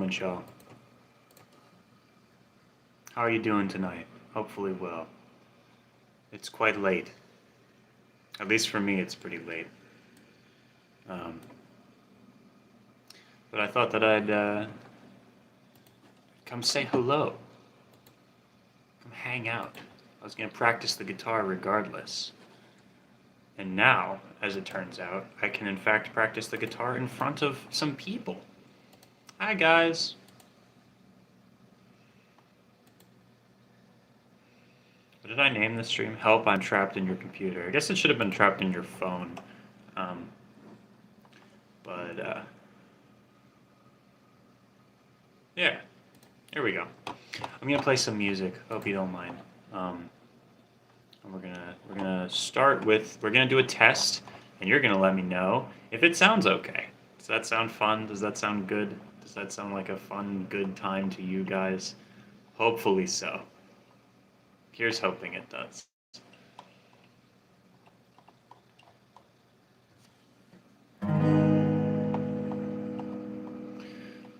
don't y'all? How are you doing tonight? Hopefully well. It's quite late. At least for me, it's pretty late. Um, but I thought that I'd come say hello. Come hang out. I was going to practice the guitar regardless. And now, as it turns out, I can in fact practice the guitar in front of some people. Hi, guys. What did I name this stream? Help, I'm trapped in your computer. I guess it should have been trapped in your phone. Yeah, here we go. I'm gonna play some music. Hope you don't mind. And we're gonna do a test, and you're gonna let me know if it sounds okay. Does that sound fun? Does that sound good? Does that sound like a fun, good time to you guys? Hopefully so. Here's hoping it does.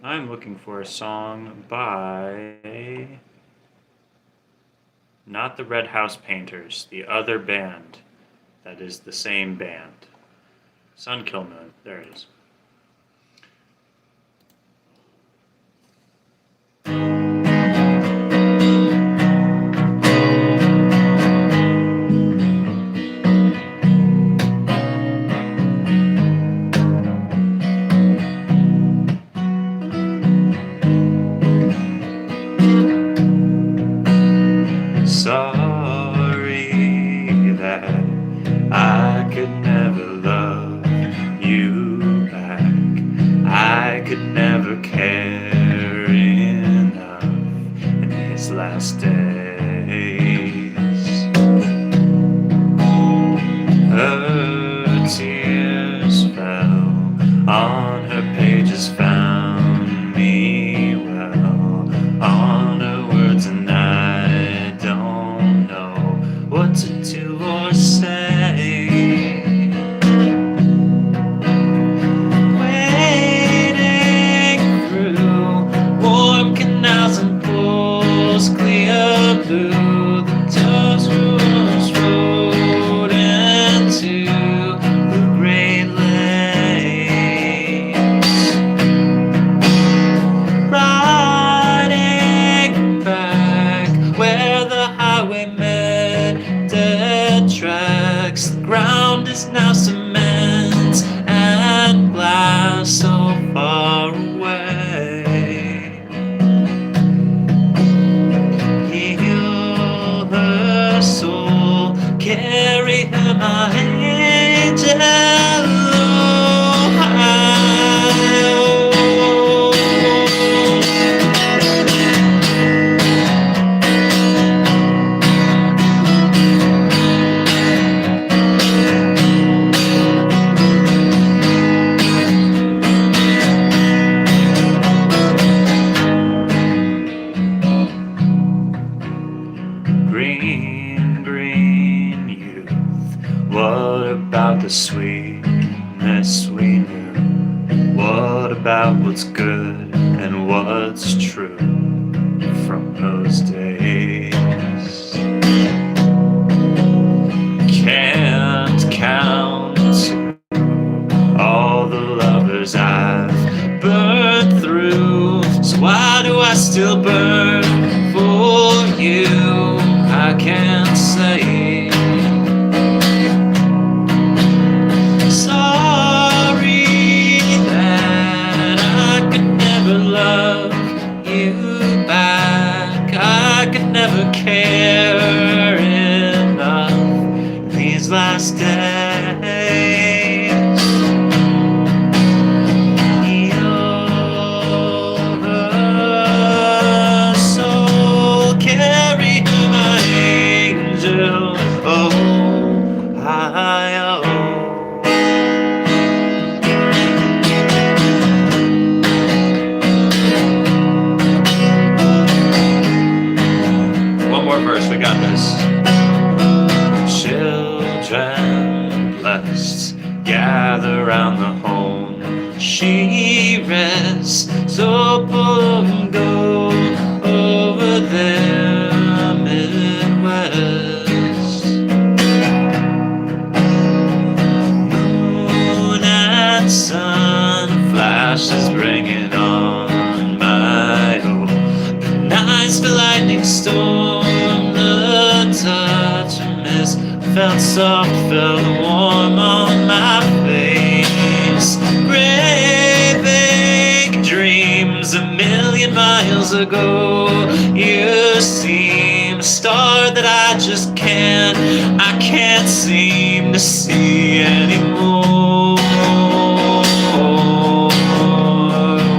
I'm looking for a song by not the Red House Painters, the other band that is the same band. Sun Kill Moon, there it is. Sorry that I could never love you back. I could never care enough in his last days. Her tears fell on her pages, found me well on her words, and I don't know what to do or say. Wading through warm canals and pools, clear blue, the doors was rode into the Great Lakes. Riding back where the highway met dead tracks, the ground is now cement and glass so far away. Heal her soul, carry her, my angel. Green, green youth, what about the sweetness we knew? What about what's good and what's true from those days? Can't count all the lovers I've burned through, so why do I still burn for you? I can't say. Sorry that I could never love you back. I could never care enough these last days. Heal her soul, carry her, my angel. Oh, I owe. One more verse, we got this. Children blessed gather round the home she rests, so full of gold over there, Midwest. Moon and sun flashes bringing on my hope. The nights the lightning storm, the touch of mist felt soft, felt warm on my face. Great big dreams a million miles ago. You seem a star that I can't seem to see anymore.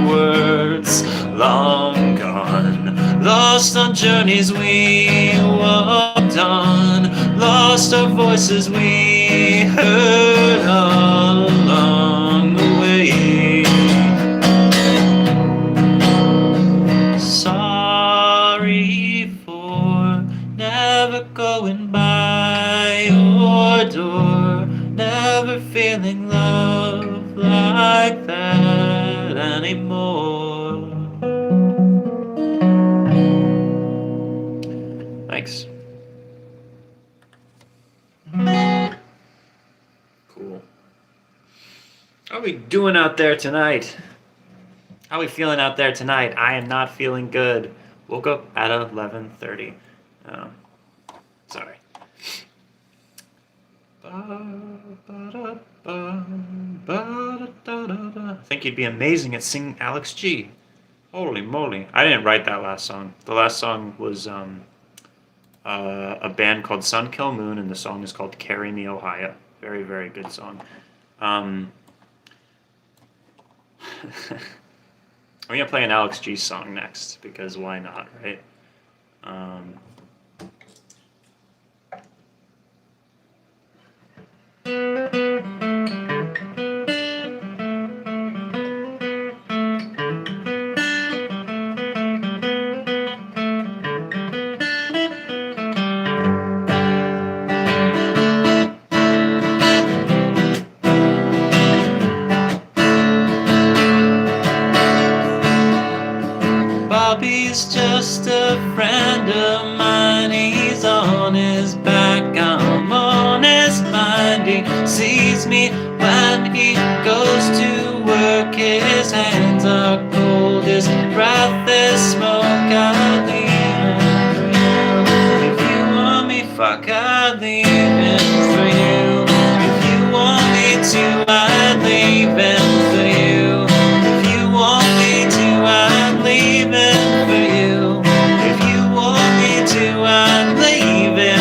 Words long gone, lost on journeys we walked on, lost our voices we heard all along the way. Sorry for never going by your door, never feeling love like that anymore. Thanks. Cool. How are we doing out there tonight? How are we feeling out there tonight? I am not feeling good. Woke up at 11:30. Sorry. I think you'd be amazing at singing Alex G. Holy moly. I didn't write that last song. The last song was a band called Sun Kill Moon, and the song is called Carry Me Ohio. Very, very good song. I'm going to play an Alex G song next, because why not, right? Bobby's just a friend of mine. He's on his back, I'm on his mind. He sees me when he goes to work. His hands are cold, his breath is smoke. I'd leave him for you. If you want me, fuck, I'd leave him for you. If you want me to, I'd leave him for you. If you want me to, I'd leave him.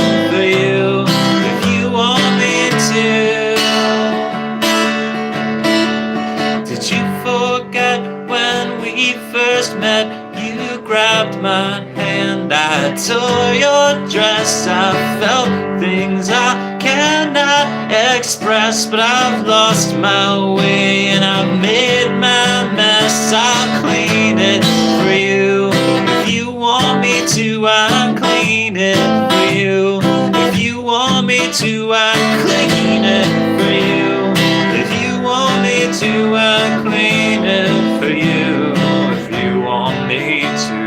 Grabbed my hand, I tore your dress. I felt things I cannot express, but I've lost my way and I've made my mess. I'll clean it for you. If you want me to, I'll clean it for you. If you want me to, I'll clean it for you. If you want me to, I'll clean it for you. If you want me to.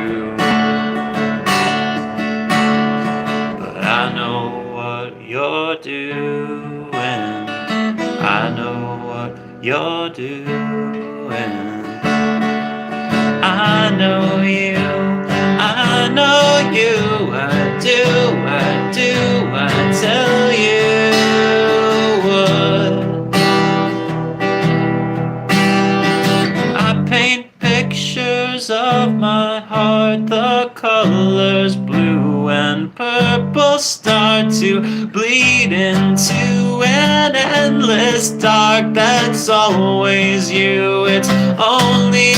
You're doing, I know what you're doing. I know you, I know you, I do, I tell you what. I paint pictures of my heart, the colors blue and purple start to bleed into an endless dark that's always you. It's only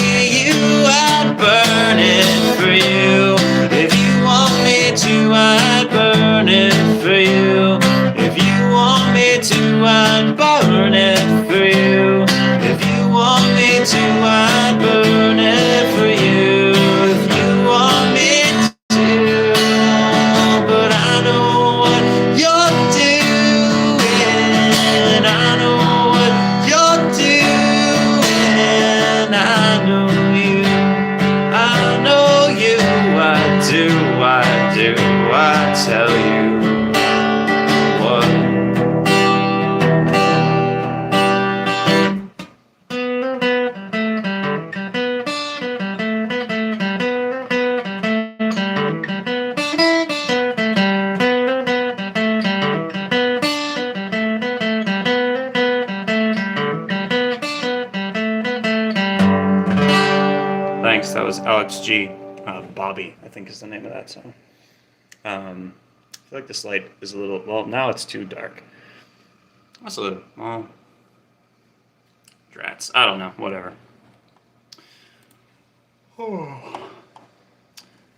you, I'd burn it for you. If you want me to, I'd burn it for you. If you want me to, I'd burn it for you. If you want me to, I'd burn it for you. If you want me to, but I know what you're doing. I know what you're doing. I know you. I tell you what? Thanks, that was Alex G. Bobby, I think is the name of that song. I feel like this light is a little, well, now it's too dark. That's a little, well, drats. I don't know, whatever. Oh.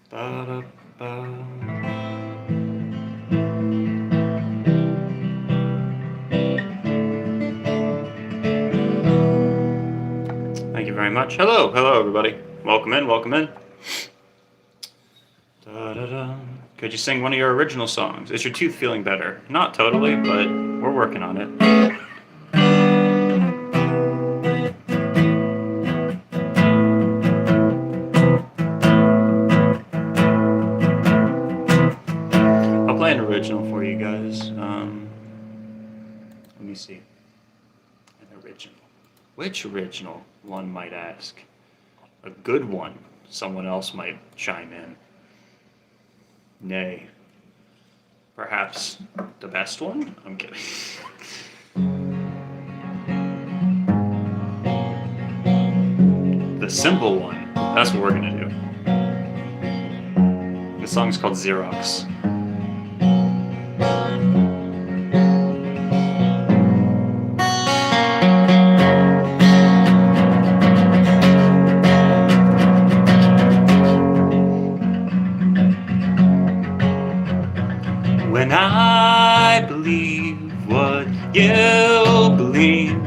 Ba-da-ba. Thank you very much. Hello, everybody. Welcome in, welcome in. Da-da-da. Could you sing one of your original songs? Is your tooth feeling better? Not totally, but we're working on it. I'll play an original for you guys. Let me see. An original. Which original, one might ask? A good one, someone else might chime in. Nay. Perhaps the best one? I'm kidding. The simple one. That's what we're gonna do. The song's called Xerox. When I believe what you believe,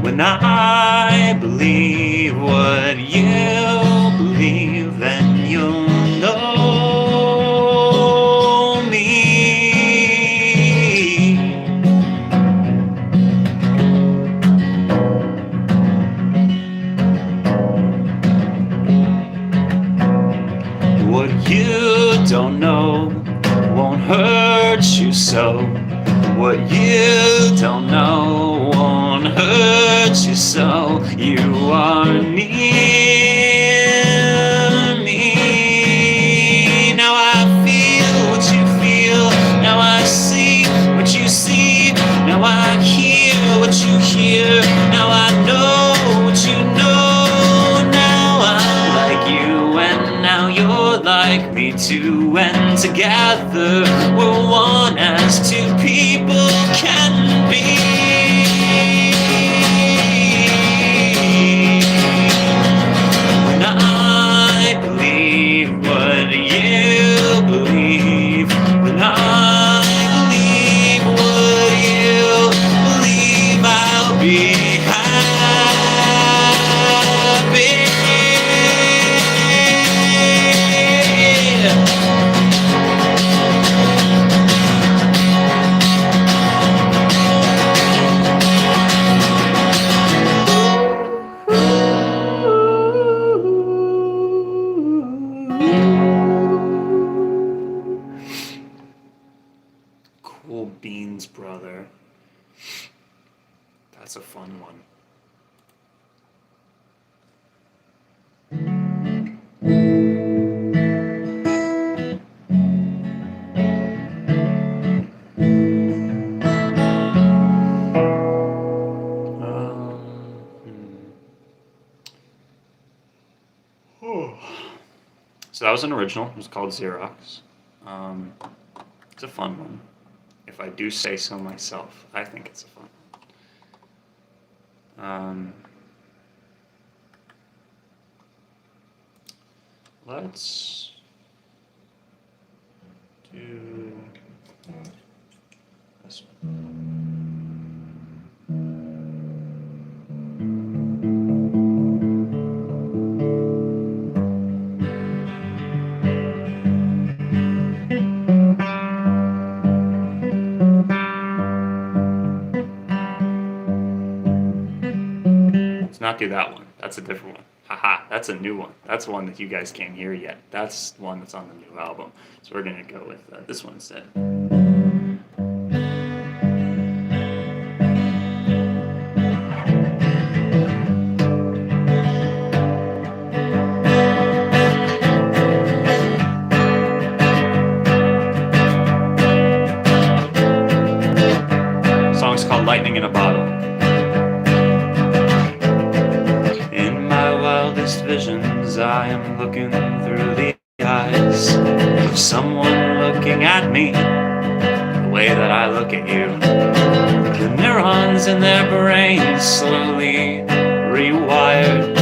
when I believe what you believe, then you'll know me. What you don't know won't hurt you so. What you don't know won't hurt you so. You are near me. Now I feel what you feel. Now I see what you see. Now I hear what you hear. Now I know what you know. Now I'm like you and now you're like me too. And together we're one as two people can be. When I believe what you believe, when I believe what you believe, I'll be Cool beans, brother. That's a fun one. So that was an original. It was called Xerox. It's a fun one. If I do say so myself, I think it's a fun one. Let's do this one. Let's not do that one. That's a different one. Haha. that's a new one. That's one that you guys can't hear yet. That's one that's on the new album. So we're gonna go with this one instead. The song's called Lightning in a Bottle. In my wildest visions, I am looking through the eyes of someone looking at me the way that I look at you. The neurons in their brains slowly rewired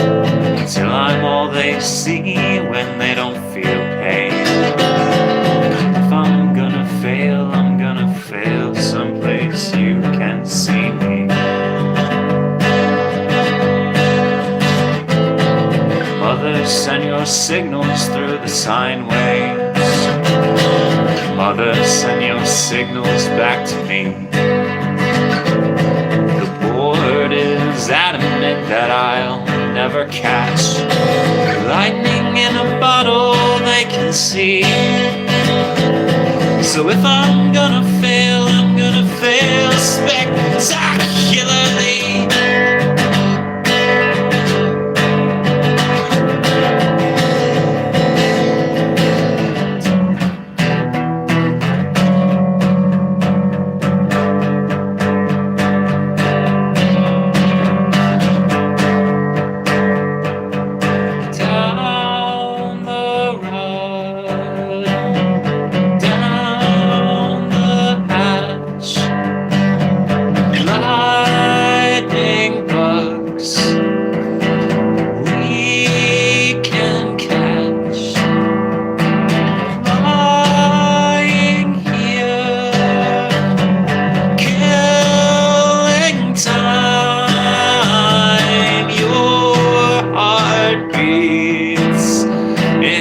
until I'm all they see when they don't feel pain. If I'm gonna fail, I'm gonna fail someplace you can see me. Mother, send your signals through the sine waves. Mother, send your signals back to me. The board is adamant that I'll never catch lightning in a bottle they can see. So if I'm gonna fail, I'm gonna fail spectacularly.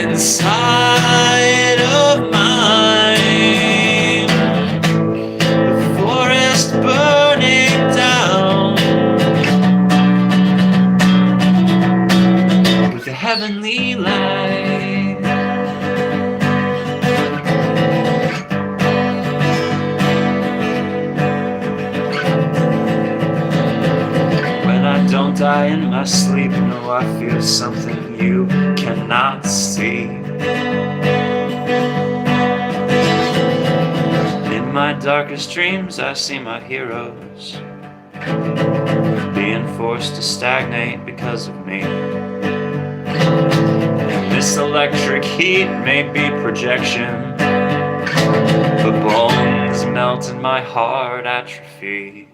Inside of mine, the forest burning down with a heavenly light. When I don't die in my sleep, no, I feel something you cannot see. In my darkest dreams, I see my heroes being forced to stagnate because of me. And this electric heat may be projection, but bones melt and my heart atrophies.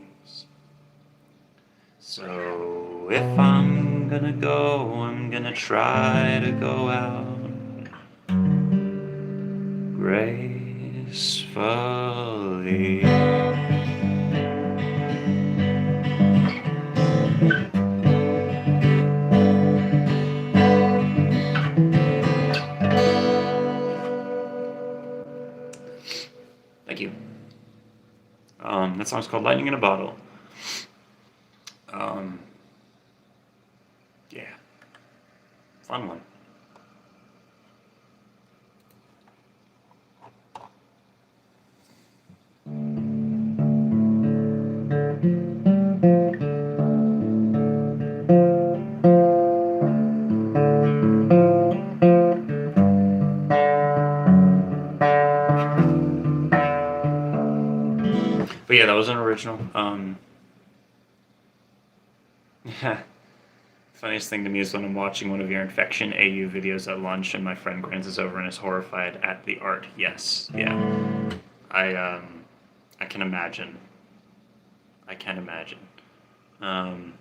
So if I'm gonna go, I'm gonna try to go out gracefully. Thank you. That song's called Lightning in a Bottle. Yeah. Fun one. But yeah, that was an original. Funniest thing to me is when I'm watching one of your infection AU videos at lunch and my friend glances over and is horrified at the art. Yes, yeah. I can imagine. I can imagine. My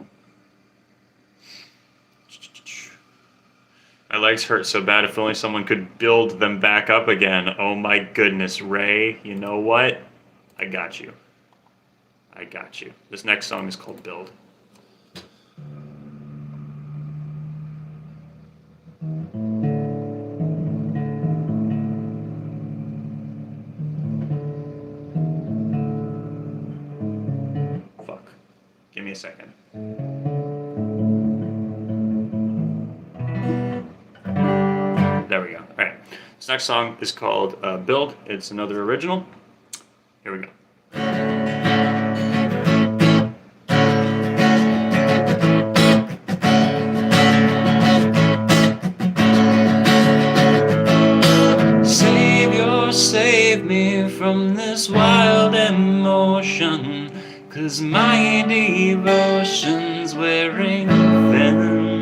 legs hurt so bad, if only someone could build them back up again. Oh my goodness, Ray, you know what? I got you. I got you. This next song is called Build. Give me a second. This next song is called Build. It's another original. Here we go. Savior, save me from this wild emotion, 'cause my devotion's wearing thin.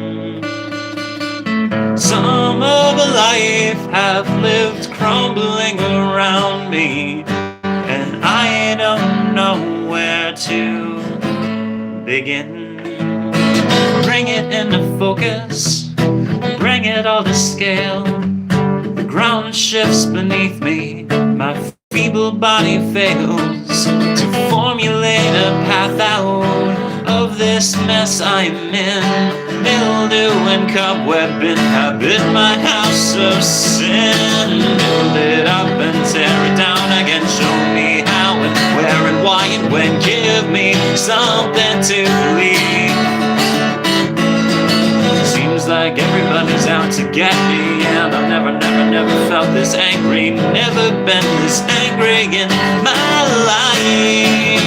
Some of a life have lived crumbling around me, and I don't know where to begin. Bring it into focus, bring it all to scale. The ground shifts beneath me, my feeble body fails to formulate a path out of this mess I'm in. Mildew and cobweb inhabit my house of sin. Build it up and tear it down again. Show me how and where and why and when. Give me something to believe. Seems like everybody's out to get me, and I've never felt this angry. Never been this angry in my life.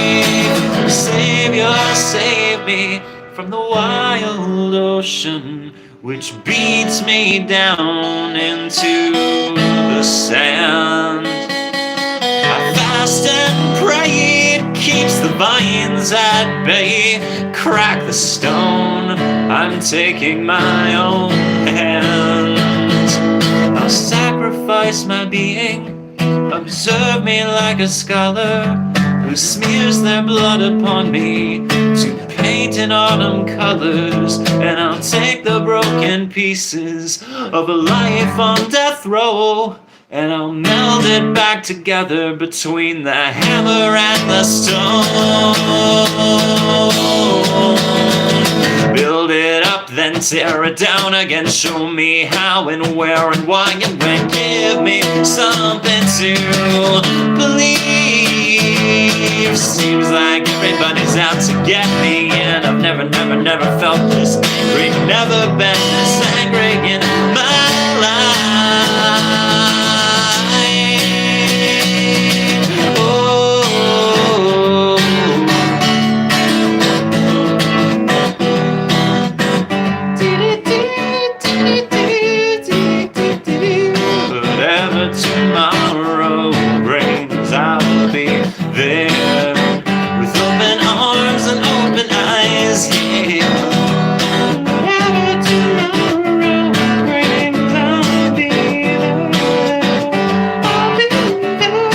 Savior, save me from the wild ocean which beats me down into the sand. I fast and pray, it keeps the vines at bay. Crack the stone, I'm taking my own hand. I'll sacrifice my being, observe me like a scholar who smears their blood upon me to paint in autumn colors. And I'll take the broken pieces of a life on death row, and I'll meld it back together between the hammer and the stone. Build it up, then tear it down again. Show me how and where and why and when. Give me something to believe. Seems like everybody's out to get me, and I've never felt this angry. Never been this angry in my life. Tomorrow brings, I'll be there with open arms and open eyes. Yeah. Whatever tomorrow brings, I'll be there. I'll be there.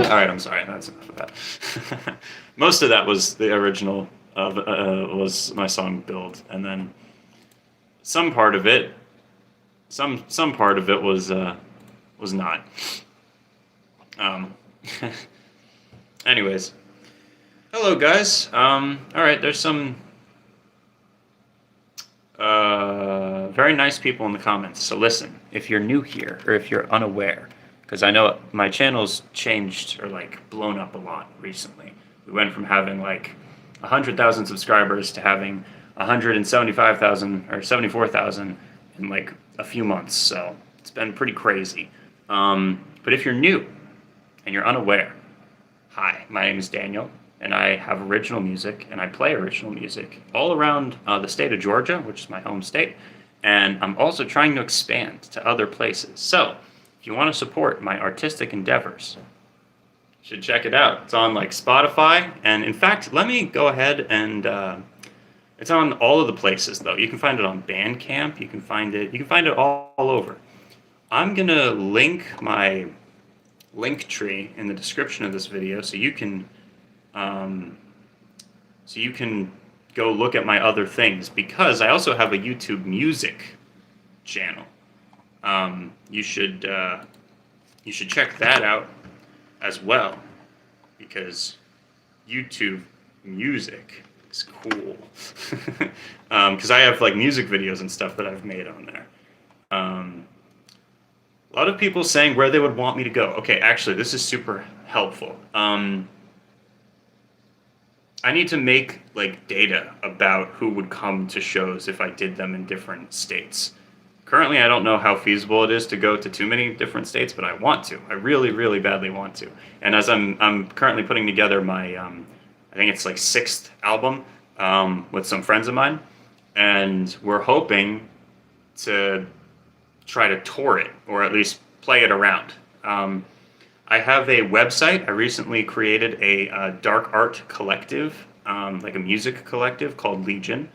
All right, I'm sorry. That's enough of that. Most of that was the original. Was my song Build, and then some part of it was not. Anyways, hello guys. All right, there's some very nice people in the comments. So listen, if you're new here or if you're unaware, because I know my channel's changed or like blown up a lot recently. We went from having like 100,000 subscribers to having 175,000 or 74,000 in like a few months. So it's been pretty crazy. But if you're new and you're unaware, hi, my name is Daniel, and I have original music, and I play original music all around the state of Georgia, which is my home state, and I'm also trying to expand to other places. So if you want to support my artistic endeavors, you should check it out. It's on like Spotify, and in fact, let me go ahead and it's on all of the places though. You can find it on Bandcamp. You can find it all over. I'm gonna link my link tree in the description of this video, so you can go look at my other things, because I also have a YouTube music channel. You should check that out as well, because YouTube music is cool. Because I have like music videos and stuff that I've made on there. A lot of people saying where they would want me to go. Okay, actually, this is super helpful. I need to make like data about who would come to shows if I did them in different states. Currently, I don't know how feasible it is to go to too many different states, but I want to. I really, really badly want to. And as I'm currently putting together my, I think it's like 6th album with some friends of mine, and we're hoping to try to tour it or at least play it around. I have a website. I recently created a dark art collective, like a music collective called Legion,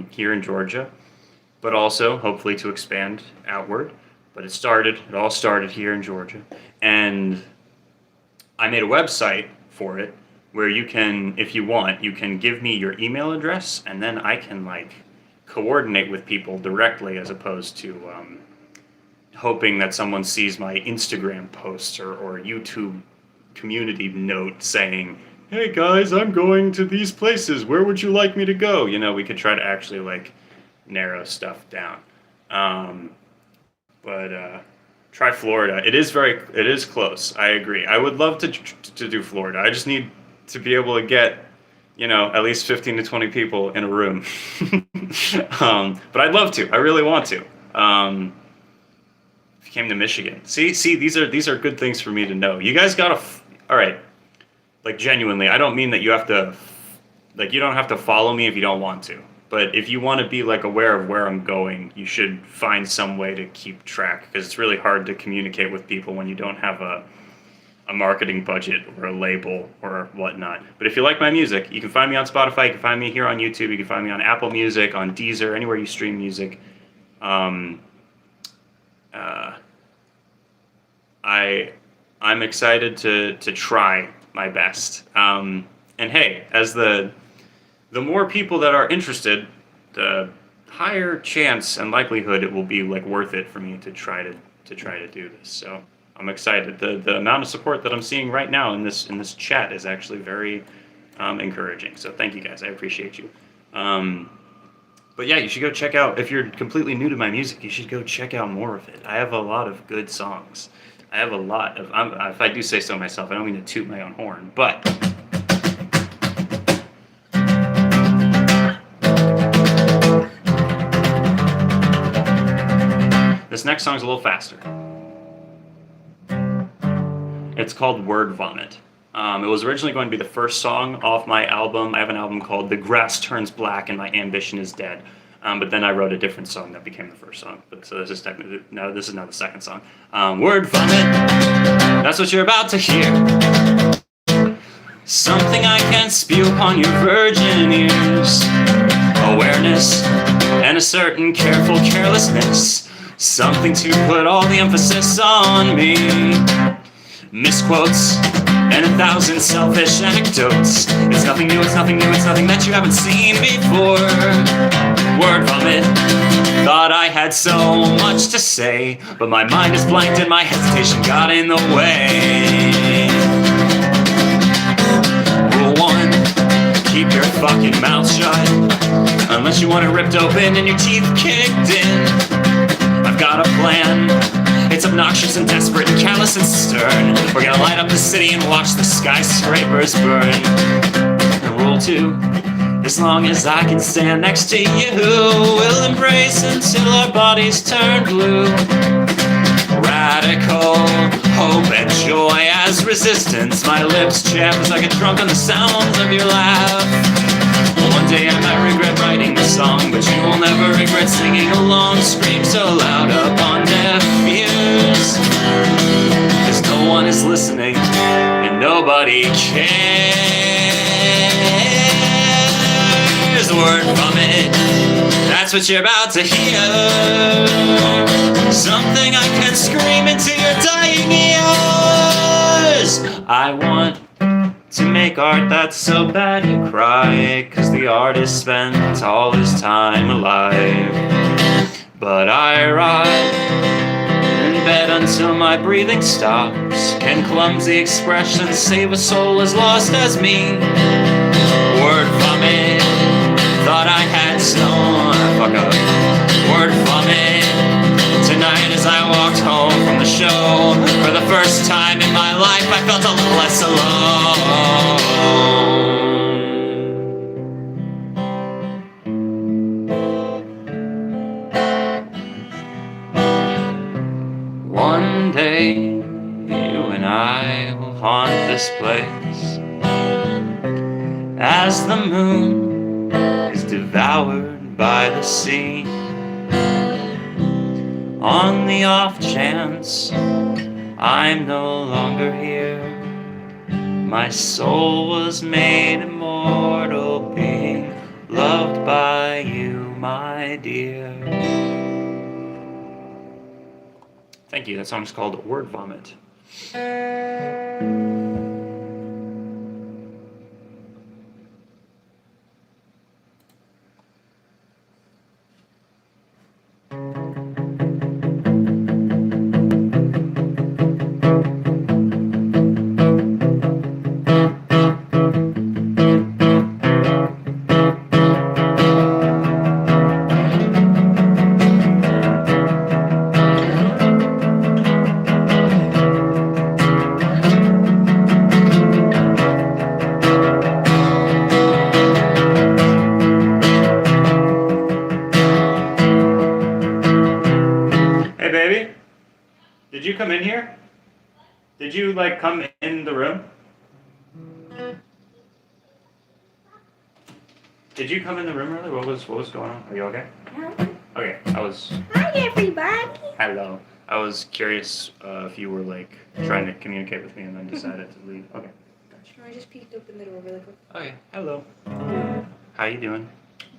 here in Georgia, but also hopefully to expand outward. But it all started here in Georgia. And I made a website for it where you can, if you want, you can give me your email address, and then I can like coordinate with people directly as opposed to hoping that someone sees my Instagram post or YouTube community note saying, hey guys, I'm going to these places. Where would you like me to go? You know, we could try to actually like narrow stuff down. But try Florida. It is close. I agree. I would love to do Florida. I just need to be able to get, you know, at least 15 to 20 people in a room. But I'd love to. I really want to. If you came to Michigan. See, these are good things for me to know. You guys gotta, all right, like genuinely, I don't mean that you have to, like you don't have to follow me if you don't want to. But if you want to be like aware of where I'm going, you should find some way to keep track, because it's really hard to communicate with people when you don't have a marketing budget or a label or whatnot. But if you like my music, you can find me on Spotify, you can find me here on YouTube, you can find me on Apple Music, on Deezer, anywhere you stream music. I'm excited to try my best. And hey, as the more people that are interested, the higher chance and likelihood it will be like worth it for me to try to do this. So I'm excited. The amount of support that I'm seeing right now in this chat is actually very encouraging. So thank you guys. I appreciate you. But yeah, you should go check out, if you're completely new to my music, you should go check out more of it. I have a lot of good songs. I have a lot of, if I do say so myself, I don't mean to toot my own horn, but this next song's a little faster. It's called Word Vomit. It was originally going to be the first song off my album. I have an album called The Grass Turns Black and My Ambition is Dead. But then I wrote a different song that became the first song. So this is technically, no, this is now the second song. Word Vomit, that's what you're about to hear. Something I can spew upon your virgin ears. Awareness and a certain careful carelessness. Something to put all the emphasis on me. Misquotes and 1,000 selfish anecdotes. It's nothing new, it's nothing new, it's nothing that you haven't seen before. Word vomit. Thought I had so much to say, but my mind is blanked and my hesitation got in the way. Rule 1, keep your fucking mouth shut, unless you want it ripped open and your teeth kicked in. I've got a plan. It's obnoxious and desperate and callous and stern. We're gonna light up the city and watch the skyscrapers burn. And rule 2, as long as I can stand next to you, we'll embrace until our bodies turn blue. Radical hope and joy as resistance. My lips chafe as I get drunk on the sounds of your laugh. One day I might regret writing this song, but you will never regret singing along. Scream so loud up on deaf ears, 'cause no one is listening and nobody cares. Word vomit, that's what you're about to hear. Something I can scream into your dying ears. I want to make art that's so bad you cry, 'cause the artist spent all his time alive. But I ride in bed until my breathing stops. Can clumsy expressions save a soul as lost as me? Word vomit, thought I had fuck up. Word vomit, tonight as I walked home from the show, for the first time in my life I felt a little less alone. day when I will haunt this place, as the moon is devoured by the sea. On the off chance I'm no longer here, my soul was made immortal, being loved by you, my dear. Thank you. That song's called Word Vomit. Hey, baby. Did you come in here? Did you, like, come in the room? Did you come in the room earlier? What was going on? Are you okay? Yeah. Okay, Hi, everybody. Hello. I was curious if you were, like, trying to communicate with me and then decided to leave. Okay. Gotcha. I just peeked open the door really quick. Okay, hello. How you doing?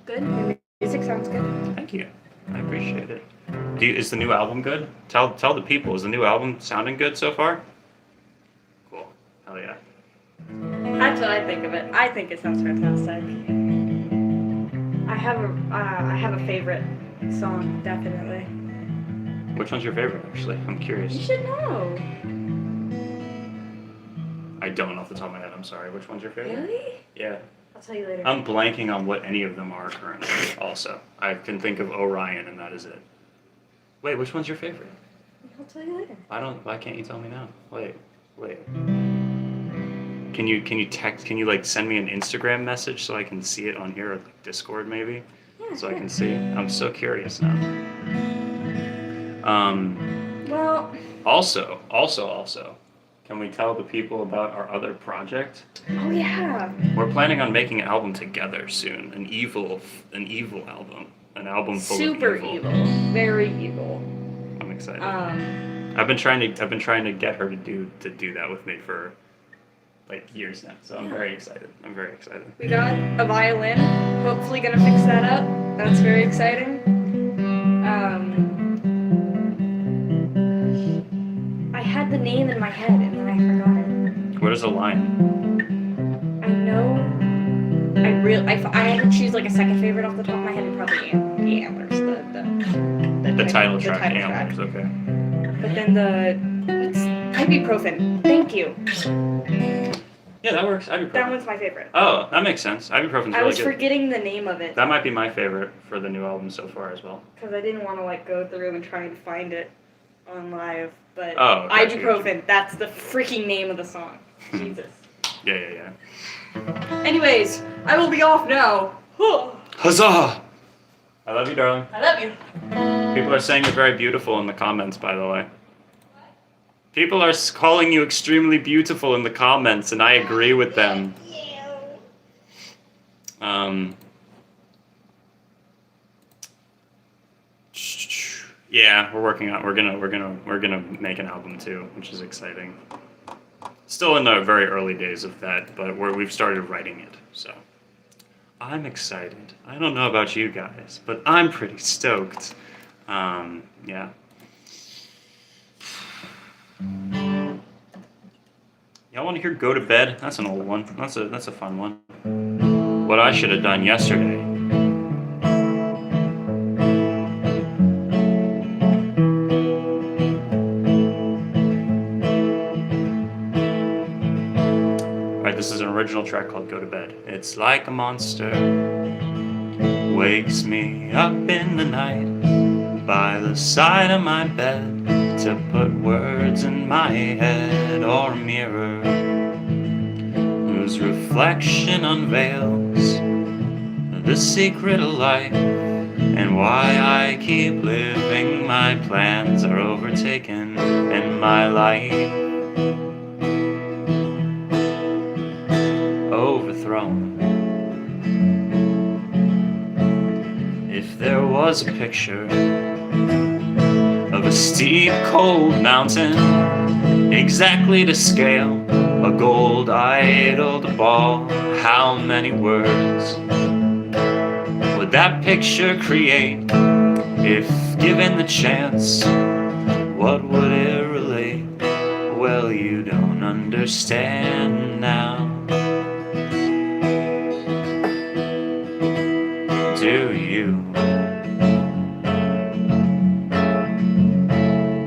Good. Your music sounds good. Thank you. I appreciate it. Is the new album good? Tell the people, is the new album sounding good so far? Cool. Hell yeah. That's what I think of it. I think it sounds fantastic. I have a favorite song, definitely. Which one's your favorite, actually? I'm You curious. should know. I don't know off the top of my head. I'm sorry. Which one's your favorite? Really? Yeah. I'll tell you later. I'm blanking on what any of them are currently, also. I can think of Orion, and that is it. Wait, which one's your favorite? I'll tell you later. Why can't you tell me now? Wait. Can you like send me an Instagram message so I can see it on here, or like Discord maybe? Yeah, So I sure. can see. I'm so curious now. Well, Also, can we tell the people about our other project? oh yeah. We're planning on making an album together soon. An evil album. An album full Super of evil. Very evil. I'm excited. Um, I've been trying to get her to do that with me for like years now. So I'm very excited. we got a violin. Hopefully gonna fix that up. That's very exciting. I had the name in my head and then I forgot it. What is a line? I know. If I had to choose like a second favorite off the top of my head, it'd probably be Antlers. The title track. Antlers. Okay. But then it's ibuprofen. Thank you. Yeah, that works. Ibuprofen. That one's my favorite. Oh, that makes sense. Ibuprofen's I really was good. forgetting the name of it That might be my favorite for the new album so far as well. because I didn't want to like go through and try and find it on live. But Oh, gotcha, ibuprofen. That's the freaking name of the song. Jesus. Yeah. Anyways, I will be off now. Huzzah! I love you, darling. I love you. People are saying you're very beautiful in the comments, by the way. People are calling you extremely beautiful in the comments, and I agree with them. Yeah, we're gonna make an album too, which is exciting. Still in the very early days of that, but we've started writing it, so I'm excited. I don't know about you guys, but I'm pretty stoked. Yeah. Y'all want to hear "Go to Bed"? That's an old one. That's a fun one. What I should have done yesterday. Alright, this is an original track called "Go to Bed." It's like a monster wakes me up in the night by the side of my bed to put words in my head, or a mirror whose reflection unveils the secret of life and why I keep living my my plans are overtaken and my life overthrown. If there was a picture of a steep, cold mountain, exactly to scale, a gold idol to ball, how many words would that picture create? If given the chance, what would it relate? Well, you don't understand now, do you?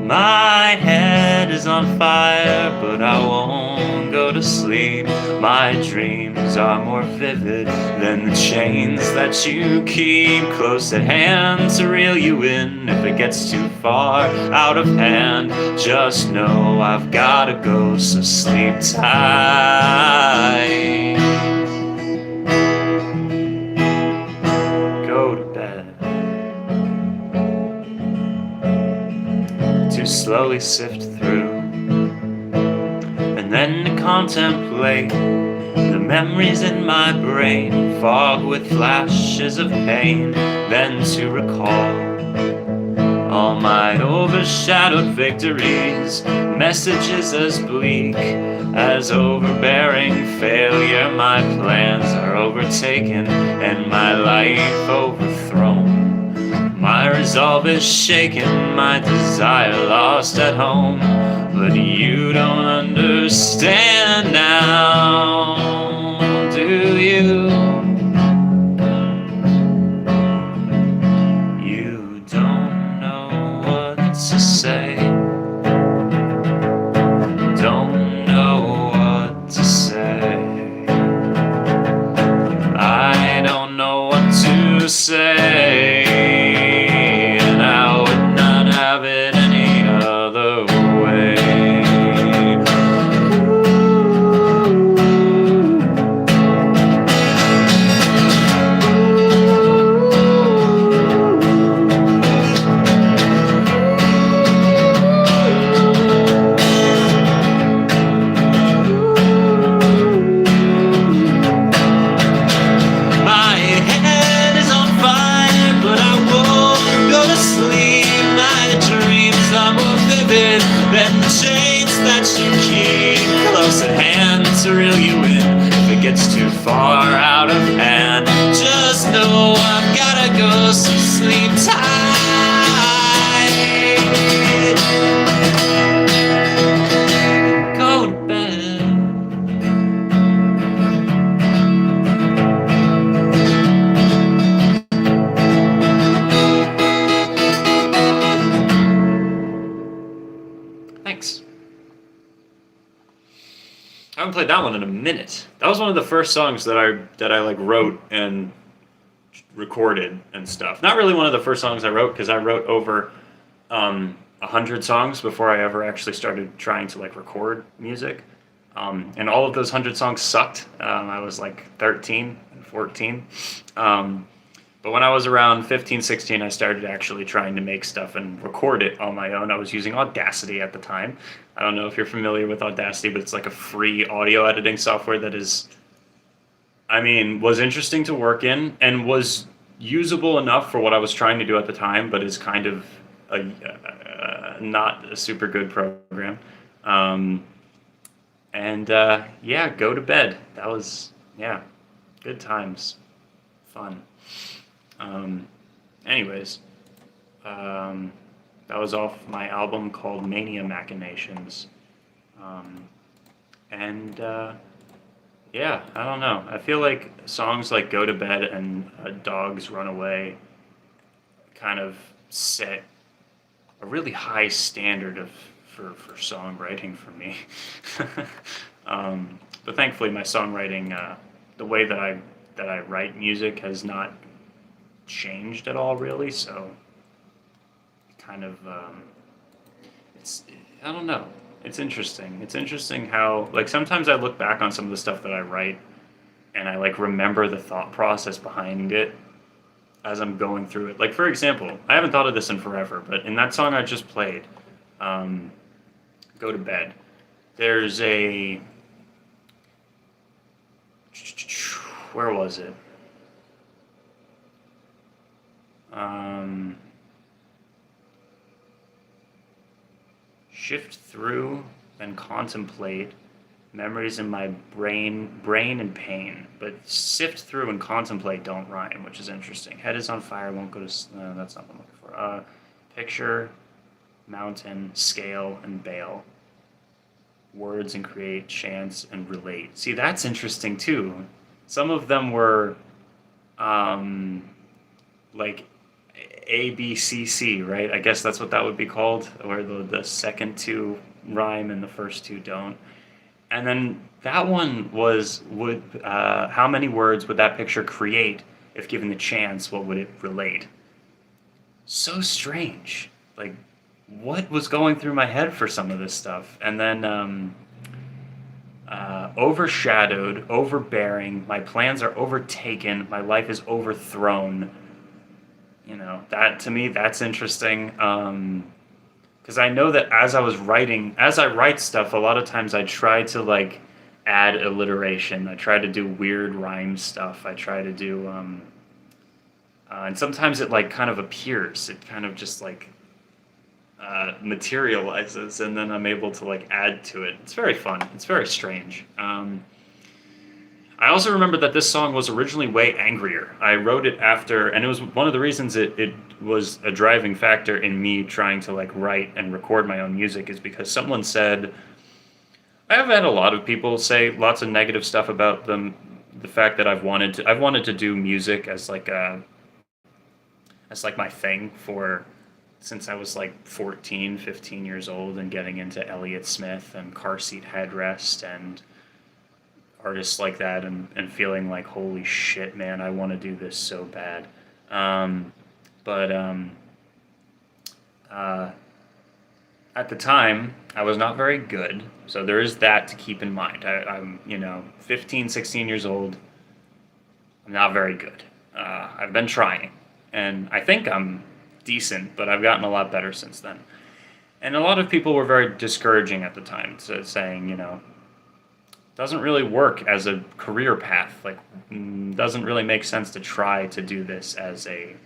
My head is on fire, but I won't go to sleep. My dreams are more vivid than the chains that you keep close at hand to reel you in. If it gets too far out of hand, just know I've gotta go, so sleep tight. Go to bed. To slowly sift through, and then to contemplate the memories in my brain, fog with flashes of pain, then to recall all my overshadowed victories, messages as bleak as overbearing failure. My plans are overtaken and my life overthrown. My resolve is shaken, my desire lost at home. But you don't understand now, do you? You don't know what to say. Don't know what to say. I don't know what to say. Then the chains that you keep close at hand to reel you in. If it gets too far out of hand, just know I've gotta go, so sleep tight. Go to bed. Thanks. I haven't played that one in a minute. That was one of the first songs that I like wrote and recorded and stuff. Not really one of the first songs I wrote, because I wrote over 100 songs before I ever actually started trying to like record music. And all of those 100 songs sucked. I was like 13 and 14. But when I was around 15, 16, I started actually trying to make stuff and record it on my own. I was using Audacity at the time. I don't know if you're familiar with Audacity, but it's like a free audio editing software that is, I mean, was interesting to work in and was usable enough for what I was trying to do at the time, but is kind of not a super good program. Yeah, Go to Bed. That was, yeah, good times. Fun. Anyways, that was off my album called Mania Machinations. Yeah, I don't know. I feel like songs like Go to Bed and Dogs Run Away kind of set a really high standard for songwriting for me. But thankfully my songwriting, the way that I write music has not changed at all, really, so kind of it's, I don't know, it's interesting how, like, sometimes I look back on some of the stuff that I write and I like remember the thought process behind it as I'm going through it. Like for example, I haven't thought of this in forever, but in that song I just played, um, "Go to Bed," there's a where was it? Um, Shift through and contemplate memories in my brain and pain. But sift through and contemplate don't rhyme, which is interesting. Head is on fire, won't go to. That's not what I'm looking for. Picture, mountain, scale, and bail. Words and create, chance and relate. See, that's interesting too. Some of them were um, like ABCC, right? I guess that's what that would be called, where the second two rhyme and the first two don't. And then that one was would how many words would that picture create if given the chance? What would it relate? So strange. Like, what was going through my head for some of this stuff? And then overshadowed, overbearing. My plans are overtaken. My life is overthrown. You know, that to me, that's interesting. Because I know that as I write stuff, a lot of times I try to like add alliteration. I try to do weird rhyme stuff. I try to do, and sometimes it like kind of appears. It kind of just like materializes, and then I'm able to like add to it. It's very fun. It's very strange. I also remember that this song was originally way angrier. I wrote it after, and it was one of the reasons it was a driving factor in me trying to like write and record my own music is because someone said, I have had a lot of people say lots of negative stuff about the fact that I've wanted to do music as like my thing for since I was like 14, 15 years old and getting into Elliott Smith and Car Seat Headrest and artists like that and feeling like, holy shit, man, I want to do this so bad. But at the time, I was not very good. So there is that to keep in mind. I'm, 15, 16 years old. I'm not very good. I've been trying. And I think I'm decent, but I've gotten a lot better since then. And a lot of people were very discouraging at the time, so saying, doesn't really work as a career path. Like, doesn't really make sense to try to do this as a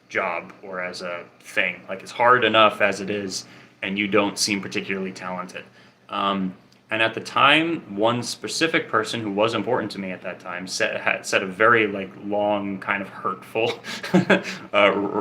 job or as a thing. Like, it's hard enough as it is, and you don't seem particularly talented. And at the time, one specific person who was important to me at that time said a very like long, kind of hurtful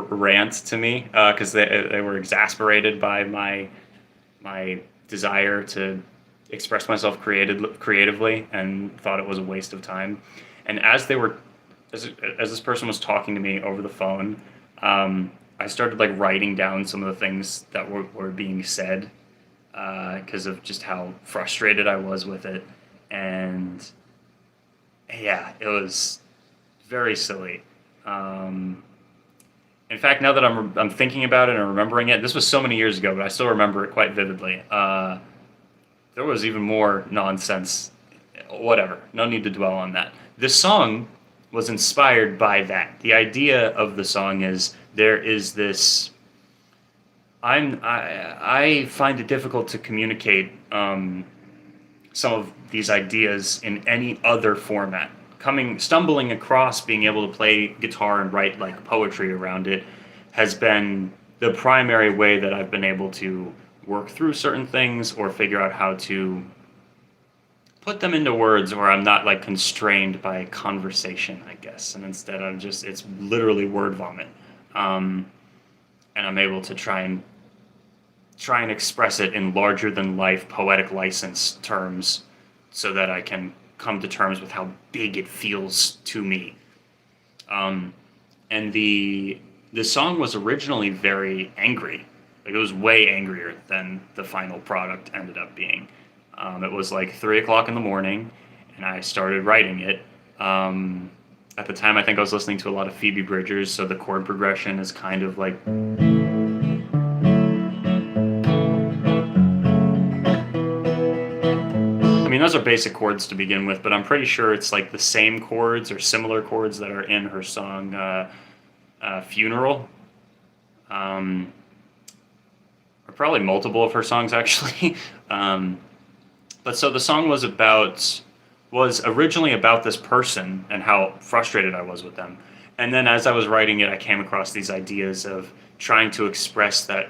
rant to me because they were exasperated by my desire to express myself creatively and thought it was a waste of time. And as this person was talking to me over the phone, I started like writing down some of the things that were being said because of just how frustrated I was with it. And yeah, it was very silly. In fact, now that I'm thinking about it and remembering it, this was so many years ago, but I still remember it quite vividly. There was even more nonsense. Whatever. No need to dwell on that. This song was inspired by that. The idea of the song is there is this. I find it difficult to communicate some of these ideas in any other format. Stumbling across being able to play guitar and write like poetry around it has been the primary way that I've been able to work through certain things or figure out how to put them into words where I'm not like constrained by conversation, I guess. And instead it's literally word vomit. And I'm able to try and express it in larger than life poetic license terms so that I can come to terms with how big it feels to me. And the song was originally very angry. Like, it was way angrier than the final product ended up being. It was like 3 o'clock in the morning, and I started writing it. At the time, I think I was listening to a lot of Phoebe Bridgers, so the chord progression is kind of like. I mean, those are basic chords to begin with, but I'm pretty sure it's like the same chords or similar chords that are in her song Funeral. Or probably multiple of her songs, actually. But so the song was originally about this person and how frustrated I was with them. And then as I was writing it, I came across these ideas of trying to express that,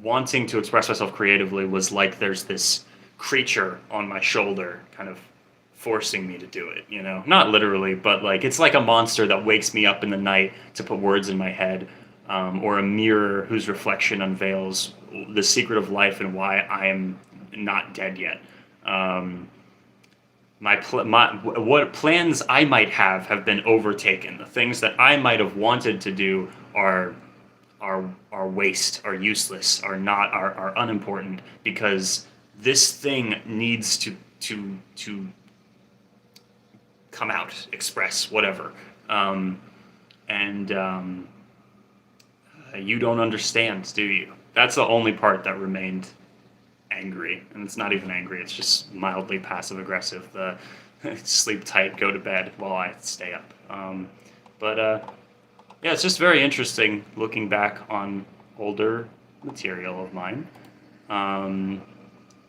wanting to express myself creatively was like there's this creature on my shoulder kind of forcing me to do it, you know? Not literally, but like it's like a monster that wakes me up in the night to put words in my head, or a mirror whose reflection unveils the secret of life and why I am not dead yet. What plans I might have been overtaken. The things that I might have wanted to do are waste, are useless, are unimportant, because this thing needs to come out, express whatever, and you don't understand, do you? That's the only part that remained angry, and it's not even angry, it's just mildly passive aggressive. The sleep tight, go to bed while I stay up. Yeah, it's just very interesting looking back on older material of mine.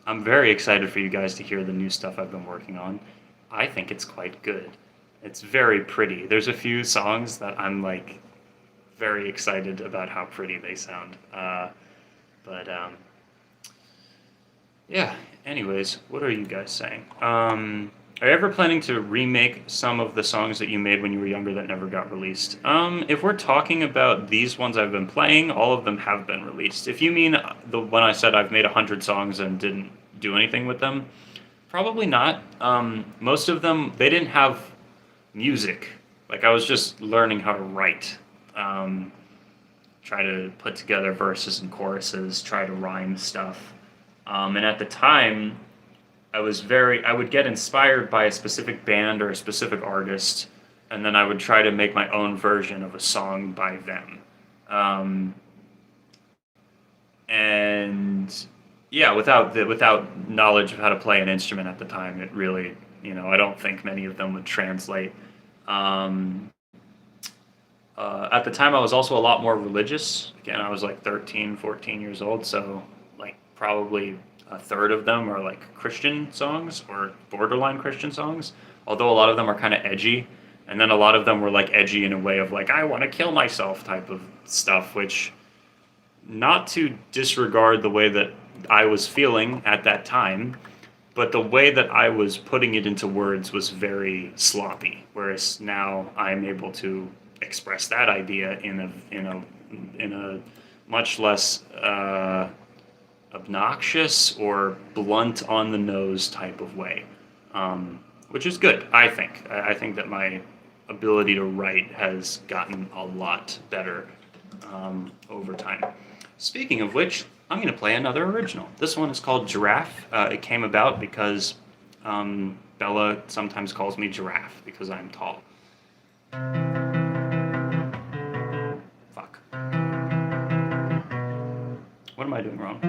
I'm very excited for you guys to hear the new stuff I've been working on. I think it's quite good. It's very pretty. There's a few songs that I'm like very excited about how pretty they sound. Yeah, anyways, what are you guys saying? Are you ever planning to remake some of the songs that you made when you were younger that never got released? If we're talking about these ones I've been playing, all of them have been released. If you mean when I said I've made 100 songs and didn't do anything with them, probably not. Most of them, they didn't have music. Like, I was just learning how to write. Try to put together verses and choruses, try to rhyme stuff. And at the time, I would get inspired by a specific band or a specific artist, and then I would try to make my own version of a song by them. And yeah, without knowledge of how to play an instrument at the time, it really, I don't think many of them would translate. At the time, I was also a lot more religious. Again, I was like 13, 14 years old, so like probably a third of them are like Christian songs or borderline Christian songs, although a lot of them are kind of edgy. And then a lot of them were like edgy in a way of like, I want to kill myself type of stuff, which, not to disregard the way that I was feeling at that time, but the way that I was putting it into words was very sloppy. Whereas now I'm able to express that idea in a much less obnoxious or blunt on the nose type of way, which is good. I think that my ability to write has gotten a lot better over time. Speaking of which, I'm going to play another original. This one is called Giraffe. It came about because Bella sometimes calls me Giraffe because I'm tall. Fuck. What am I doing wrong?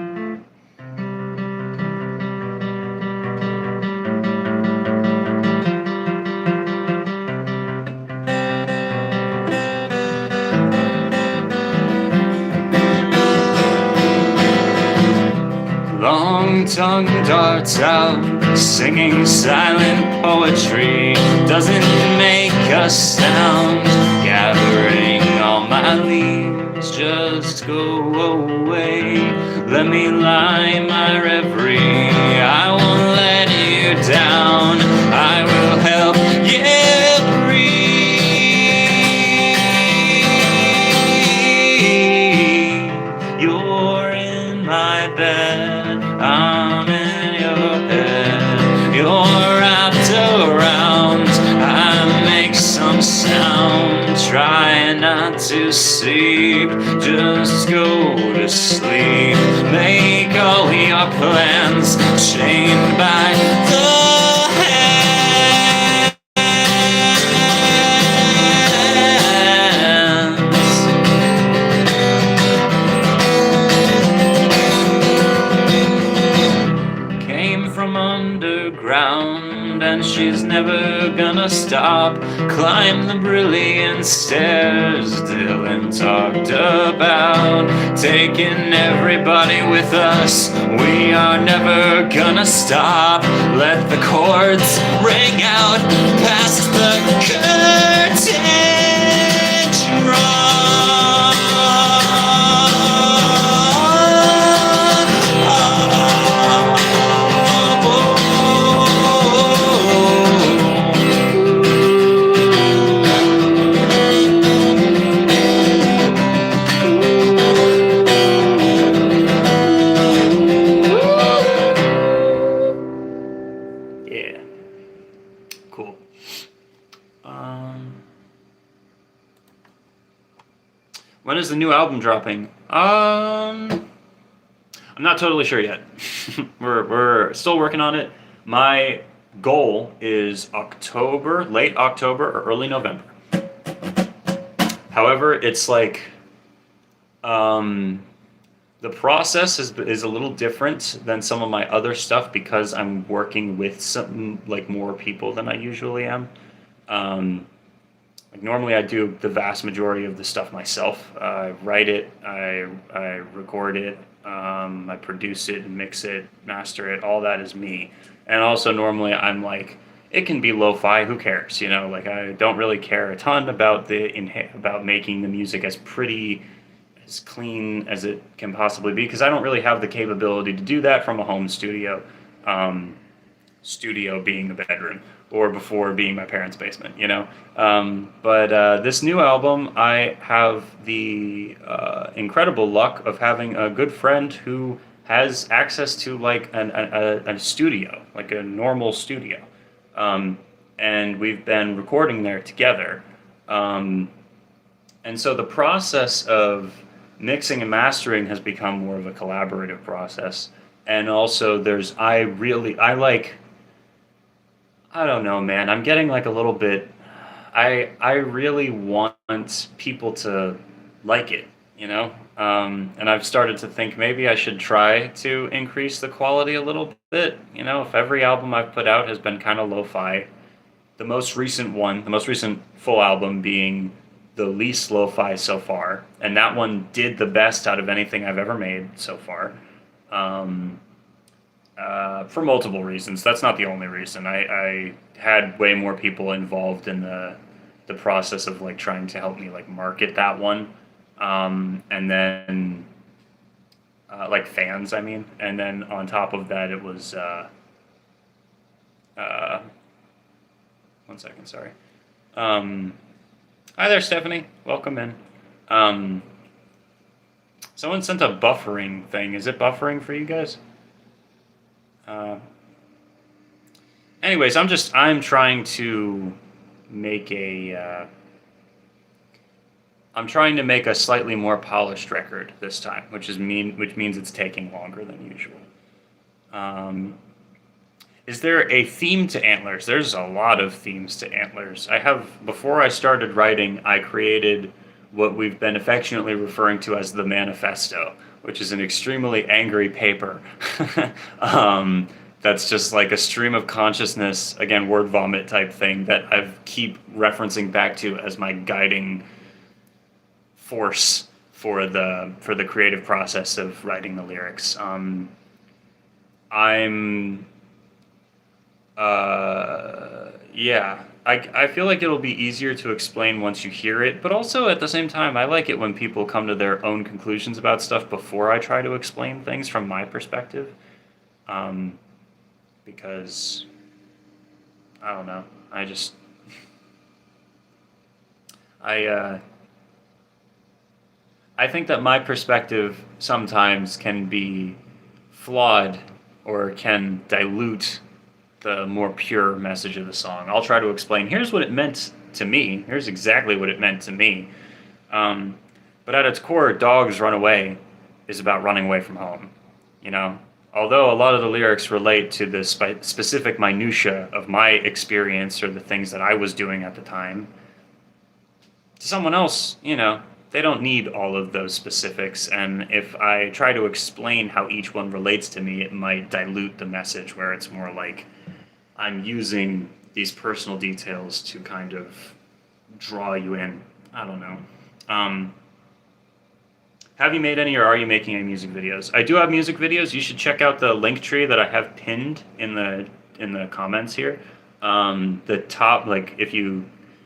Long-tongued darts out, singing silent poetry. Doesn't make a sound, gathering all my leaves. Just go away, let me lie my reverie. I won't let you down, I will help you breathe. You're in my bed, I'm in your head. You're wrapped around, I make some sound. Try not to sleep, just go to sleep. Make all your plans, chained by the hands. Came from underground. she's never gonna stop. Climb the brilliant stairs Dylan talked about. Taking everybody with us, we are never gonna stop. Let the chords ring out past the curtain drop. Yeah. Cool. When is the new album dropping? I'm not totally sure yet. we're still working on it. My goal is October, late October or early November. However, it's like the process is a little different than some of my other stuff because I'm working with some like more people than I usually am. Like normally I do the vast majority of the stuff myself. I write it, I record it, I produce it, mix it, master it. All that is me. And also normally I'm like, it can be lo-fi. Who cares? You know, like I don't really care a ton about about making the music as pretty, as clean as it can possibly be because I don't really have the capability to do that from a home studio. Studio being the bedroom, or before being my parents' basement, you know. But this new album, I have the incredible luck of having a good friend who has access to like a studio, like a normal studio, and we've been recording there together. And so the process of mixing and mastering has become more of a collaborative process. And also, I don't know, man. I'm getting like a little bit. I really want people to like it, you know. And I've started to think maybe I should try to increase the quality a little bit. You know, if every album I've put out has been kind of lo-fi, the most recent full album being the least lo-fi so far, and that one did the best out of anything I've ever made so far. For multiple reasons. That's not the only reason. I had way more people involved in the process of like trying to help me like market that one, and then like fans. I mean, and then on top of that, it was 1 second. Sorry. Hi there, Stephanie. Welcome in. Someone sent a buffering thing. Is it buffering for you guys? Anyways, I'm trying to make I'm trying to make a slightly more polished record this time, which means it's taking longer than usual. Is there a theme to Antlers? There's a lot of themes to Antlers. Before I started writing, I created what we've been affectionately referring to as the manifesto, which is an extremely angry paper. That's just like a stream of consciousness, again, word vomit type thing that I keep referencing back to as my guiding force for the creative process of writing the lyrics. I feel like it'll be easier to explain once you hear it, but also at the same time, I like it when people come to their own conclusions about stuff before I try to explain things from my perspective. Because, I don't know, I think that my perspective sometimes can be flawed or can dilute the more pure message of the song. I'll try to explain, here's what it meant to me. Here's exactly what it meant to me. But at its core, Dogs Run Away is about running away from home, you know? Although a lot of the lyrics relate to the specific minutia of my experience or the things that I was doing at the time, to someone else, you know, they don't need all of those specifics. And if I try to explain how each one relates to me, it might dilute the message where it's more like I'm using these personal details to kind of draw you in. I don't know. Have you made any, or are you making any music videos? I do have music videos. You should check out the link tree that I have pinned in the comments here. The top, like, if you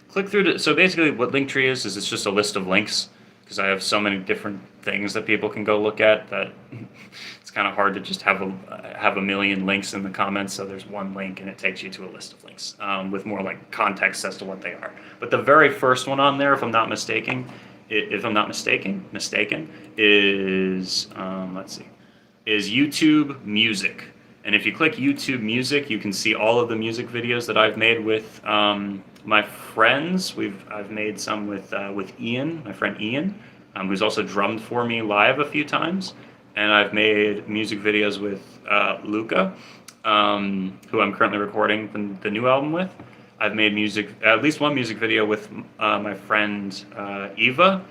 click through so basically what Linktree is it's just a list of links, because I have so many different things that people can go look at that it's kind of hard to just have a million links in the comments. So there's one link and it takes you to a list of links with more like context as to what they are. But the very first one on there, if I'm not mistaken, is let's see, is YouTube Music. And if you click YouTube Music, you can see all of the music videos that I've made with my friends. I've made some with Ian, my friend Ian, who's also drummed for me live a few times. And I've made music videos with Luca, who I'm currently recording the new album with. I've made at least one music video with my friend Eva.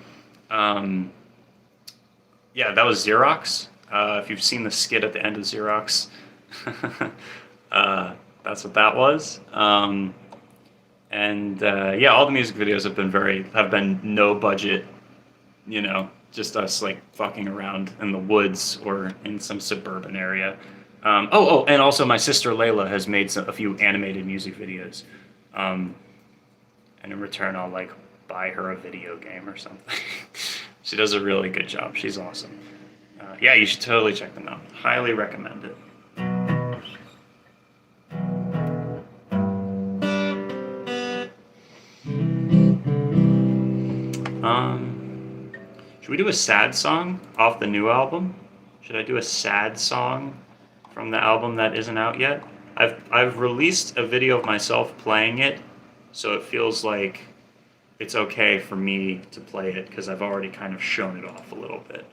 Yeah, that was Xerox. If you've seen the skit at the end of Xerox, that's what that was. Yeah, all the music videos have been no budget, just us like fucking around in the woods or in some suburban area. And also my sister Layla has made a few animated music videos. And in return, I'll like buy her a video game or something. She does a really good job. She's awesome. Yeah, you should totally check them out. Highly recommend it. Should we do a sad song off the new album? Should I do a sad song from the album that isn't out yet? I've released a video of myself playing it, so it feels like it's okay for me to play it because I've already kind of shown it off a little bit.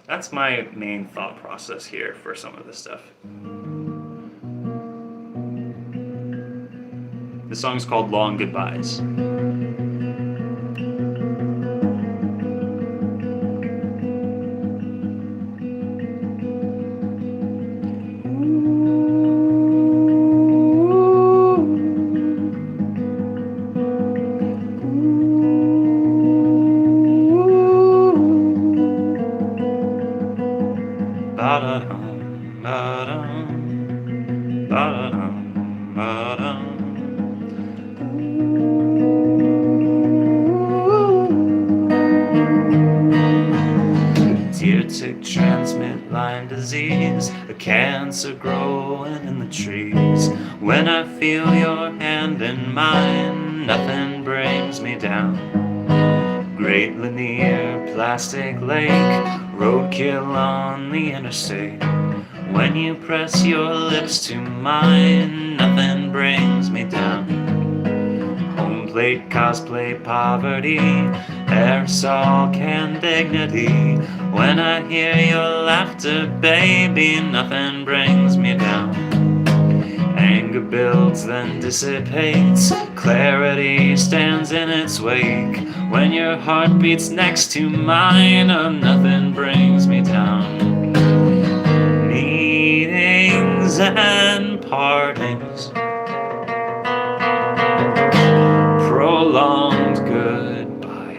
That's my main thought process here for some of this stuff. The song's called Long Goodbyes. Deer tick transmit Lyme disease, a cancer growing in the trees. When I feel your hand in mine, nothing brings me down. Great linear plastic lake, roadkill on the interstate. When you press your lips to mine, nothing brings me down. Home plate, cosplay, poverty, aerosol can dignity. When I hear your laughter, baby, nothing brings me down. Anger builds, then dissipates. Clarity stands in its wake. When your heart beats next to mine, oh, nothing brings me down. Meetings and partings, prolonged goodbye.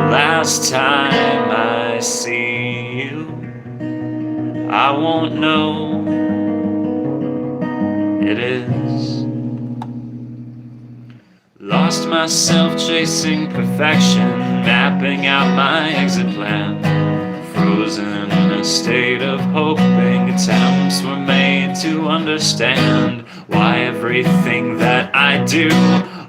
Last time I see you, I won't know. It is. Lost myself chasing perfection, mapping out my exit plan. Frozen in a state of hoping, attempts were made to understand why everything that I do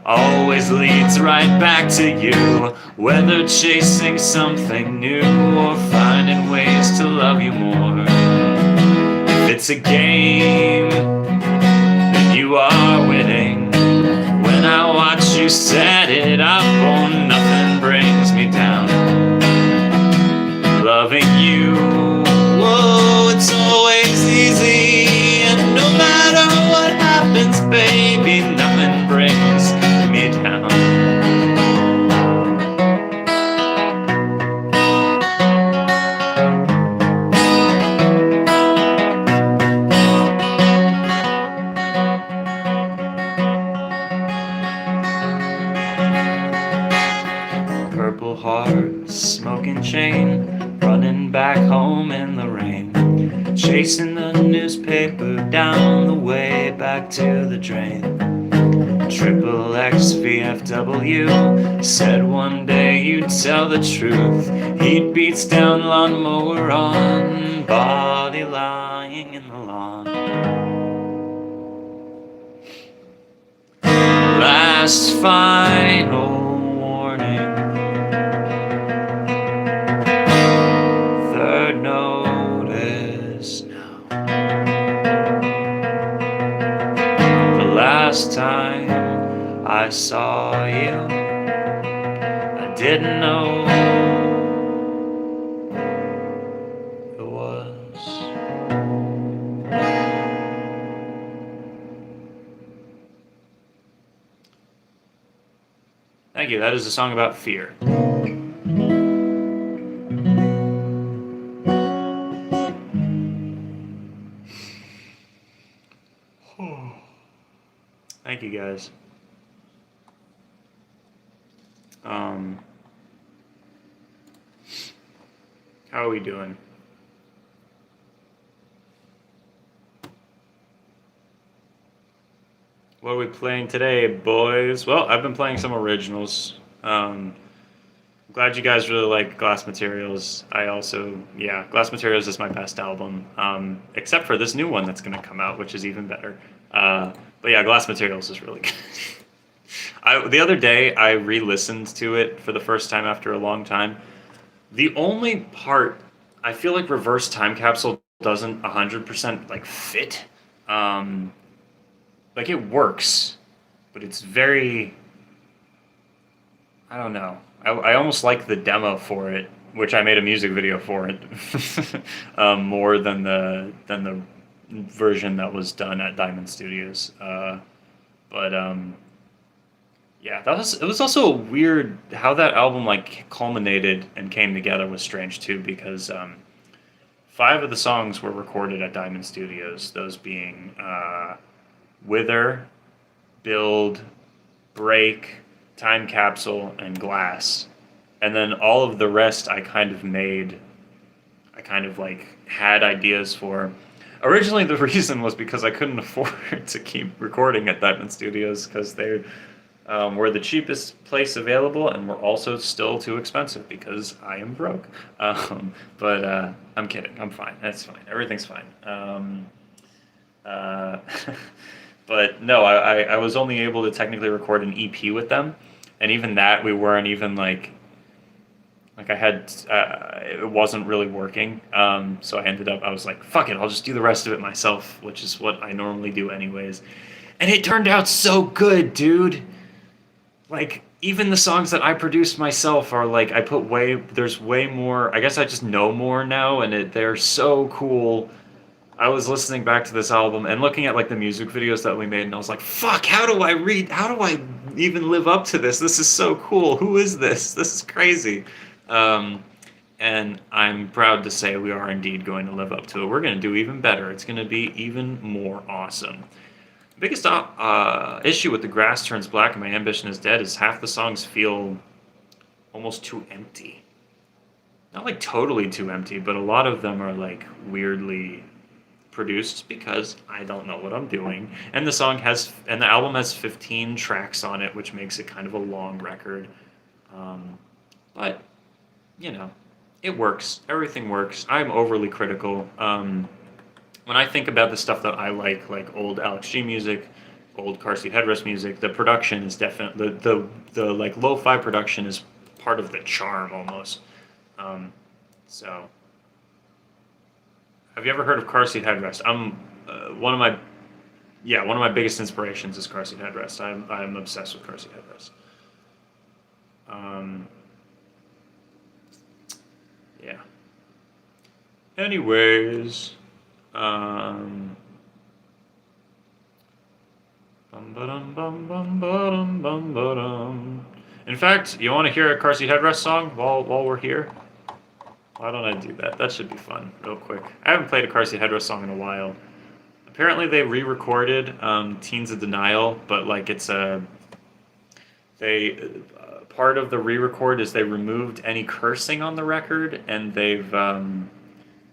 always leads right back to you. Whether chasing something new or finding ways to love you more. If it's a game, then you are winning. When I watch you set it up, oh, nothing brings me down. Loving you, whoa, it's always easy. And no matter what happens, baby, nothing brings me down. car, smoking chain, running back home in the rain, chasing the newspaper down the way back to the drain. Triple X VFW said one day you'd tell the truth. Heat beats down lawnmower on, body lying in the lawn. Last final warning. Third notice now. The last time I saw you, I didn't know it was. Thank you. That is a song about fear. Thank you, guys. How are we doing? What are we playing today, boys? Well, I've been playing some originals. Glad you guys really like Glass Materials. Glass Materials is my best album, except for this new one that's going to come out, which is even better. But yeah, Glass Materials is really good. The other day, I re-listened to it for the first time after a long time. The only part, I feel like Reverse Time Capsule doesn't 100% like fit. Like it works, but it's very, I don't know. I almost like the demo for it, which I made a music video for it, more than the version that was done at Diamond Studios. Yeah, it was also weird how that album like culminated and came together was strange too, because 5 of the songs were recorded at Diamond Studios, those being Wither, Build, Break, Time Capsule, and Glass. And then all of the rest I kind of had ideas for. Originally the reason was because I couldn't afford to keep recording at Diamond Studios because they were the cheapest place available and were also still too expensive because I am broke. But I'm kidding. I'm fine. That's fine. Everything's fine. But no, I was only able to technically record an EP with them. And even that, we weren't even like I had, it wasn't really working. So I was like, fuck it, I'll just do the rest of it myself, which is what I normally do anyways. And it turned out so good, dude. Like, even the songs that I produced myself are like, there's way more, I guess I just know more now, and they're so cool. I was listening back to this album and looking at like the music videos that we made, and I was like, fuck, how do I even live up to this? This is so cool. Who is this? This is crazy. And I'm proud to say we are indeed going to live up to it. We're going to do even better. It's going to be even more awesome. The biggest issue with The Grass Turns Black and My Ambition Is Dead is half the songs feel almost too empty. Not like totally too empty, but a lot of them are like weirdly produced because I don't know what I'm doing. And the album has 15 tracks on it, which makes it kind of a long record. But, you know, it works. Everything works. I'm overly critical. When I think about the stuff that I like old Alex G music, old Car Seat Headrest music, the production is definitely, the like lo-fi production is part of the charm almost. So, have you ever heard of Car Seat Headrest? One of my biggest inspirations is Car Seat Headrest. I'm obsessed with Car Seat Headrest. Yeah. Anyways, in fact, you want to hear a Car Seat Headrest song while we're here? Why don't I do that? That should be fun, real quick. I haven't played a Car Seat Headrest song in a while. Apparently, they re-recorded "Teens of Denial," but like part of the re-record is they removed any cursing on the record, and they've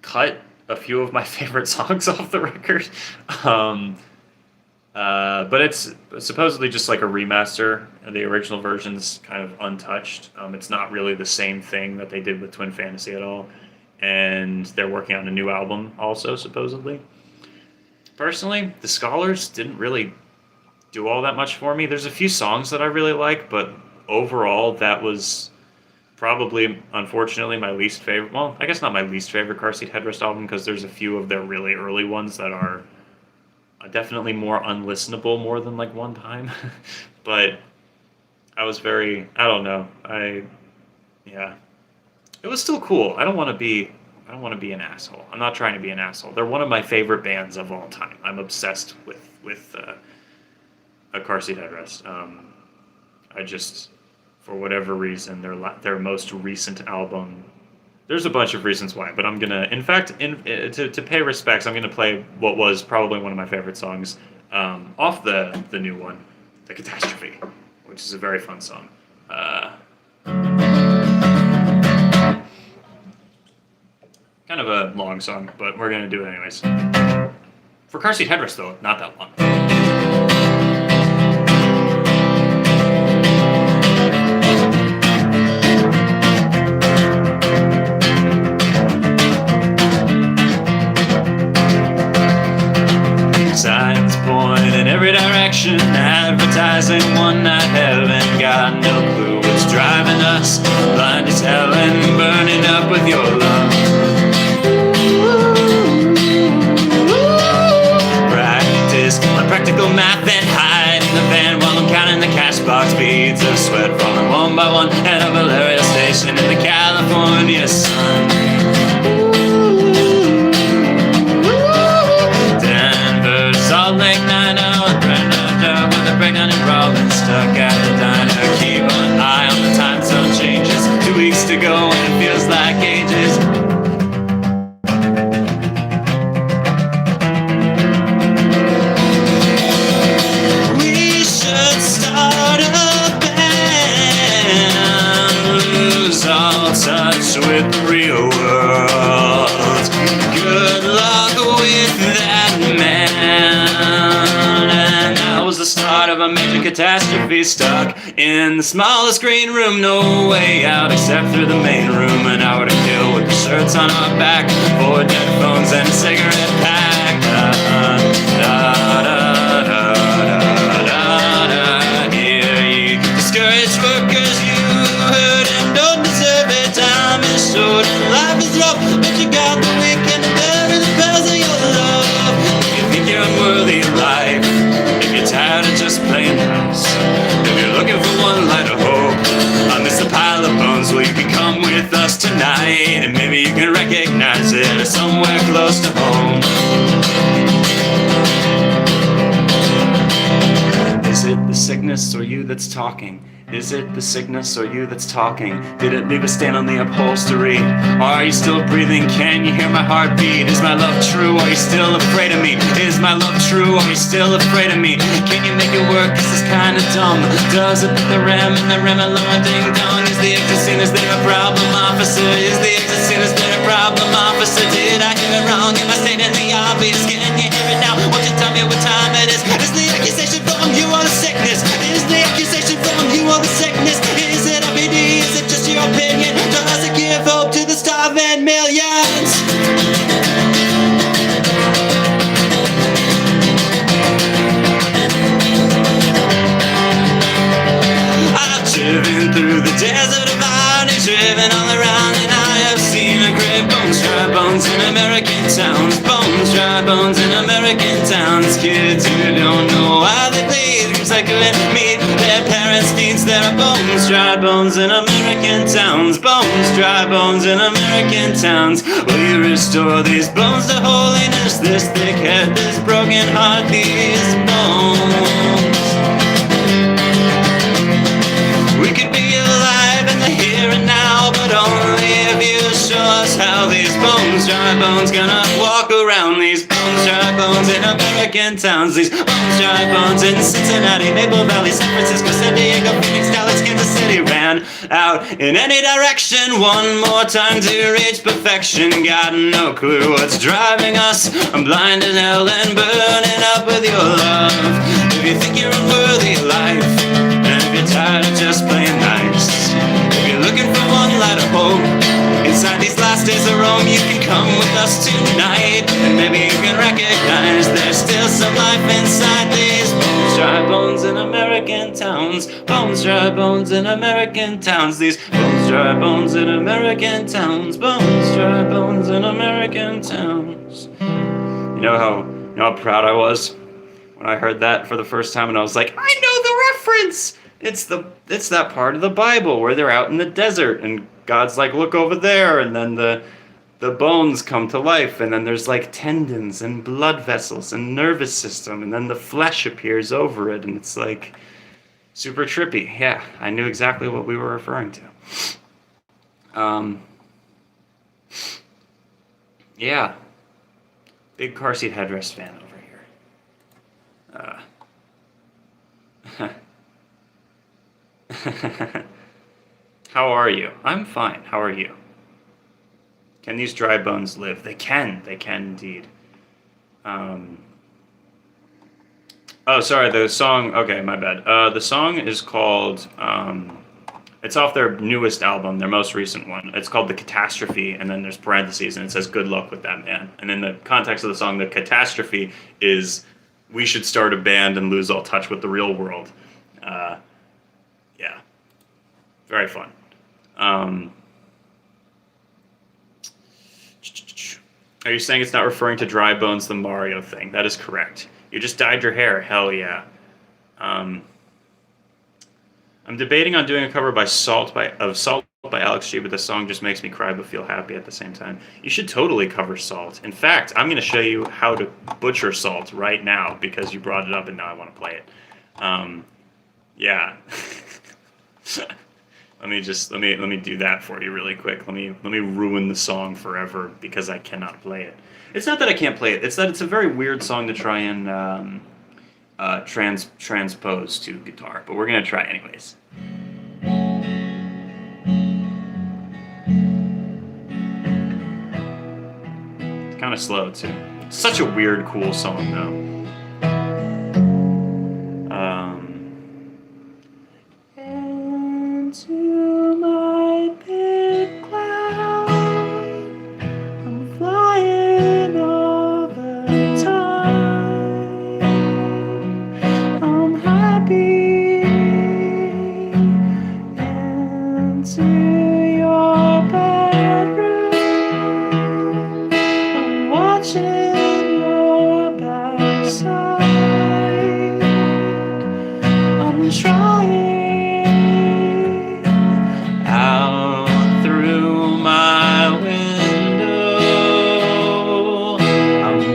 cut a few of my favorite songs off the record. But it's supposedly just like a remaster. The original version's kind of untouched. It's not really the same thing that they did with Twin Fantasy at all. And they're working on a new album also, supposedly. Personally, the Scholars didn't really do all that much for me. There's a few songs that I really like, but overall, that was probably, unfortunately, my least favorite. Well, I guess not my least favorite Car Seat Headrest album, because there's a few of their really early ones that are definitely more unlistenable more than like One Time. But I was very, I don't know. Yeah. It was still cool. I don't want to be an asshole. I'm not trying to be an asshole. They're one of my favorite bands of all time. I'm obsessed with a Car Seat Headrest. I just, for whatever reason, their most recent album. There's a bunch of reasons why, but I'm gonna, in fact, to pay respects, I'm gonna play what was probably one of my favorite songs off the new one, "The Catastrophe," which is a very fun song. Kind of a long song, but we're gonna do it anyways. For Car Seat Headrest, though, not that long. Signs point in every direction, advertising one night heaven. Got no clue what's driving us, blind as hell and burning up with your love. Practice on practical math and hide in the van while I'm counting the cash box beads of sweat falling one by one at a Valeria station in the California sun. Salt Lake 9-0, with a breakdown in Rollins, stuck at the diner. Keep an eye on the time zone changes. 2 weeks to go and it feels like ages. We should start a band, lose all touch with the real world. Good luck with that man. The start of a major catastrophe, stuck in the smallest green room, no way out except through the main room. An hour to kill with the shirts on our back, 4 dead phones and a cigarette pack. Hear ye discouraged workers, you hurt and don't deserve it. Time is short and life is rough, but you got the weekend to bury the past of your love. You think you're unworthy of life, tired of just playing house. If you're looking for one light of hope amidst a pile of bones, well, you can come with us tonight, and maybe you can recognize it somewhere close to home. Is it the sickness or you that's talking? Is it the sickness or you that's talking? Did it leave a stain on the upholstery? Are you still breathing? Can you hear my heartbeat? Is my love true? Are you still afraid of me? Is my love true? Are you still afraid of me? Can you make it work? This is kinda dumb. Does it put the rem and the rem alarm ding dong? Is the exit scene, is there a problem, officer? Is the exit scene, is there a problem, officer? Did I hear it wrong? Am I stating the obvious? Can you hear it now? Won't you tell me what time it is? Is the accusation from you or the sickness? Is the accusation from you or the sickness? Is it RBD? Is it just your opinion? Does it give hope to the starving millions? I've driven through the desert of honey, driven all around, and I have seen a great bones, dry bones in American towns. Bones, dry bones in American towns. Kids who don't know why they bleed, cause I couldn't meet their parents' needs. There are bones, dry bones in American towns. Bones, dry bones in American towns. Will you restore these bones to holiness? This thick head, this broken heart, these bones. We could be alive in the here and now, but only if you show us how. These bones, dry bones, gonna walk around. These bones, dry bones in American towns. These bones, dry bones in Cincinnati, Maple Valley, San Francisco, San Diego, Phoenix, Dallas, Kansas City. Ran out in any direction. One more time to reach perfection. Got no clue what's driving us. I'm blind as hell and burning up with your love. If you think you're unworthy of life, and if you're tired of just playing nice, if you're looking for one light of hope inside these last days of Rome, you can come with us tonight, and maybe you can recognize there's still some life inside these bones, dry bones in American towns. Bones, dry bones in American towns. These bones, dry bones in American towns. Bones, dry bones in American towns. You know how proud I was when I heard that for the first time, and I was like, I know the reference. It's that part of the Bible where they're out in the desert and God's like, look over there, and then the bones come to life, and then there's like tendons and blood vessels and nervous system, and then the flesh appears over it, and it's like super trippy. Yeah, I knew exactly what we were referring to. Yeah, big car seat headrest fan over here. How are you? I'm fine. How are you? Can these dry bones live? They can. They can indeed. Oh, sorry. The song. Okay, my bad. The song is called. It's off their newest album, their most recent one. It's called The Catastrophe, and then there's parentheses, and it says, good luck with that, man. And in the context of the song, the catastrophe is we should start a band and lose all touch with the real world. Yeah. Very fun. Are you saying it's not referring to dry bones, the Mario thing? That is correct. You just dyed your hair. Hell yeah. I'm debating on doing a cover by Salt by Alex G, but the song just makes me cry but feel happy at the same time. You should totally cover Salt. In fact, I'm going to show you how to butcher Salt right now because you brought it up and now I want to play it. Yeah. Let me do that for you really quick. Let me ruin the song forever because I cannot play it. It's not that I can't play it. It's that it's a very weird song to try and transpose to guitar. But we're gonna try anyways. It's kind of slow too. It's such a weird, cool song though. Into my big cloud, I'm flying all the time. I'm happy into your bedroom. I'm watching your backside. I'm trying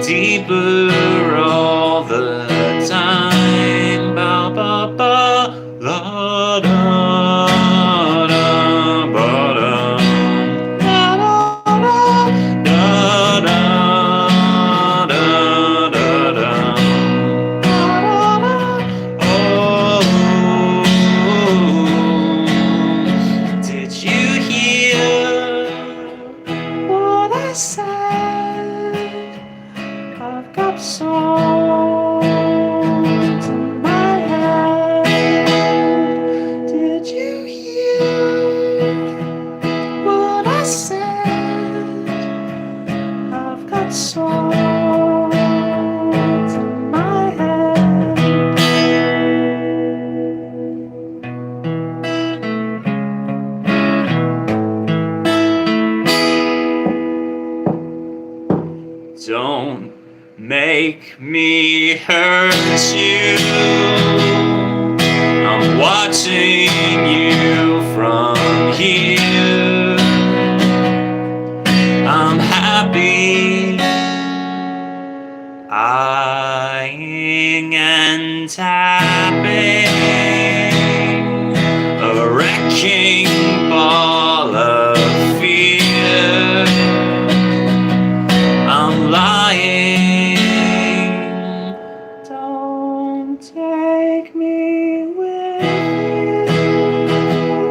deeper all the time. Ba ba ba la da da ba da da da da da da da. Oh, did you hear what I said? I've got songs in my head. Did you hear what I said? I've got songs in my head. Don't make me hurt you. I'm watching you from here. I'm happy, eyeing and tapping a wrecking ball of fear. I'm lying. Don't take me with you.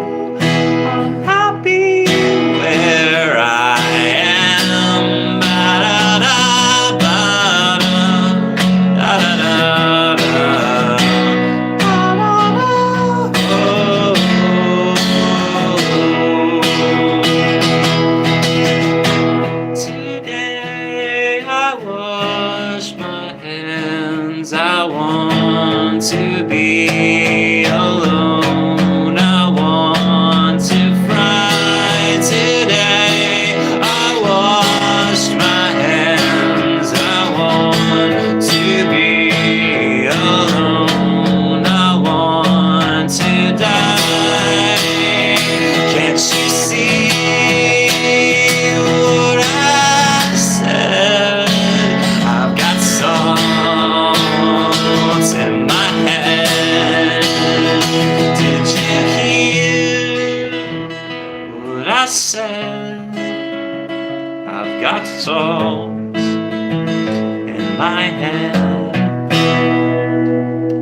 I've got salt in my head.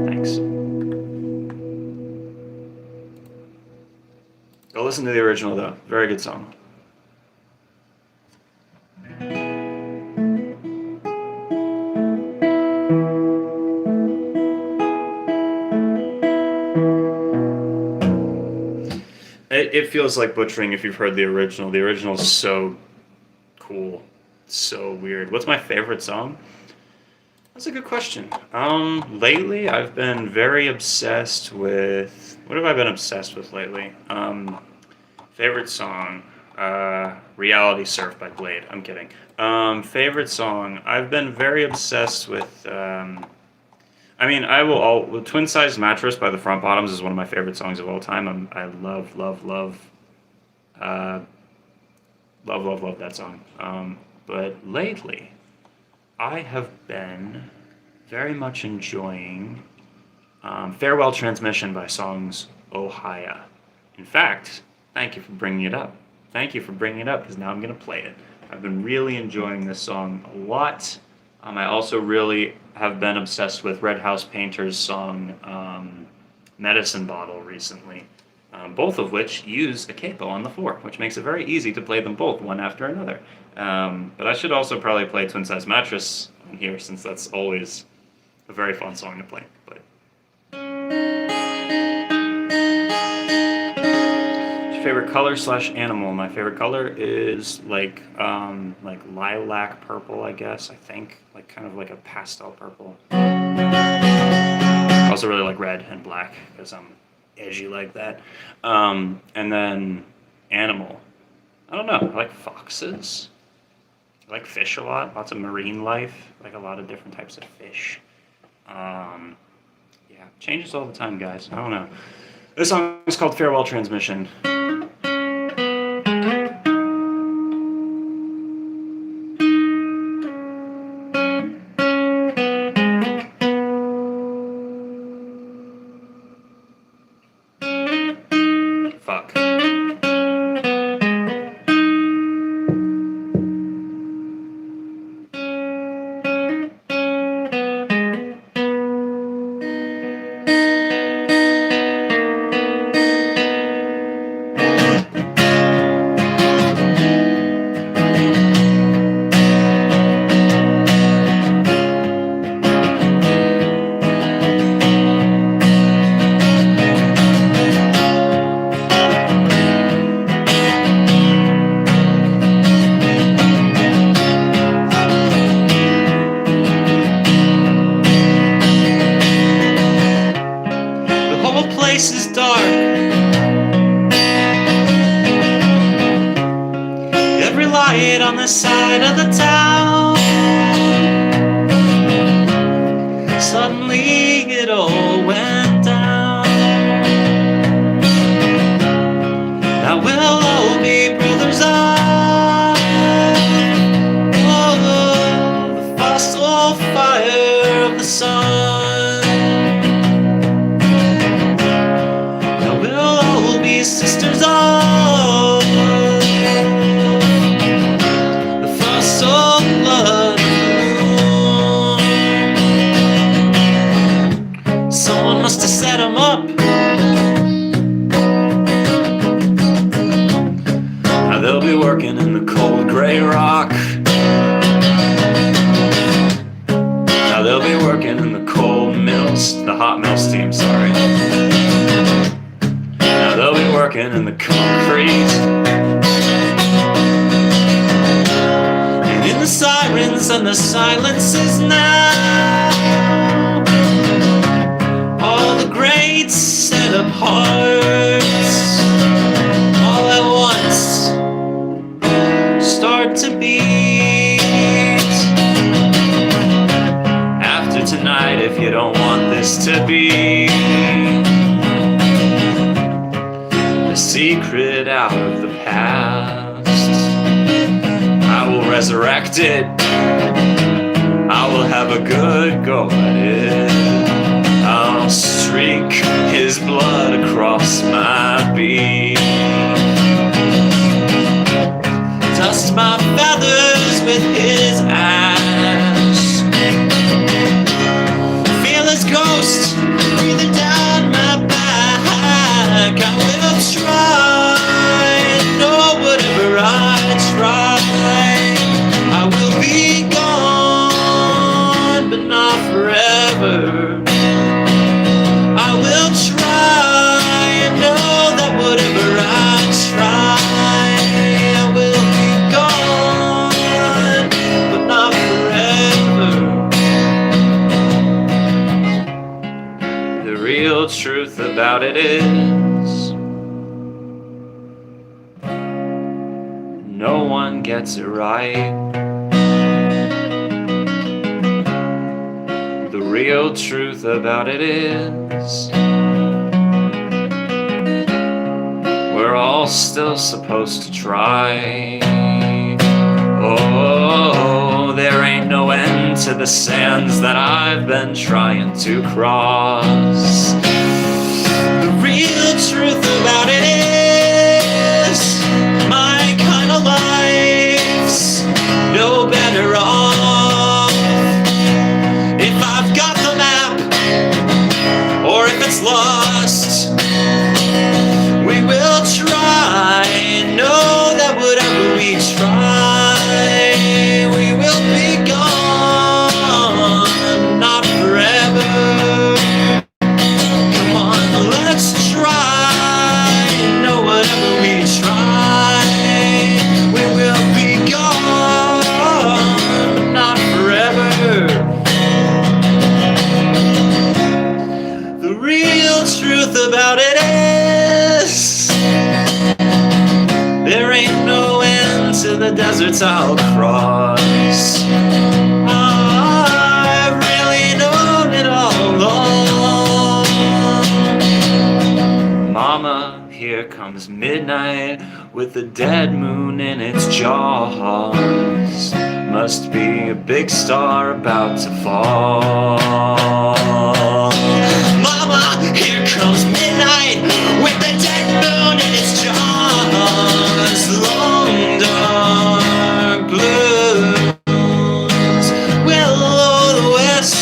Thanks. Go listen to the original though. Very good song. It feels like butchering if you've heard the original. The original is so cool, so weird. What's my favorite song? That's a good question. Lately I've been very obsessed with. What have I been obsessed with lately? Favorite song, Reality Surf by Blade. I'm kidding. Favorite song, I've been very obsessed with. Twin Size Mattress by the Front Bottoms is one of my favorite songs of all time. I love that song. But lately, I have been very much enjoying Farewell Transmission by Songs Ohia. In fact, thank you for bringing it up. Because now I'm going to play it. I've been really enjoying this song a lot. I also really have been obsessed with Red House Painter's song Medicine Bottle recently, both of which use a capo on the 4, which makes it very easy to play them both one after another. But I should also probably play Twin Size Mattress on here, since that's always a very fun song to play. But favorite color / animal. My favorite color is like lilac purple, I guess. I think like kind of like a pastel purple. I also really like red and black because I'm edgy like that. And then animal. I don't know. I like foxes. I like fish a lot. Lots of marine life. I like a lot of different types of fish. Yeah, changes all the time, guys. I don't know. This song is called Farewell Transmission. Fuck. Place is dark. Every light on the side of the town. Suddenly it all went down. Now we'll all be brothers of the fossil fire of the sun. Sisters of the fossil blood moon. Someone must have set them up. Now they'll be working in the cold gray rock. Now they'll be working in the cold mills, the hot mill steam, sorry. They'll be working in the concrete. And in the sirens and the silences now, all the greats set up hearts all at once start to beat. After tonight, if you don't want this to be secret out of the past, I will resurrect it. I will have a good go at it. I'll streak his blood across my beat. it is. No one gets it right. The real truth about it is we're all still supposed to try. Oh, there ain't no end to the sands that I've been trying to cross. The real truth about it is my kind of life's no better off if I've got the map or if it's lost. We will try, know that whatever we try, we will be gone, not forever. Come on, let's try, know whatever we try, we will be gone, not forever. The real truth about it is there ain't no end to the deserts I'll cross. I've really known it all along. Mama, here comes midnight with the dead moon in its jaws. Must be a big star about to fall. Mama, here comes midnight with the dead moon in its jaws. Long dark blues will o'er the west.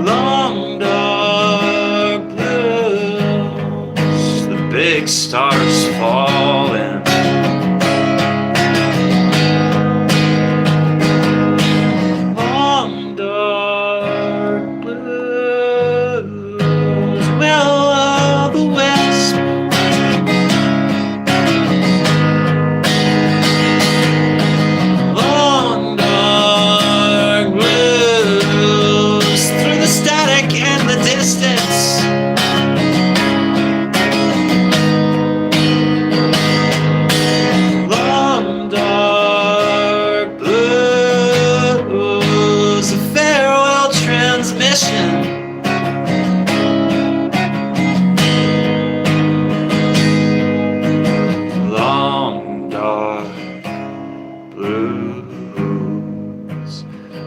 Long dark blues, the big stars falling.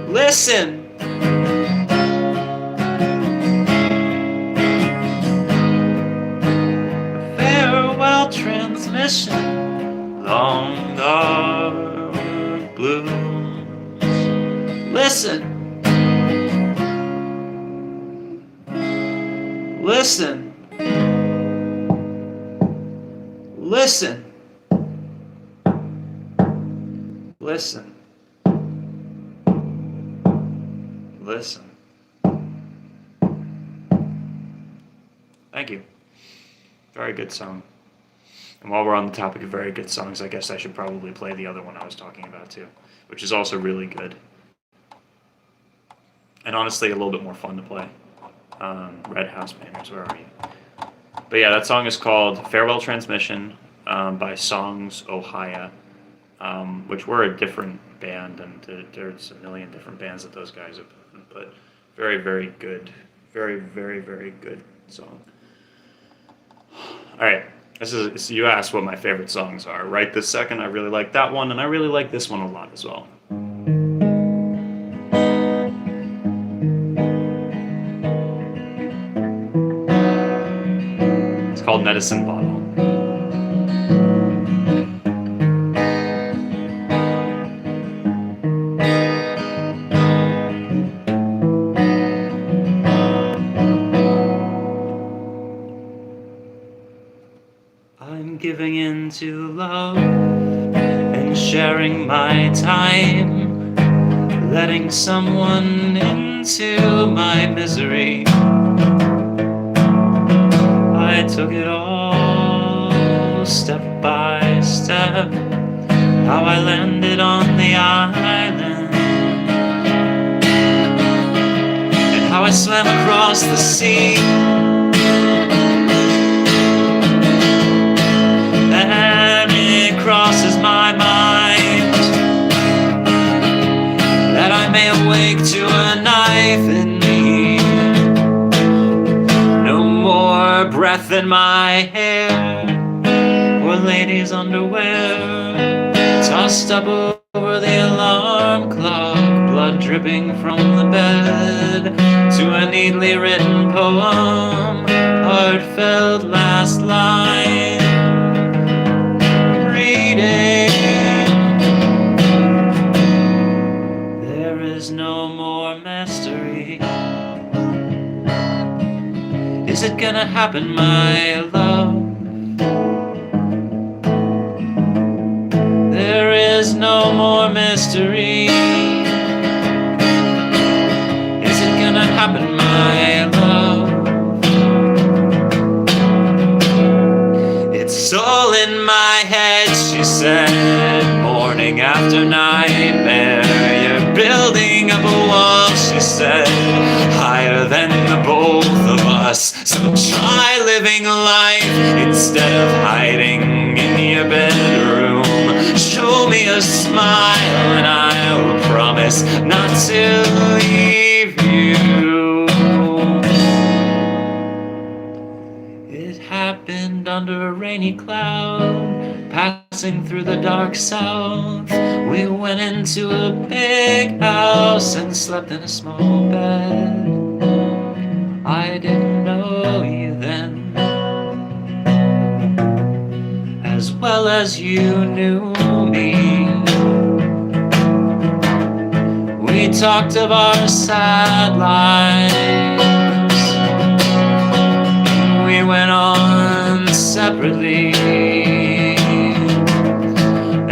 Listen. Farewell transmission. Long dark blues. Listen. Listen. Listen. Listen. Listen. Thank you. Very good song. And while we're on the topic of very good songs, I guess I should probably play the other one I was talking about too, which is also really good. And honestly, a little bit more fun to play. Red House Banners, where are you? But yeah, that song is called Farewell Transmission by Songs Ohio, which were a different band, and there's a million different bands that those guys have done, but very, very good. Very, very, very good song. All right, so you asked what my favorite songs are. Right this second, I really like that one, and I really like this one a lot as well. It's called Medicine Bottle. I'm giving in to love and sharing my time, letting someone into my misery. I took it all step by step, how I landed on the island. swam across the sea. And it crosses my mind that I may awake to a knife in me. No more breath in my hair, or ladies' underwear tossed up over the alarm clock, blood dripping from the bed, to a neatly written poem, heartfelt last line, reading. There is no more mystery. Is it gonna happen, my love? There is no more mystery. Is it gonna happen, my love? It's all in my head, she said, morning after nightmare. You're building up a wall, she said, higher than the both of us. So try living life instead of hiding in your bedroom. Show me a smile and I will promise not to leave you. It happened under a rainy cloud, passing through the dark south. We went into a big house and slept in a small bed. I didn't know you then, as well as you knew me. We talked of our sad lives. We went on separately.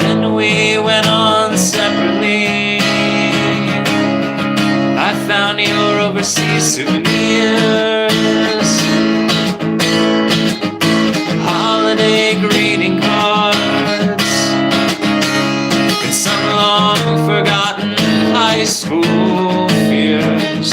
And we went on separately. I found your overseas souvenirs, holiday greeting cards, and some long-forgotten high school fears.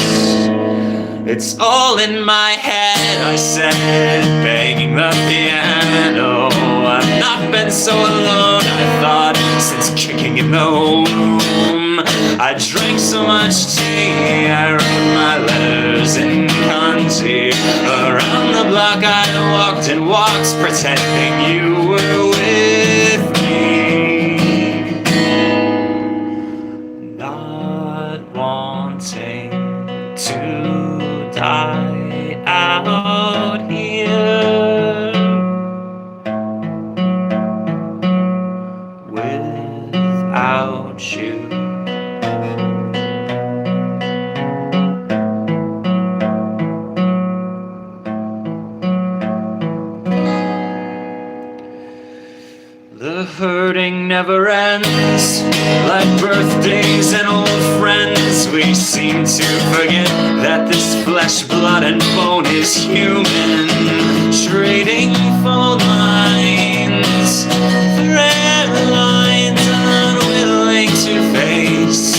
It's all in my head, I said, banging the piano. I've not been so alone, I thought, since kicking in the womb. I drank so much tea, I wrote my letters in kanji. Around the block I walked and walked, pretending you were with me. Not wanting to die out here without you. The hurting never ends, like birthdays and old friends. We seem to forget that this flesh, blood, and bone is human. Trading phone lines, thread lines, unwilling to face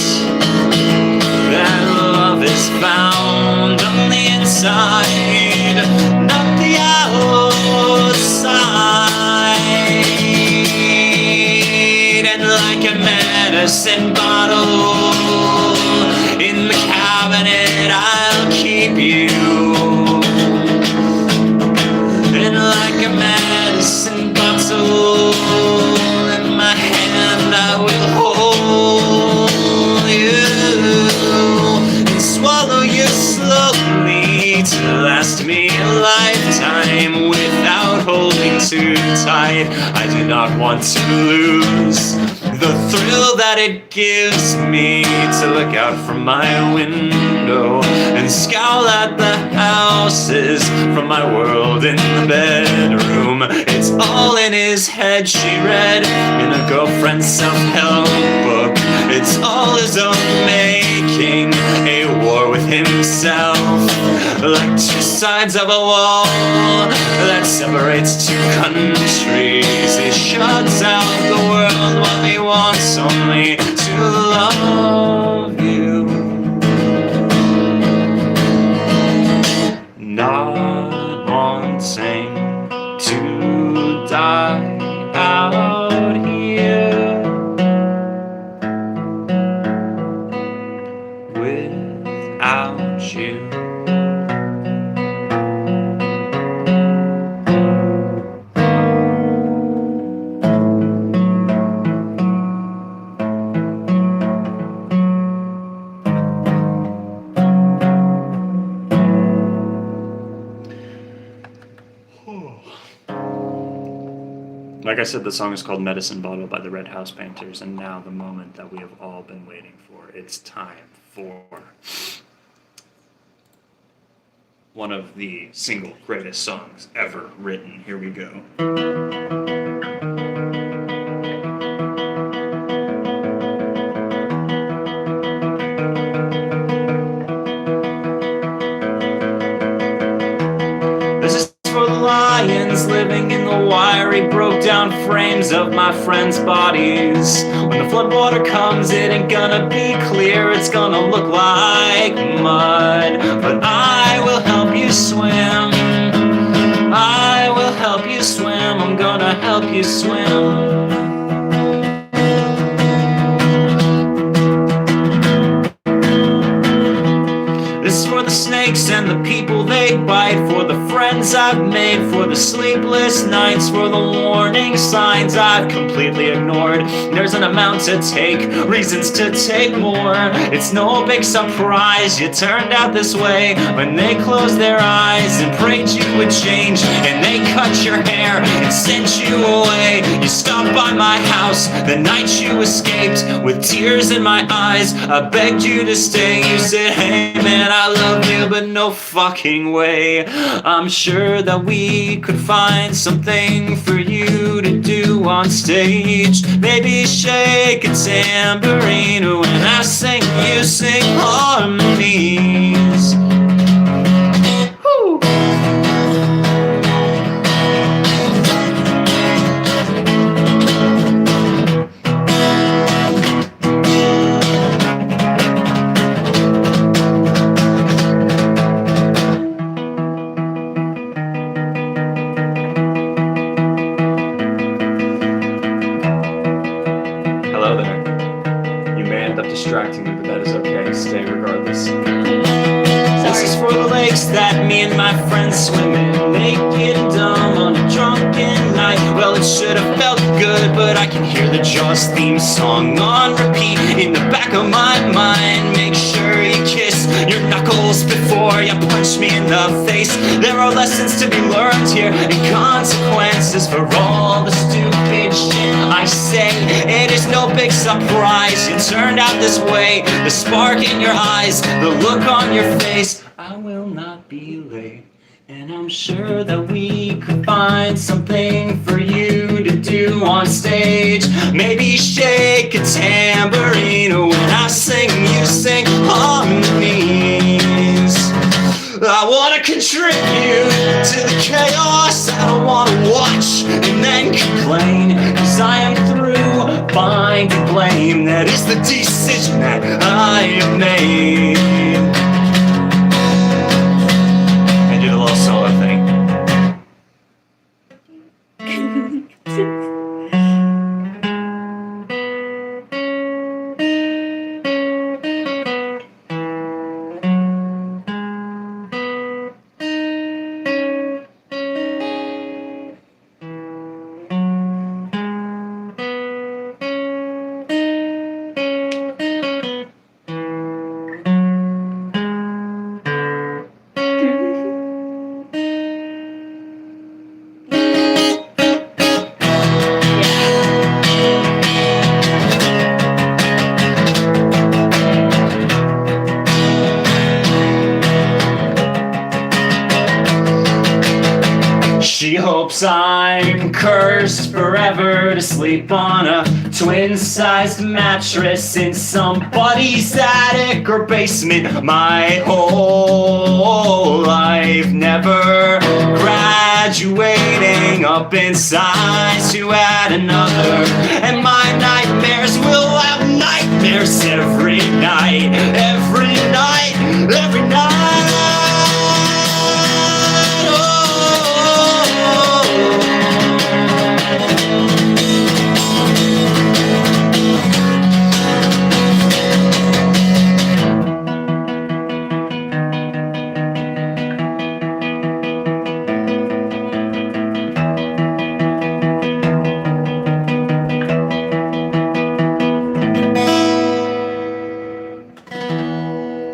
that love is found on the inside, not the outside. Like a medicine bottle in the cabinet, I'll keep you. And like a medicine bottle in my hand, I will hold you and swallow you slowly to last me a lifetime without holding too tight. I do not want to lose the thrill that it gives me to look out from my window and scowl at the houses from my world in the bedroom. It's all in his head, she read in a girlfriend's self-help book. It's all his own making, a war with himself, like two sides of a wall that separates two countries. He shuts out the world while he wants only to love you. Like I said, the song is called Medicine Bottle by the Red House Painters, and now the moment that we have all been waiting for. It's time for one of the single greatest songs ever written. Here we go. This is for the lions living in the wiry, broke down frames of my friends' bodies. When the floodwater comes, it ain't gonna be clear, it's gonna look like mud. But I will help you swim. I will help you swim. I'm gonna help you swim. This is for the snakes and the people they bite, for the friends I've made, for the sleepless nights, for the warning signs I've completely ignored. There's an amount to take, reasons to take more. It's no big surprise you turned out this way when they closed their eyes and prayed you would change, and they cut your hair and sent you away. You stopped by my house the night you escaped with tears in my eyes. I begged you to stay. You said, hey man, I love you, but no fucking way. I'm sure that we could find something for you to do on stage. Maybe shake a tambourine when I sing, you sing harmonies. Woo. Hello there. You may end up distracting me, but that is okay. Stay regardless. This is for the lakes that me and my friends swim in, naked and dumb on a drunken night. Well, it should have felt good, but I can hear the Jaws theme song on repeat in the back of my mind. Make sure you kiss your knuckles before you punch me in the face. There are lessons to be learned here and consequences for all the stupid shit I say. It is no big surprise you turned out this way. The spark in your eyes, the look on your face. I will not be late, and I'm sure that we could find something for you to do on stage. Maybe shake a tambourine when I sing, you sing harmonies. I wanna contribute to the chaos. I don't wanna watch and then complain, 'cause I am through finding blame. That is the decision that I have made. And do the little solo thing. She hopes I'm cursed forever to sleep on a twin-sized mattress in somebody's attic or basement my whole life. Never graduating up in size to add another. And my nightmares will have nightmares every night, every night, every night.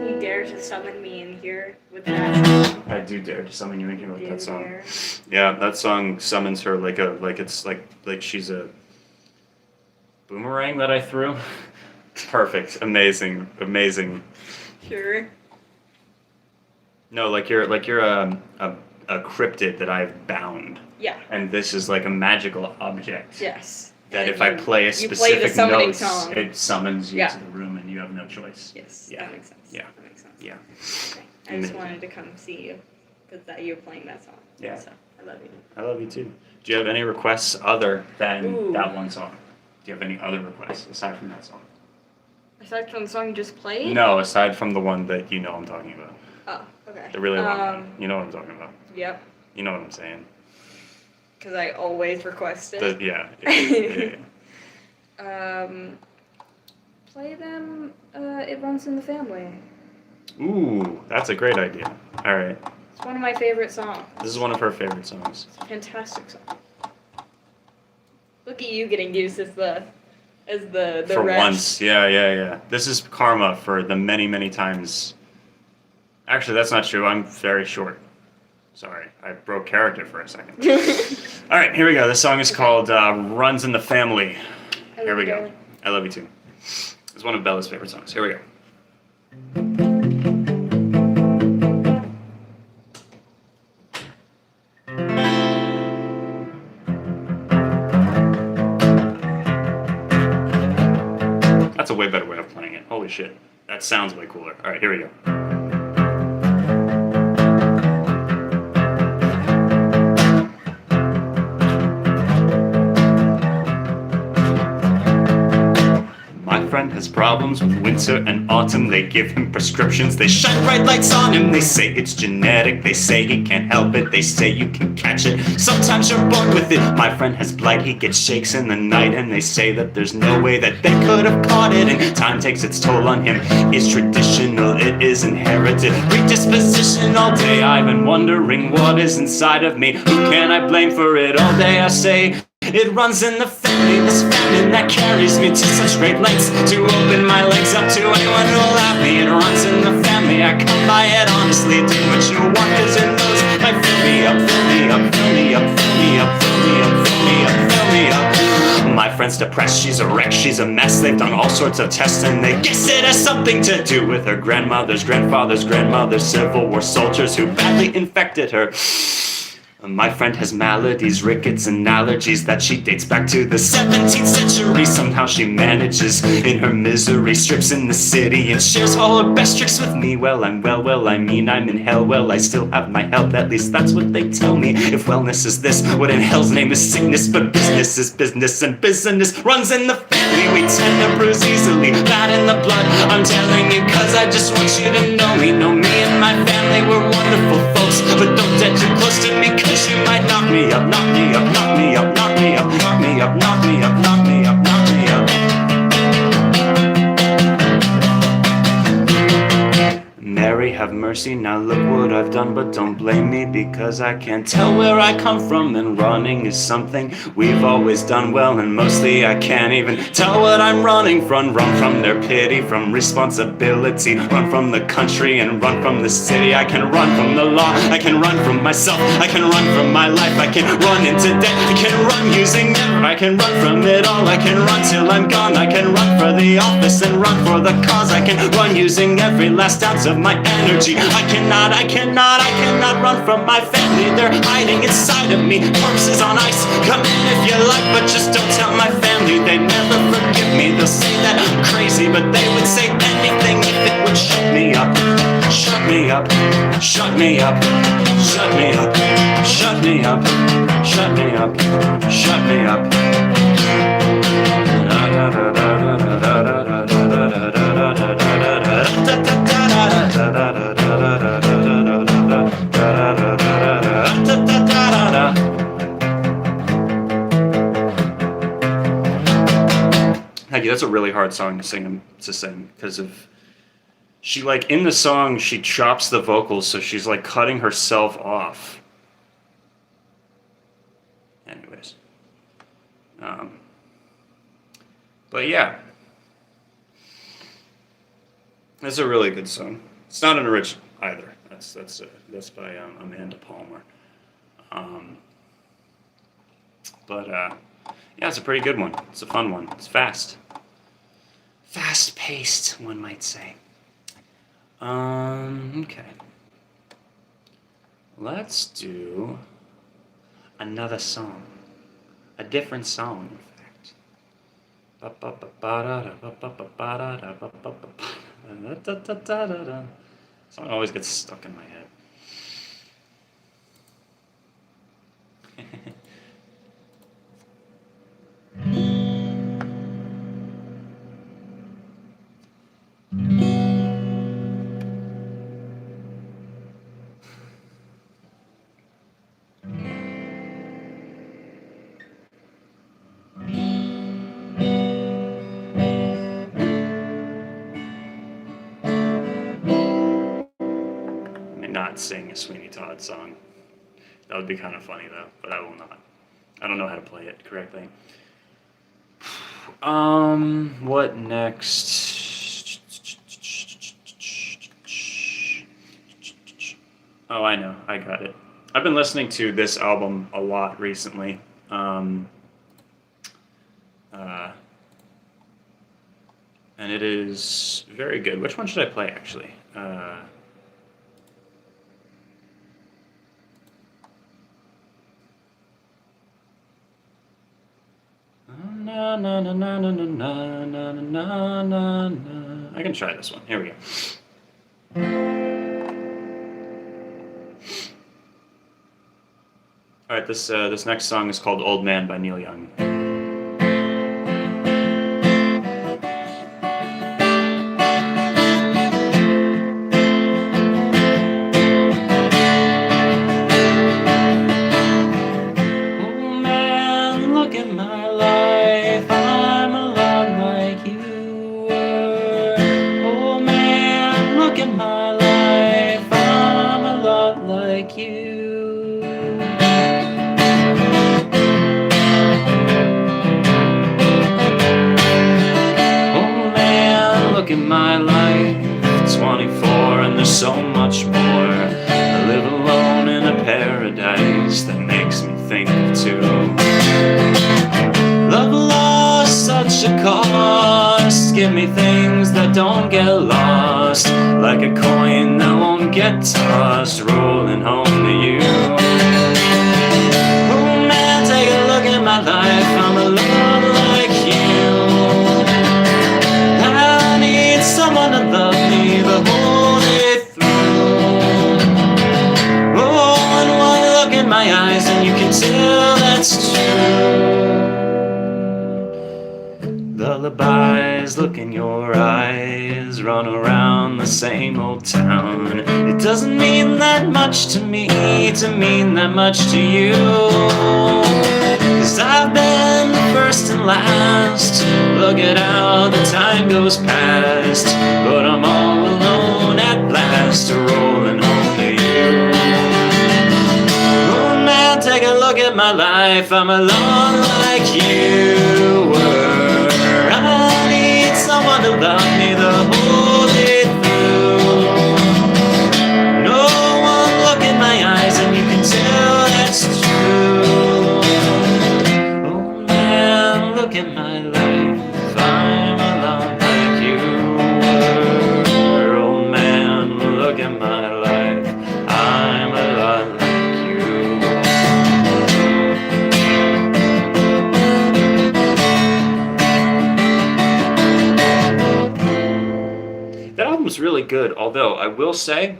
He dares to summon me in here with that. I do dare to summon you in here with that song. Dare. Yeah, that song summons her like she's a boomerang that I threw. Perfect, amazing, amazing. Sure. No, like you're a cryptid that I've bound, Yeah. and this is like a magical object. Yes. That And if I play a you play the specific summoning note, song. it summons you Yeah. to the room, and you have no choice. Yes. Yeah. That makes sense. Yeah. That makes sense. Yeah. Okay. I just wanted to come see you because that you were playing that song. Yeah. So I love you. I love you too. Do you have any requests other than Ooh. that one song? Do you have any other requests aside from that song? Aside from the song you just played? No, aside from the one that you know I'm talking about. Oh, okay. The really long one. You know what I'm talking about. Yep. You know what I'm saying. Because I always request it. Yeah. Yeah. Play them. It Runs in the Family. Ooh, that's a great idea. All right. It's one of my favorite songs. This is one of her favorite songs. It's a fantastic song. Look at you getting used as the For rest. once, yeah. This is karma for the many, many times. Actually, that's not true. I'm very short. Sorry, I broke character for a second. All right, here we go. This song is called "Runs in the Family." Here we go. I love you too. It's one of Bella's favorite songs. Here we go. That's a way better way of playing it. Holy shit. That sounds way cooler. All right, here we go. My friend has problems with winter and autumn. They give him prescriptions, they shine bright lights on him. They say it's genetic, they say he can't help it. They say you can catch it, sometimes you're born with it. My friend has blight, he gets shakes in the night. And they say that there's no way that they could have caught it. And time takes its toll on him. It's traditional, it is inherited. Predisposition all day, I've been wondering what is inside of me. Who can I blame for it? All day I say it runs in the family, this famine that carries me to such great lengths to open my legs up to anyone who'll have me. It runs in the family, I come by it honestly. Do what you want, cause it knows I fill me up, fill me up, fill me up, fill me up, fill me up, fill me up, fill me up. My friend's depressed, she's a wreck, she's a mess. They've done all sorts of tests and they guess it has something to do with her grandmother's grandfather's grandmother's Civil War soldiers who badly infected her. My friend has maladies, rickets, and allergies that she dates back to the 17th century. Somehow she manages in her misery, strips in the city and shares all her best tricks with me. Well, I'm I mean I'm in hell. Well, I still have my health, at least that's what they tell me. If wellness is this, what in hell's name is sickness? But business is business, and business runs in the family. We tend to bruise easily, bad in the blood. I'm telling you cause I just want you to know me. Know me and my family, we're wonderful folks. But don't get too close to me cause you might knock me up, knock me up, knock me up, knock me up, knock me up, knock me up, knock me up, knock me up. Mary, have mercy, now look what I've done. But don't blame me because I can't tell where I come from. And running is something we've always done well. And mostly I can't even tell what I'm running from. Run from their pity, from responsibility. Run from the country and run from the city. I can run from the law, I can run from myself. I can run from my life, I can run into debt. I can run using never, I can run from it all. I can run till I'm gone, I can run for the office and run for the cause. I can run using every last ounce of my energy. I cannot run from my family. They're hiding inside of me, corpses on ice. Come in if you like, but just don't tell my family. They never forgive me. They'll say that I'm crazy, but they would say anything if it would shut me up. Shut me up, shut me up, shut me up, shut me up, shut me up, shut me up. Thank you. That's a really hard song to sing because of she like in the song she chops the vocals, so she's like cutting herself off. Anyways, but yeah, it's a really good song. It's not an original either. That's by Amanda Palmer. Um, but yeah, it's a pretty good one. It's a fun one. It's fast. Fast-paced, one might say. Okay. Let's do another song. A different song, in fact. Song always gets stuck in my head. I may not sing a Sweeney Todd song. That would be kind of funny though, but I will not. I don't know how to play it correctly. What next? Oh, I know. I got it. I've been listening to this album a lot recently. And it is very good. Which one should I play, actually? Na na na na na na na na na na na. I can try this one. Here we go. All right, this next song is called "Old Man" by Neil Young. Old man, look at my life. I'm a lot like you were. Old man, look at my life. I'm a lot like you. Look at my life, 24 and there's so much more. I live alone in a paradise that makes me think of two. Love lost, such a cost. Give me things that don't get lost, like a coin that won't get tossed, rolling home to you. Oh man, take a look at my life, I'm a lot like you. Someone to love me the whole day through. Oh, and one look in my eyes and you can tell that's true. Lullabies look in your eyes, run around the same old town. It doesn't mean that much to me to mean that much to you. 'Cause I've been the first and last. Look at how the time goes past, but I'm all alone at last, rolling home to you. Oh man, take a look at my life, I'm a lot like you were. I need someone to love me the whole day through. No one look in my eyes and you can tell that's true. Oh man, look at my life, I'm a lot like you were. Oh man, look at my life, I'm a lot like you. That album's really good, although I will say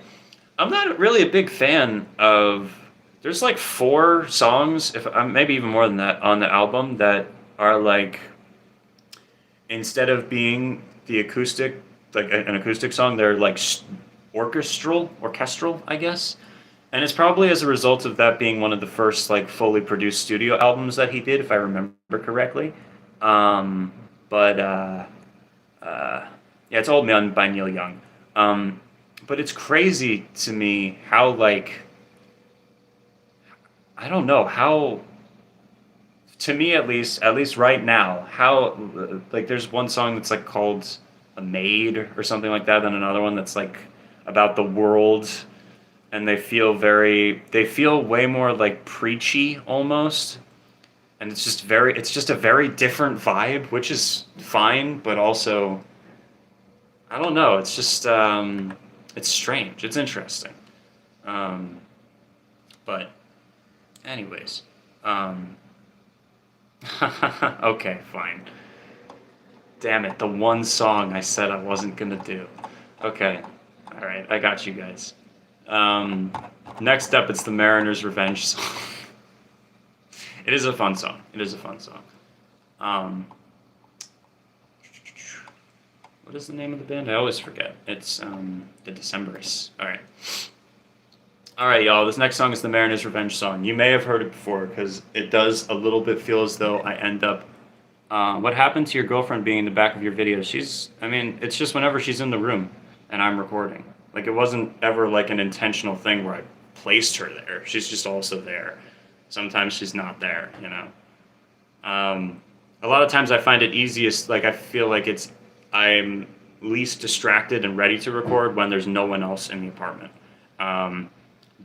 I'm not really a big fan of. There's like 4 songs, if maybe even more than that, on the album that are like, instead of being the acoustic, like an acoustic song, they're like orchestral, I guess. And it's probably as a result of that being one of the first like fully produced studio albums that he did, if I remember correctly. Yeah, it's Old Man by Neil Young. But it's crazy to me how like, I don't know how, to me at least right now, how like there's one song that's like called "A Maid" or something like that, and another one that's like about the world, and they feel way more like preachy almost, and it's just a very different vibe, which is fine, but also, I don't know, it's just, it's strange, it's interesting. But anyways, okay, fine. Damn it, the one song I said I wasn't gonna do. Okay, alright, I got you guys. Next up, it's the Mariner's Revenge song. It is a fun song. It is a fun song. What is the name of the band? I always forget. It's the Decemberists. Alright. Alright, y'all, this next song is the Mariner's Revenge song. You may have heard it before, because it does a little bit feel as though I end up... what happened to your girlfriend being in the back of your video? It's just whenever she's in the room and I'm recording. Like, it wasn't ever like an intentional thing where I placed her there. She's just also there. Sometimes she's not there, you know? A lot of times I find it easiest, like, I feel like I'm least distracted and ready to record when there's no one else in the apartment.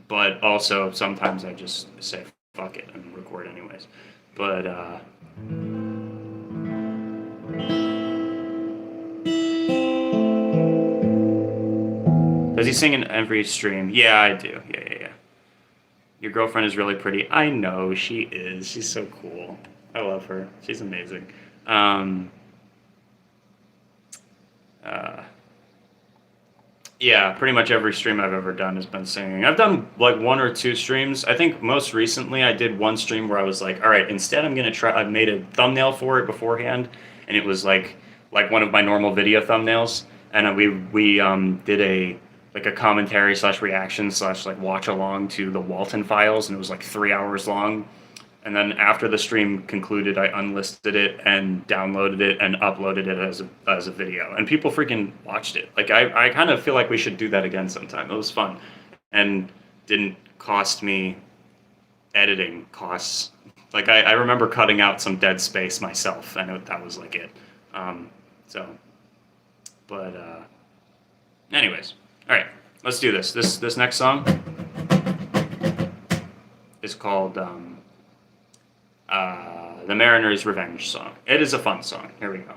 But also, sometimes I just say, fuck it, and record anyways. But, does he sing in every stream? Yeah, I do. Yeah. Your girlfriend is really pretty. I know, she is. She's so cool. I love her. She's amazing. Yeah, pretty much every stream I've ever done has been singing. I've done like 1 or 2 streams. I think most recently I did one stream where I was like, all right, instead I'm going to try, I made a thumbnail for it beforehand, and it was like one of my normal video thumbnails, and we did a commentary / reaction / like watch along to the Walton Files, and it was like 3 hours long. And then after the stream concluded, I unlisted it and downloaded it and uploaded it as a video. And people freaking watched it. Like, I kind of feel like we should do that again sometime. It was fun. And didn't cost me editing costs. Like, I remember cutting out some dead space myself, and that was like it. Anyways. All right, let's do this. This next song is called... the Mariner's Revenge song. It is a fun song. Here we go.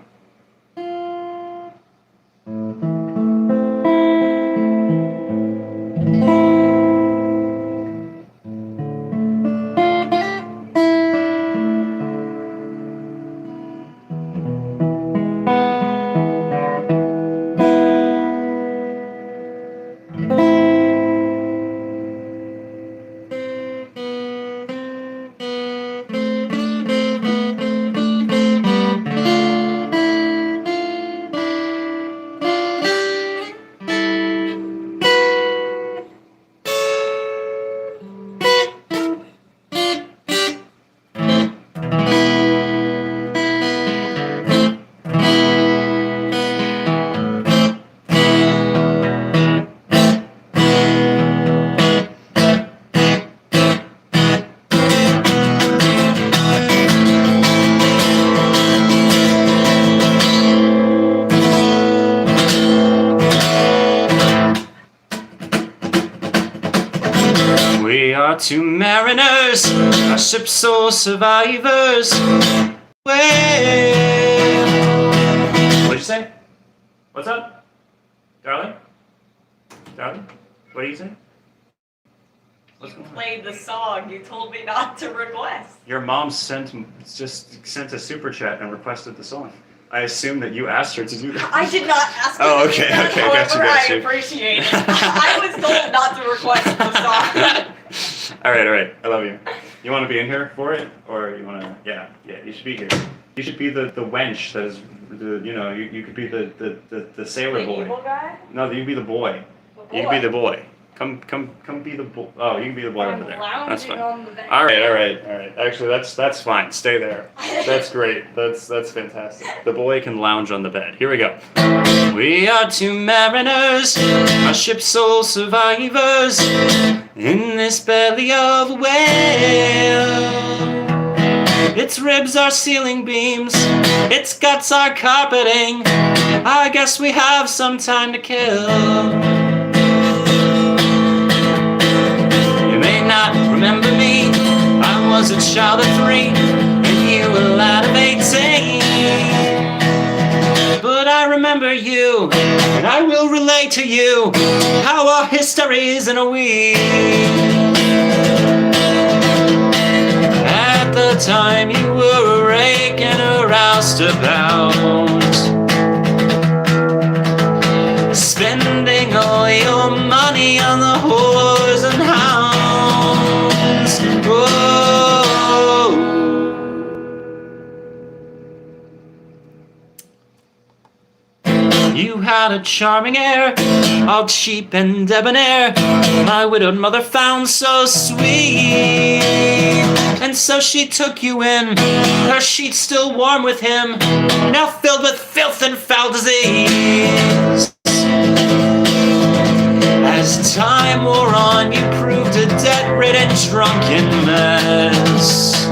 We are 2 mariners, our ship's sole survivors. What'd you say? What's up? Darling? Darling? What do you say? You played the song you told me not to request. Your mom just sent a super chat and requested the song. I assume that you asked her to do that. I did not ask her Oh, to okay, do that, okay, however, gotcha. I appreciate it. I was told not to request the song. All right, I love you. You want to be in here for it? Or you want to, yeah, you should be here. You should be the wench that is, you could be the sailor The boy. evil guy? No, you could be the boy. You could be the boy. Come be the boy. Oh, you can be the boy over there. That's fine. On the bench. All right. Actually, that's fine. Stay there. That's great. That's fantastic. The boy can lounge on the bed. Here we go. We are 2 mariners, our ship's sole survivors, in this belly of a whale. Its ribs are ceiling beams, its guts are carpeting. I guess we have some time to kill. not remember me? I was a child of 3, and you a lad of 18. But I remember you, and I will relate to you how our history's in a week. At the time you were a rake and a roustabout, spending all your money on the whores and hounds. Whoa. You had a charming air, all cheap and debonair, my widowed mother found so sweet. And so she took you in, her sheets still warm with him, now filled with filth and foul disease. As time wore on, you proved a debt-ridden, drunken mess,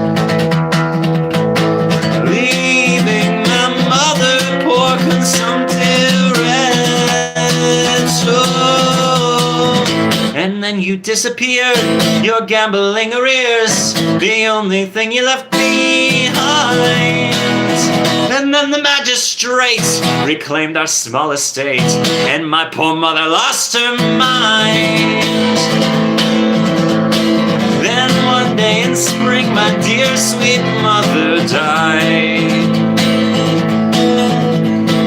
leaving my mother poor, consumptive wretch. Oh. And then you disappeared, your gambling arrears, the only thing you left behind. And then the magistrates reclaimed our small estate, and my poor mother lost her mind. Then one day in spring, my dear sweet mother died.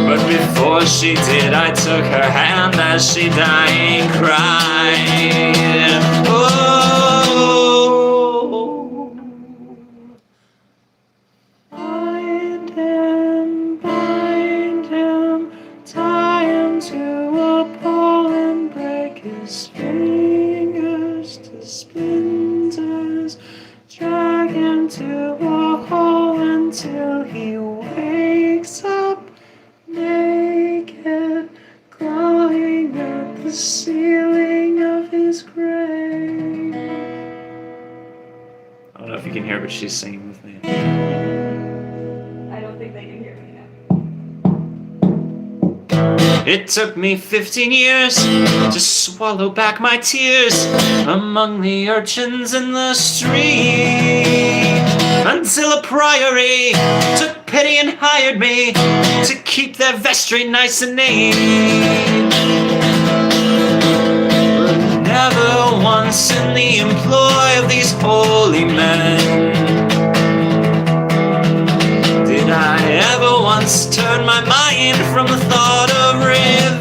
But before she did, I took her hand as she dying cried. Oh. Bind him, tie him to a pole and break his fingers to splinters. Drag him to a hole until he wakes up naked, clawing at the ceiling of his grave. I don't know if you can hear, but she's singing with me. I don't think they can hear me now. It took me 15 years to swallow back my tears among the urchins in the street, until a priory took pity and hired me to keep their vestry nice and neat. But never once in the employ of these holy men did I ever once turn my mind from the thought of revenge.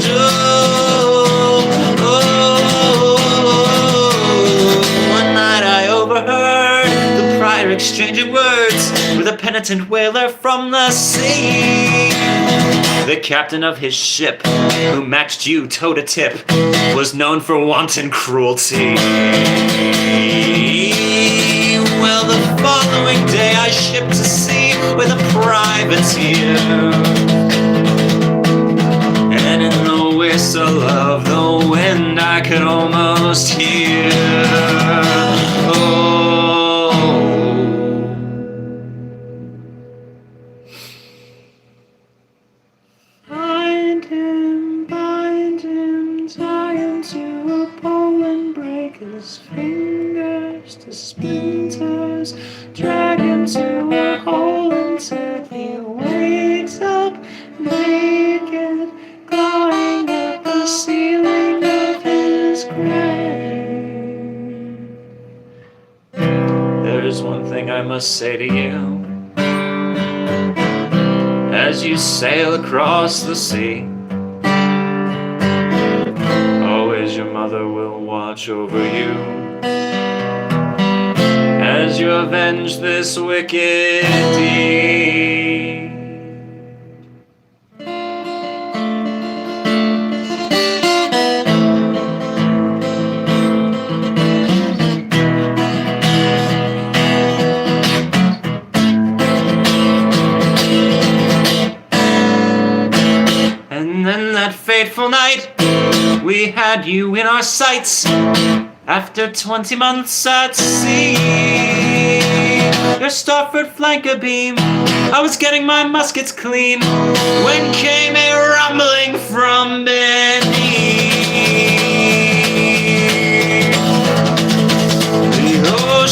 Oh, oh, oh. One night I overheard the prior exchanging words with a penitent whaler from the sea. The captain of his ship, who matched you toe to tip, was known for wanton cruelty. Well, the following day I shipped to sea with a privateer, and in the whistle of the wind I could almost hear. Oh. Bind him, tie him to a pole and break his fingers to splinters. Drag him to a hole until he wakes up naked, clawing at the ceiling of his grave. There's one thing I must say to you as you sail across the sea. Always your mother will watch over you as you avenge this wicked deed. And then that fateful night, we had you in our sights. After 20 months at sea, your starboard flanker beam, I was getting my muskets clean when came a rumbling from beneath.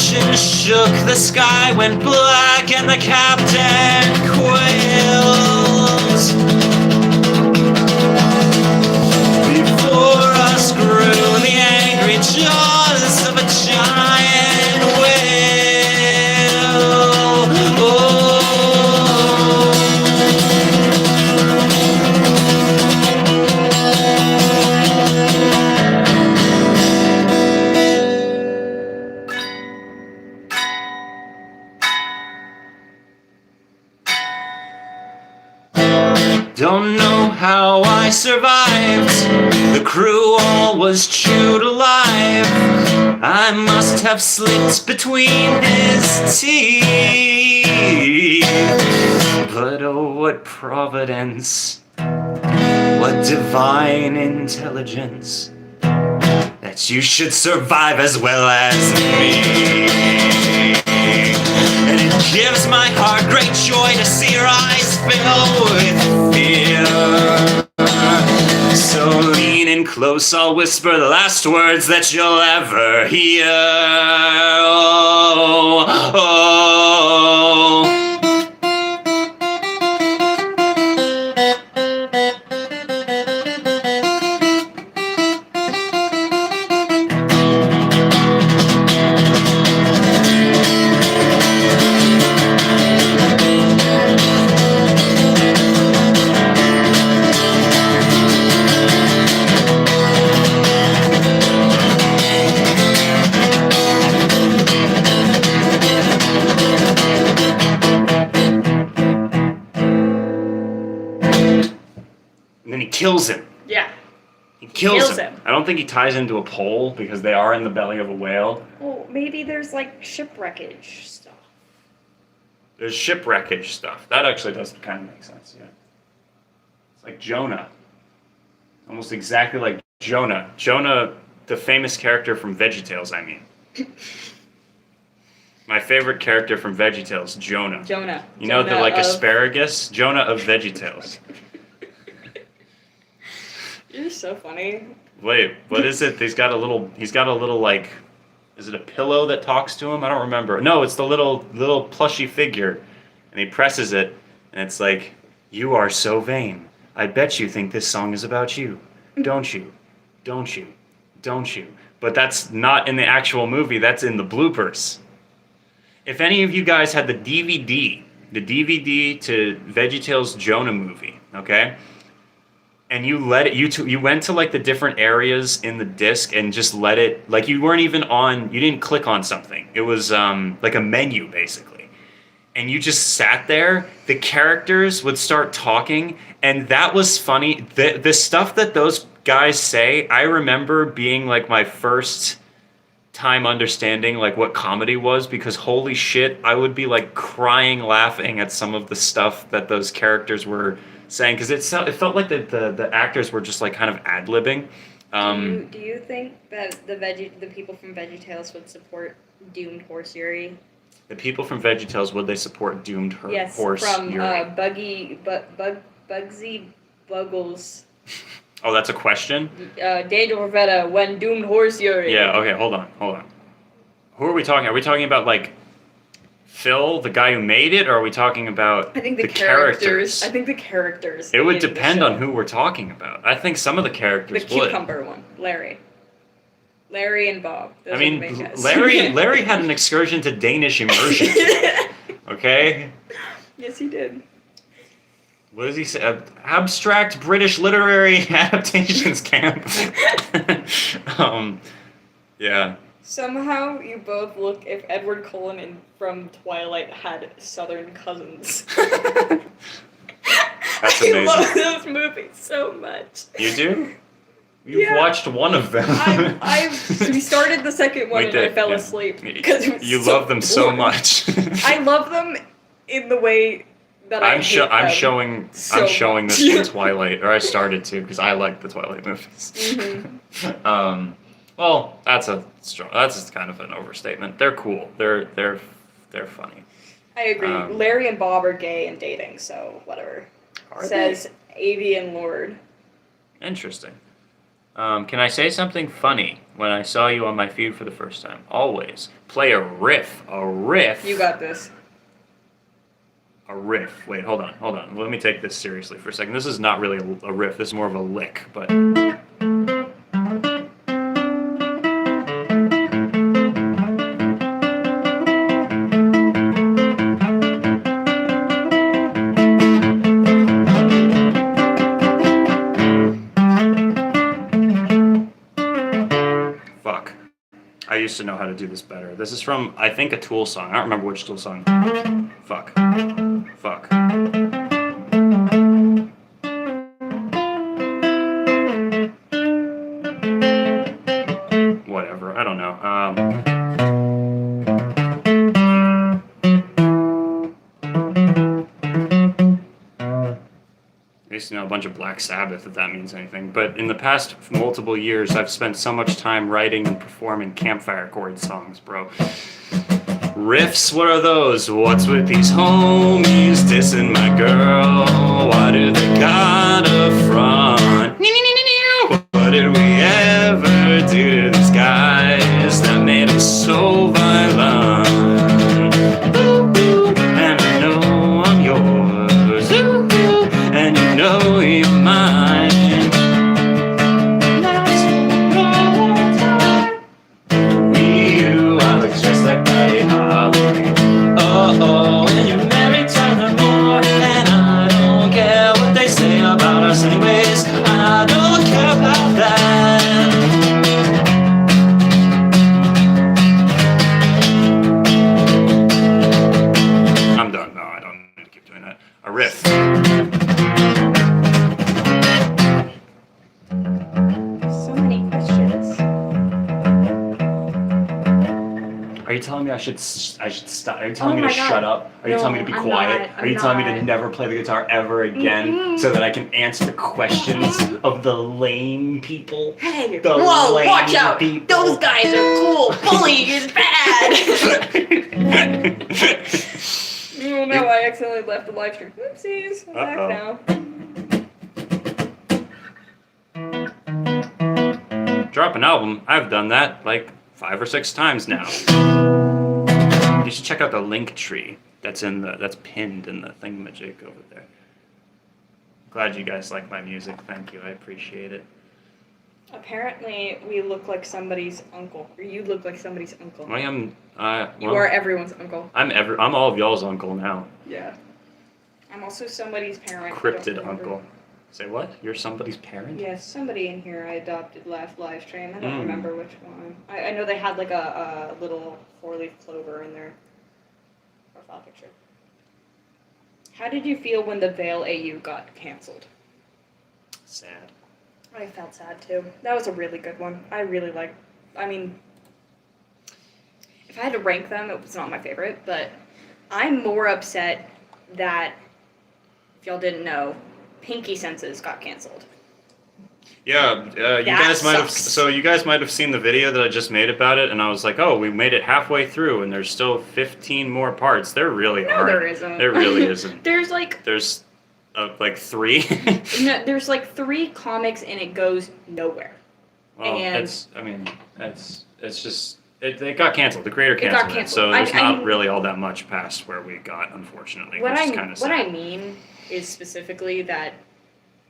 destruction shook the sky, went black, and the captain quails. Before us grew the angry jaws of a giant whale. Oh. Don't know how I survived. The crew all was chewed alive. I must have slipped between his teeth. But oh, what providence, what divine intelligence, that you should survive as well as me. And it gives my heart great joy to see your eyes fill with fear. So lean in close, I'll whisper the last words that you'll ever hear. Oh, oh. And then he kills him. Yeah. He kills him. I don't think he ties into a pole because they are in the belly of a whale. Well, maybe there's like shipwreckage stuff. There's shipwreckage stuff. That actually does kind of make sense, yeah. It's like Jonah. Almost exactly like Jonah. Jonah, the famous character from VeggieTales, I mean. My favorite character from VeggieTales, Jonah. Jonah. You know, Jonah the like of... asparagus? Jonah of VeggieTales. You're so funny. Wait, what is it? He's got a little like, is it a pillow that talks to him? I don't remember. No, it's the little plushy figure. And he presses it, and it's like, you are so vain. I bet you think this song is about you. Don't you? Don't you? Don't you? But that's not in the actual movie, that's in the bloopers. If any of you guys had the DVD to VeggieTales Jonah movie, okay? And you let it, you went to like the different areas in the disc and just let it, like you weren't even on, you didn't click on something. It was like a menu basically. And you just sat there, the characters would start talking, and that was funny. The stuff that those guys say, I remember being like my first time understanding like what comedy was, because holy shit, I would be like crying laughing at some of the stuff that those characters were saying, because it felt like the actors were just like kind of ad-libbing. Do you think that the people from VeggieTales would support doomed horse Yuri? The people from VeggieTales, would they support doomed horse Yuri? Bugsy Buggles. Oh, that's a question? Daniel Rivetta, when doomed horse Yuri. Yeah, okay, hold on. Who are we talking? Are we talking about like Phil, the guy who made it, or are we talking about I think the characters? I think the characters. It would depend on who we're talking about. I think some of the characters would. The cucumber one, Larry and Bob. Those I mean, Larry had an excursion to Danish immersion. Okay? Yes, he did. What does he say? Abstract British Literary Adaptations Camp. Yeah. Somehow you both look if Edward Cullen from Twilight had Southern cousins. That's amazing. I love those movies so much. You do? You've watched one of them. We started the second one and I fell asleep because it was you love them so much. I love them in the way that I'm showing this in Twilight, or I started to because I like the Twilight movies. Mm-hmm. Well, that's kind of an overstatement. They're cool. They're funny. I agree. Larry and Bob are gay and dating, so whatever. Says Avian Lord. Interesting. Can I say something funny when I saw you on my feed for the first time? Always. Play a riff. A riff. You got this. A riff. Wait, hold on. Let me take this seriously for a second. This is not really a riff. This is more of a lick, but... Fuck. I used to know how to do this better. This is from, I think, a Tool song. I don't remember which Tool song. Fuck. Fuck. Whatever. I don't know. I used to know a bunch of Black Sabbath, if that means anything. But in the past multiple years, I've spent so much time writing and performing campfire chord songs, bro. Riffs, what are those? What's with these homies dissing my girl? Why do they gotta front? What did we ever do to these guys that made us so violent? And I know I'm yours, and you know you're mine. We, you, I look just like Buddy Holly. Oh, and you're married to her more, and I don't care what they say about us anyways. I don't care about that. I'm done. No, I don't need to keep doing that. A riff. So many questions. Are you telling me I should stop? Are you telling me Oh to my God. shut up? Are you No, telling me to be I'm quiet? not. Are you I'm telling me to not. never play the guitar ever again so that I can answer the questions of the lame people? Hey, The whoa, lame watch out! people. Those guys are cool. Bullying is bad. Oh no, I accidentally left the live stream. Oopsies. I'm back now. Drop an album. I've done that like 5 or 6 times now. You should check out the link tree that's pinned in the thingamajig over there. Glad you guys like my music. Thank you. I appreciate it. Apparently, we look like somebody's uncle. Or you look like somebody's uncle. I am. You are everyone's uncle. I'm all of y'all's uncle now. Yeah. I'm also somebody's parent. I don't Cryptid remember. uncle. Say what? You're somebody's parent? Yes, somebody in here I adopted last live stream. I don't remember which one. I know they had like a little 4-leaf clover in their profile picture. How did you feel when the Veil AU got canceled? Sad. I felt sad too. That was a really good one. I really liked. I mean, if I had to rank them, it was not my favorite, but I'm more upset that, if y'all didn't know, Pinky Senses got canceled. Yeah, you guys might have seen the video that I just made about it, and I was like, oh, we made it halfway through, and there's still 15 more parts. There really No, aren't. there isn't. There really isn't. There's like 3. no, there's like 3 comics, and it goes nowhere. Well, And- it's just it got canceled. The creator It got canceled it, canceled. so there's I not mean- really all that much past where we got, unfortunately, What which is kind of sad. I mean is specifically that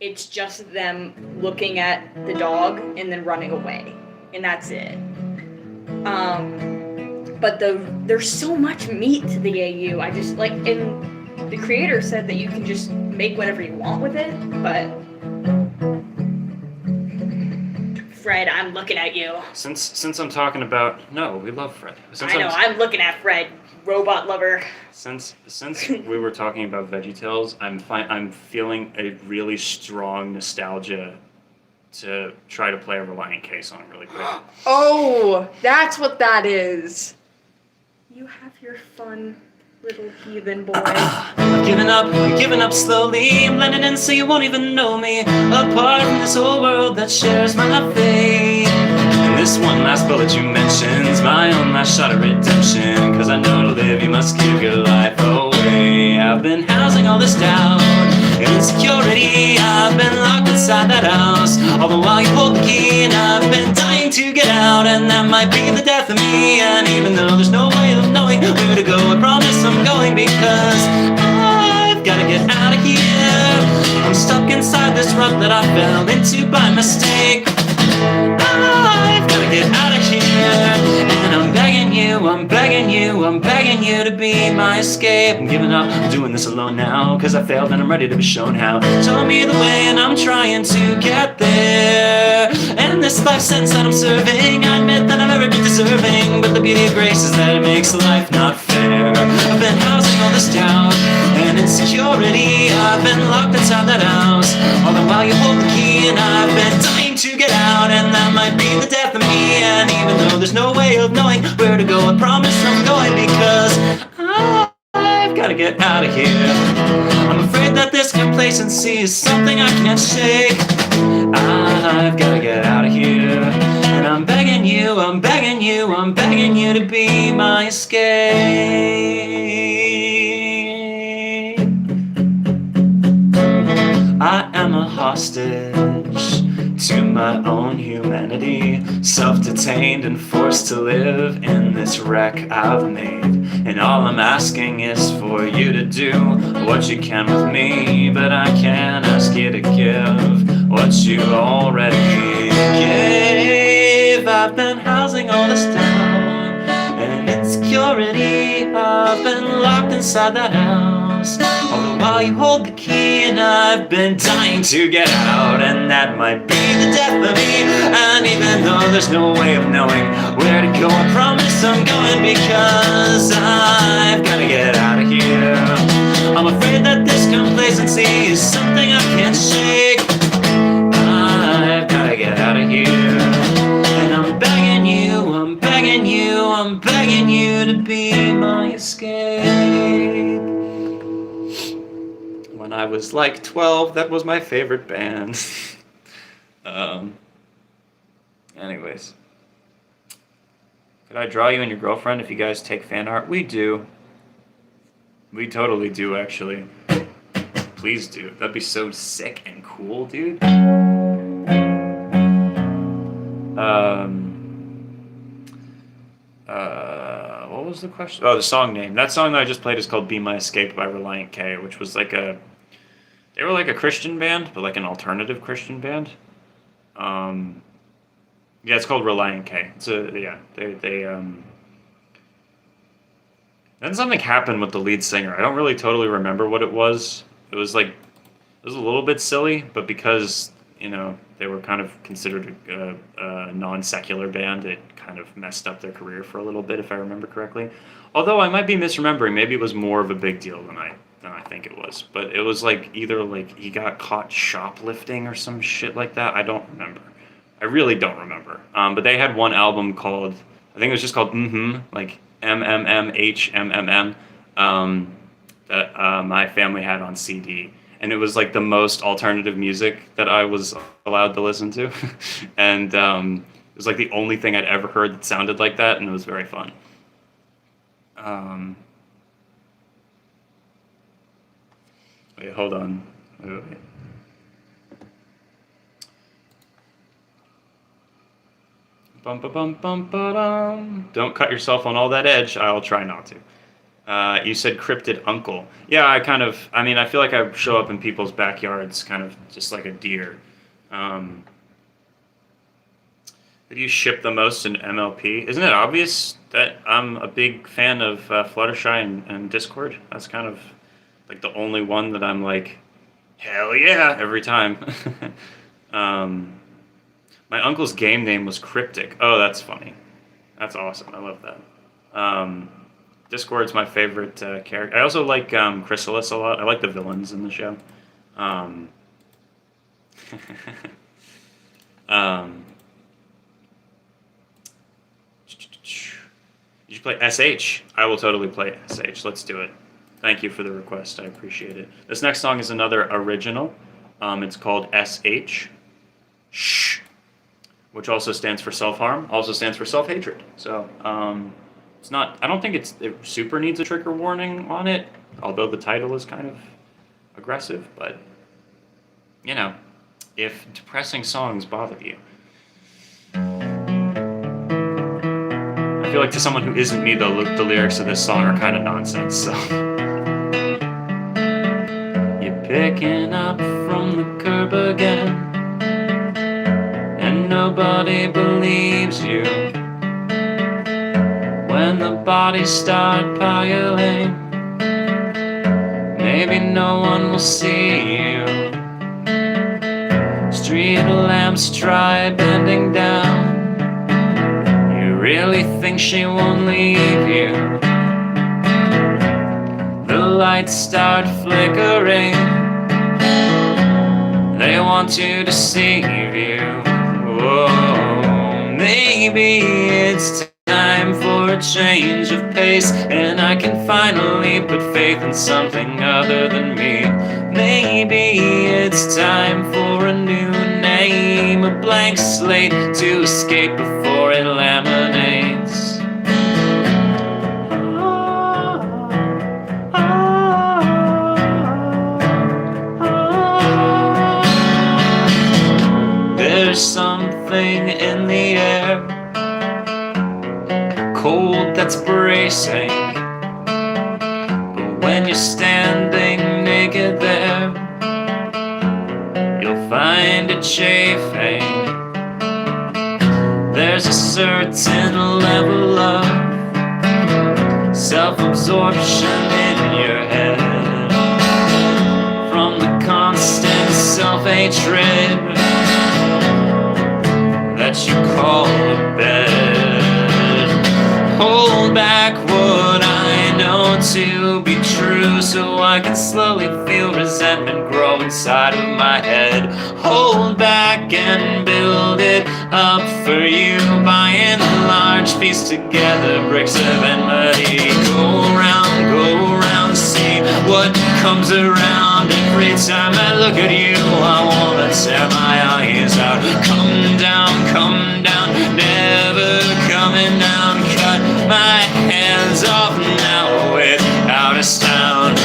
it's just them looking at the dog and then running away, and that's it. But there's so much meat to the AU. I just like, and the creator said that you can just make whatever you want with it, but Fred, I'm looking at you. Since I'm talking about we love Fred. I'm looking at Fred, robot lover. Since we were talking about VeggieTales, I'm feeling a really strong nostalgia to try to play a Reliant K song really quick. Oh, that's what that is. You have your fun little heathen boy. I'm giving up slowly. I'm blending in so you won't even know me. Apart from this whole world that shares my fate. And this one last bullet you mention's my own last shot of redemption. Cause I know to live you must give your life away. I've been housing all this doubt and insecurity. I've been locked inside that house. All All the while you hold the key, and I've been dying to get out, and that might be the death of me. And even though there's no way of knowing where to go, I promise I'm going, because I've gotta get out of here. I'm stuck inside this rut that I fell into by mistake. I've gotta get out of here, and I'm begging you, I'm begging you, I'm begging you to be my escape. I'm giving up, I'm doing this alone now, cause I failed and I'm ready to be shown how. Show me the way and I'm trying to get there. And this life sentence that I'm serving, I admit that I'm every bit deserving, but the beauty of grace is that it makes life not fair. I've been housing all this doubt and insecurity, I've been locked inside that house, all the while you hold the key, and I've been dying to get out, and that might be the death of me. And even though there's no way of knowing where to go, I promise I'm going, because I've gotta get out of here. I'm afraid that this complacency is something I can't shake. I've gotta get out of here, and I'm begging you, I'm begging you, I'm begging you to be my escape. I am a hostage to my own humanity, self-detained and forced to live in this wreck I've made. And all I'm asking is for you to do what you can with me, but I can't ask you to give what you already gave. I've been housing all this down and insecurity, I've been locked inside that house, all the while you hold the key, and I've been dying to get out, and that might be the death of me. And even though there's no way of knowing where to go, I promise I'm going, because I've gotta get out of here. I'm afraid that this complacency is something I can't shake. I've gotta get out of here, and I'm begging you, I'm begging you, I'm begging you to be my escape. When I was like 12, that was my favorite band. Anyways. Could I draw you and your girlfriend if you guys take fan art? We do. We totally do, actually. Please do. That'd be so sick and cool, dude. What was the question? Oh, the song name. That song that I just played is called Be My Escape by Reliant K, which was like they were like a Christian band, but like an alternative Christian band. Yeah, it's called Reliant K. Then something happened with the lead singer. I don't really totally remember what it was. It was a little bit silly, but because, they were kind of considered a non-secular band, it kind of messed up their career for a little bit, if I remember correctly. Although I might be misremembering. Maybe it was more of a big deal than I think it was. But it was like either like he got caught shoplifting or some shit like that. I don't remember. I really don't remember. But they had one album called, I think it was just called like MMMHMMM, that my family had on CD. And it was like the most alternative music that I was allowed to listen to. And it was like the only thing I'd ever heard that sounded like that, and it was very fun. Wait, hold on. Wait. Bum, ba, bum, bum, ba-dum. Don't cut yourself on all that edge. I'll try not to. You said cryptid uncle. Yeah, I feel like I show up in people's backyards kind of just like a deer. Who do you ship the most in MLP? Isn't it obvious that I'm a big fan of Fluttershy and Discord? That's kind of like the only one that I'm like, hell yeah, every time. My uncle's game name was Cryptic. Oh, that's funny. That's awesome. I love that. Discord's my favorite character. I also like Chrysalis a lot. I like the villains in the show. You should play SH. I will totally play SH. Let's do it. Thank you for the request. I appreciate it. This next song is another original. It's called SH. Shh. Which also stands for self-harm. Also stands for self-hatred. So, it's not, I don't think it super needs a trigger warning on it, although the title is kind of aggressive, but, if depressing songs bother you. I feel like to someone who isn't me, the lyrics of this song are kind of nonsense, so. You're picking up from the curb again, and nobody believes you. When the bodies start piling, maybe no one will see you. Street lamps try bending down. You really think she won't leave you? The lights start flickering. They want to deceive you. Oh, maybe it's time for a change of pace, and I can finally put faith in something other than me. Maybe it's time for a new name, a blank slate to escape before it laminates. There's something in the air, cold that's bracing. But when you're standing naked there, you'll find it chafing. There's a certain level of self-absorption in your head, from the constant self-hatred that you call a bed. Hold back what I know to be true, so I can slowly feel resentment grow inside of my head. Hold back and build it up for you by and large, piece together bricks of enmity. Go around, see what comes around. Every time I look at you, I wanna tear my eyes out. Come down, never coming down. Cut my hands off now without a sound.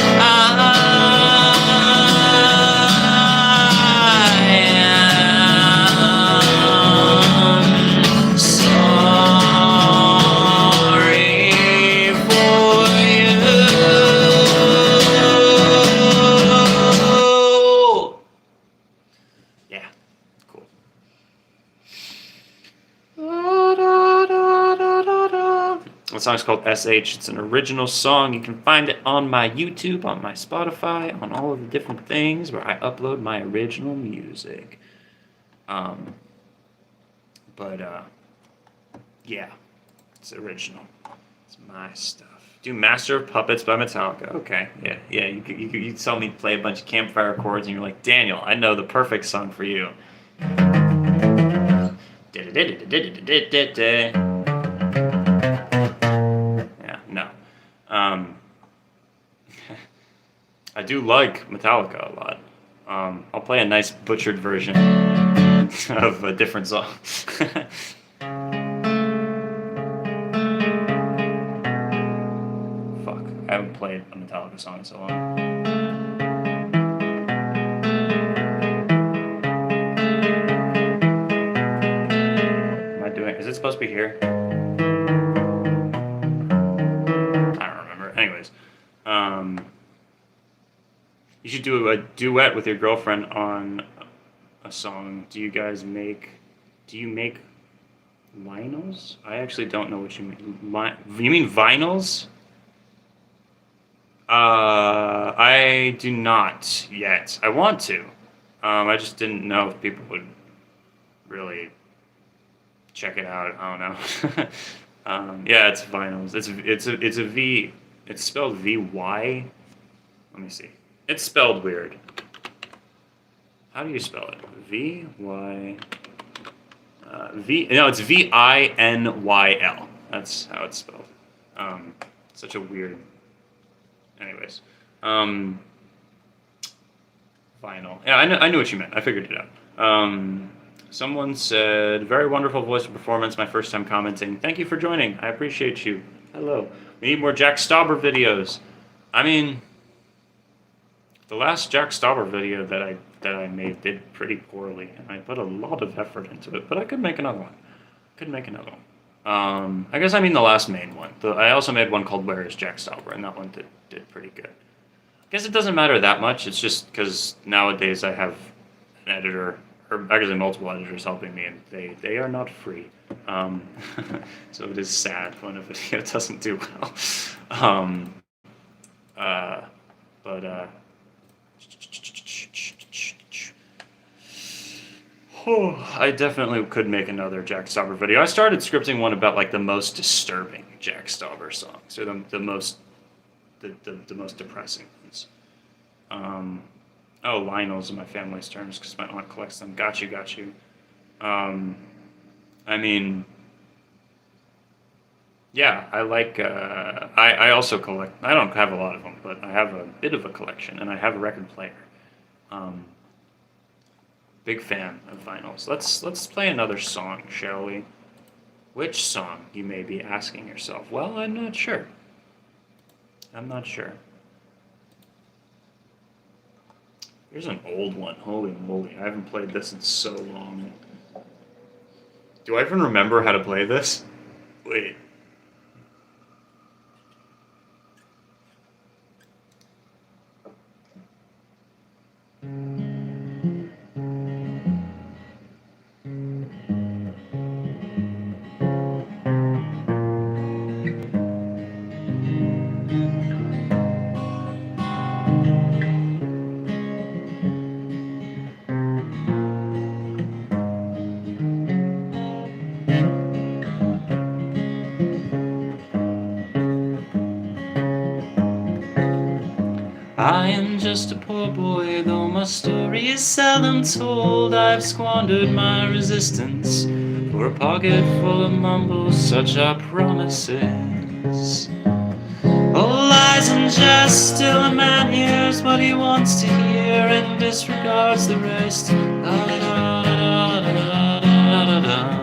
The song's called SH. It's an original song. You can find it on my YouTube, on my Spotify, on all of the different things where I upload my original music. Yeah, it's original. It's my stuff. Do Master of Puppets by Metallica. Okay, yeah. You saw me play a bunch of campfire chords, and you're like, Daniel, I know the perfect song for you. I do like Metallica a lot. I'll play a nice butchered version of a different song. Fuck, I haven't played a Metallica song in so long. Am I doing? Is it supposed to be here? I don't remember. Anyways, you should do a duet with your girlfriend on a song. Do you make vinyls? I actually don't know what you mean. You mean vinyls? I do not yet. I want to. I just didn't know if people would really check it out. I don't know. Yeah, it's vinyls. It's a V. It's spelled V-Y. Let me see. It's spelled weird. How do you spell it? V-Y... No, it's V-I-N-Y-L. That's how it's spelled. Such a weird... Anyways. Vinyl. Yeah, I knew what you meant. I figured it out. Someone said, very wonderful voice and performance. My first time commenting. Thank you for joining. I appreciate you. Hello. We need more Jack Stauber videos. I mean... The last Jack Stauber video that I made did pretty poorly, and I put a lot of effort into it, but I could make another one. I guess I mean the last main one. I also made one called Where is Jack Stauber, and that one did pretty good. I guess it doesn't matter that much. It's just because nowadays I have an editor, or actually multiple editors helping me, and they are not free. So it is sad when a video doesn't do well. But I definitely could make another Jack Stauber video. I started scripting one about like the most disturbing Jack Stauber songs, or the most depressing ones. Oh, Lionel's in my family's terms because my aunt collects them. Got you. I mean, yeah, I like. I also collect. I don't have a lot of them, but I have a bit of a collection, and I have a record player. Big fan of vinyls. Let's play another song, shall we? Which song, you may be asking yourself? Well, I'm not sure. Here's an old one. Holy moly, I haven't played this in so long. Do I even remember how to play this? Wait. I am just a poor boy, though my story is seldom told. I've squandered my resistance for a pocket full of mumbles, such are promises. All lies and jest, still a man hears what he wants to hear and disregards the rest. La, da, da, da, da, da, da, da.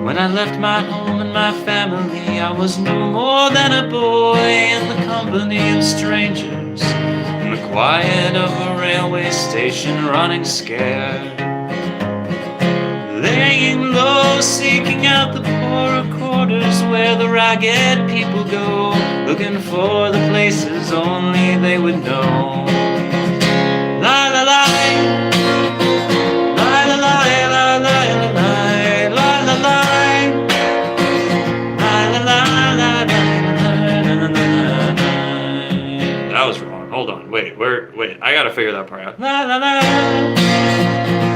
When I left my home and my family, I was no more than a boy in the company of strangers, in the quiet of a railway station, running scared, laying low, seeking out the poorer quarters where the ragged people go, looking for the places only they would know. La la la, la la la, la la la, la la la. That was wrong. Hold on. Wait. I gotta figure that part out. La la la.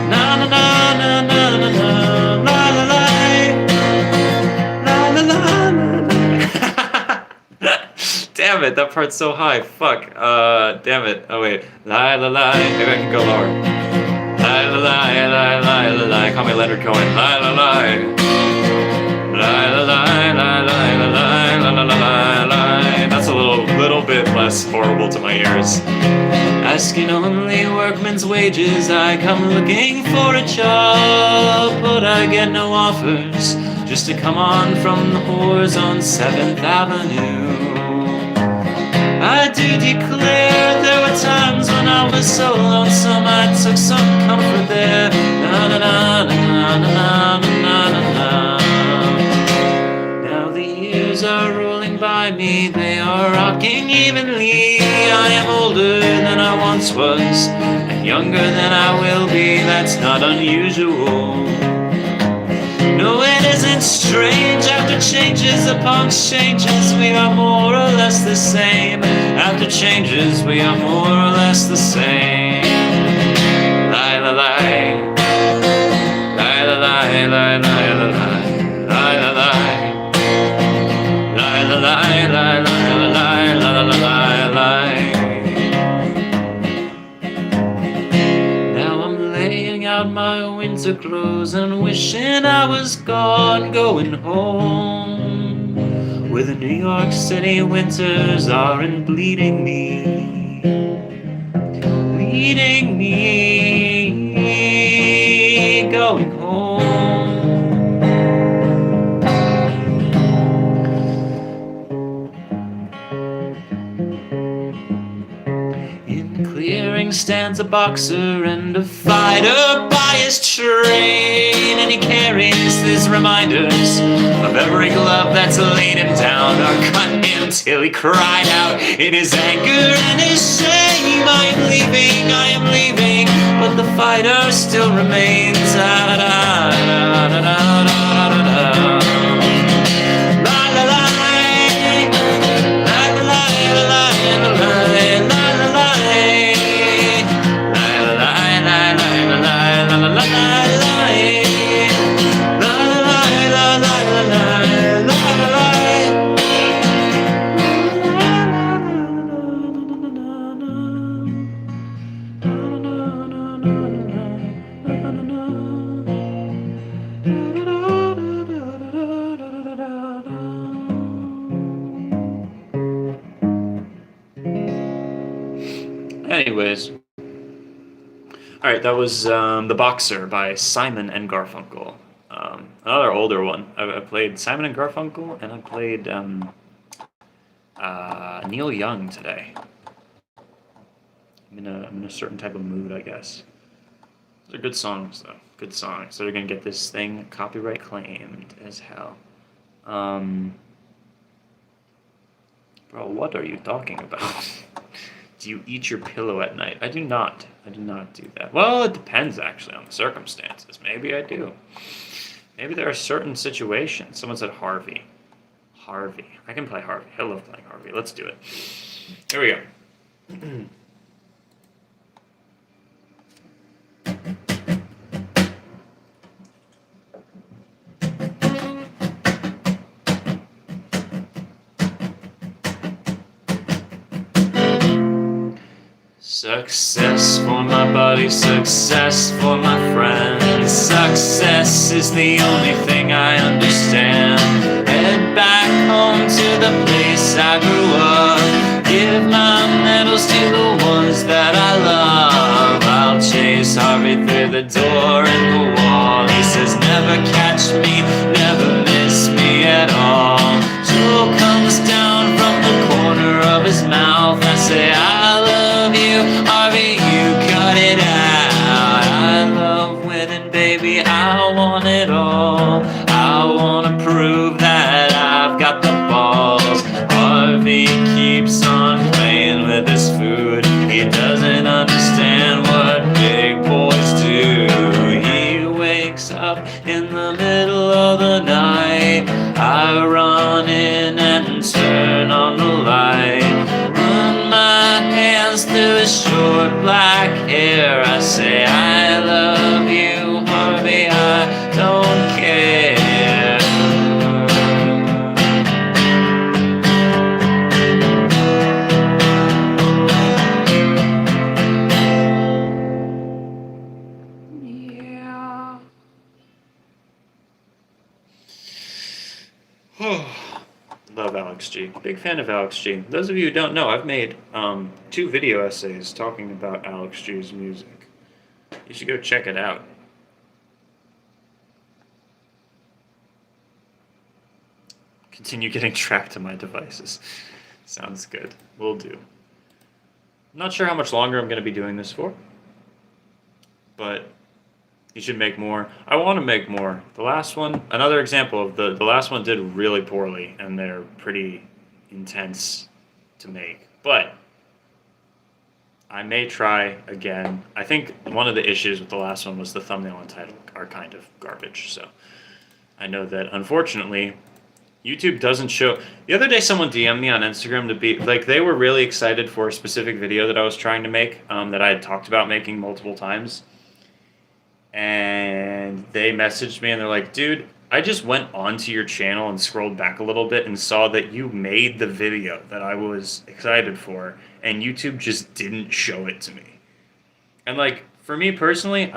Na na na na na na na. La la la. La la la. Damn it! That part's so high. Fuck. Damn it. Oh wait. La la la. Maybe I can go lower. La la la la la la la. Call me Leonard Cohen. La la la. La la la la la la la la la la. That's a little bit less horrible to my ears. Asking only workman's wages, I come looking for a job, but I get no offers, just to come on from the whores on 7th Avenue. I do declare there were times when I was so lonesome I took some comfort there. Na na na na na na na na na. Are rolling by me, they are rocking evenly. I am older than I once was, and younger than I will be. That's not unusual. No, it isn't strange. After changes upon changes, we are more or less the same. After changes, we are more or less the same. Lie, la, lie. Lie, la, lie, lie, lie, la, lie. Lie, la, lie. Lie, lie, lie, lie, lie, lie, lie, lie. Now I'm laying out my winter clothes and wishing I was gone, going home, where the New York City winters aren't bleeding me, going home. ring stands a boxer and a fighter by his train, and he carries these reminders of every glove that's laid him down or cut him till he cried out in his anger and his shame, I am leaving, but the fighter still remains. Anyways, all right, that was The Boxer by Simon and Garfunkel. Another older one. I played Simon and Garfunkel, and I played Neil Young today. I'm in a certain type of mood, I guess. Those are good songs, though. Good songs. So they're gonna get this thing copyright claimed as hell. Bro, what are you talking about? Do you eat your pillow at night? I do not. I do not do that. Well, it depends, actually, on the circumstances. Maybe I do. Maybe there are certain situations. Someone said Harvey. Harvey. I can play Harvey. I love playing Harvey. Let's do it. Here we go. Success for my body, success for my friends. Success is the only thing I understand. Head back home to the place I grew up. Give my medals to the ones that I love. I'll chase Harvey through the door and the wall. He says never catch me, never miss me at all. Joe comes down from the corner of his mouth. I say I love you, Harvey, you cut it out. I love winning, baby, I want it all. I wanna prove that I've got the balls. Harvey keeps on playing with his food. He doesn't understand what big boys do. He wakes up in the middle of the night. I run in and turn on the light. Run my hands through his short black hair. I say I love you, Harvey, I don't care. Love Alex G. Big fan of Alex G. Those of you who don't know, I've made 2 video essays talking about Alex G's music. You should go check it out. Continue getting trapped to my devices. Sounds good. Will do. I'm not sure how much longer I'm going to be doing this for, but you should make more. I want to make more. The last one, another example of the last one did really poorly, and they're pretty intense to make. But I may try again. I think one of the issues with the last one was the thumbnail and title are kind of garbage. So I know that, unfortunately, YouTube doesn't show. The other day someone DM'd me on Instagram to be, like, they were really excited for a specific video that I was trying to make, that I had talked about making multiple times. And they messaged me and they're like, dude, I just went onto your channel and scrolled back a little bit and saw that you made the video that I was excited for, and YouTube just didn't show it to me. And, like, for me personally,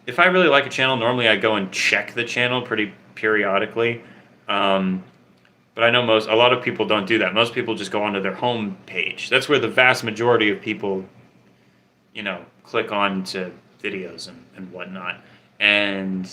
if I really like a channel, normally I go and check the channel pretty periodically. But I know a lot of people don't do that. Most people just go onto their home page. That's where the vast majority of people, click on to videos and whatnot. And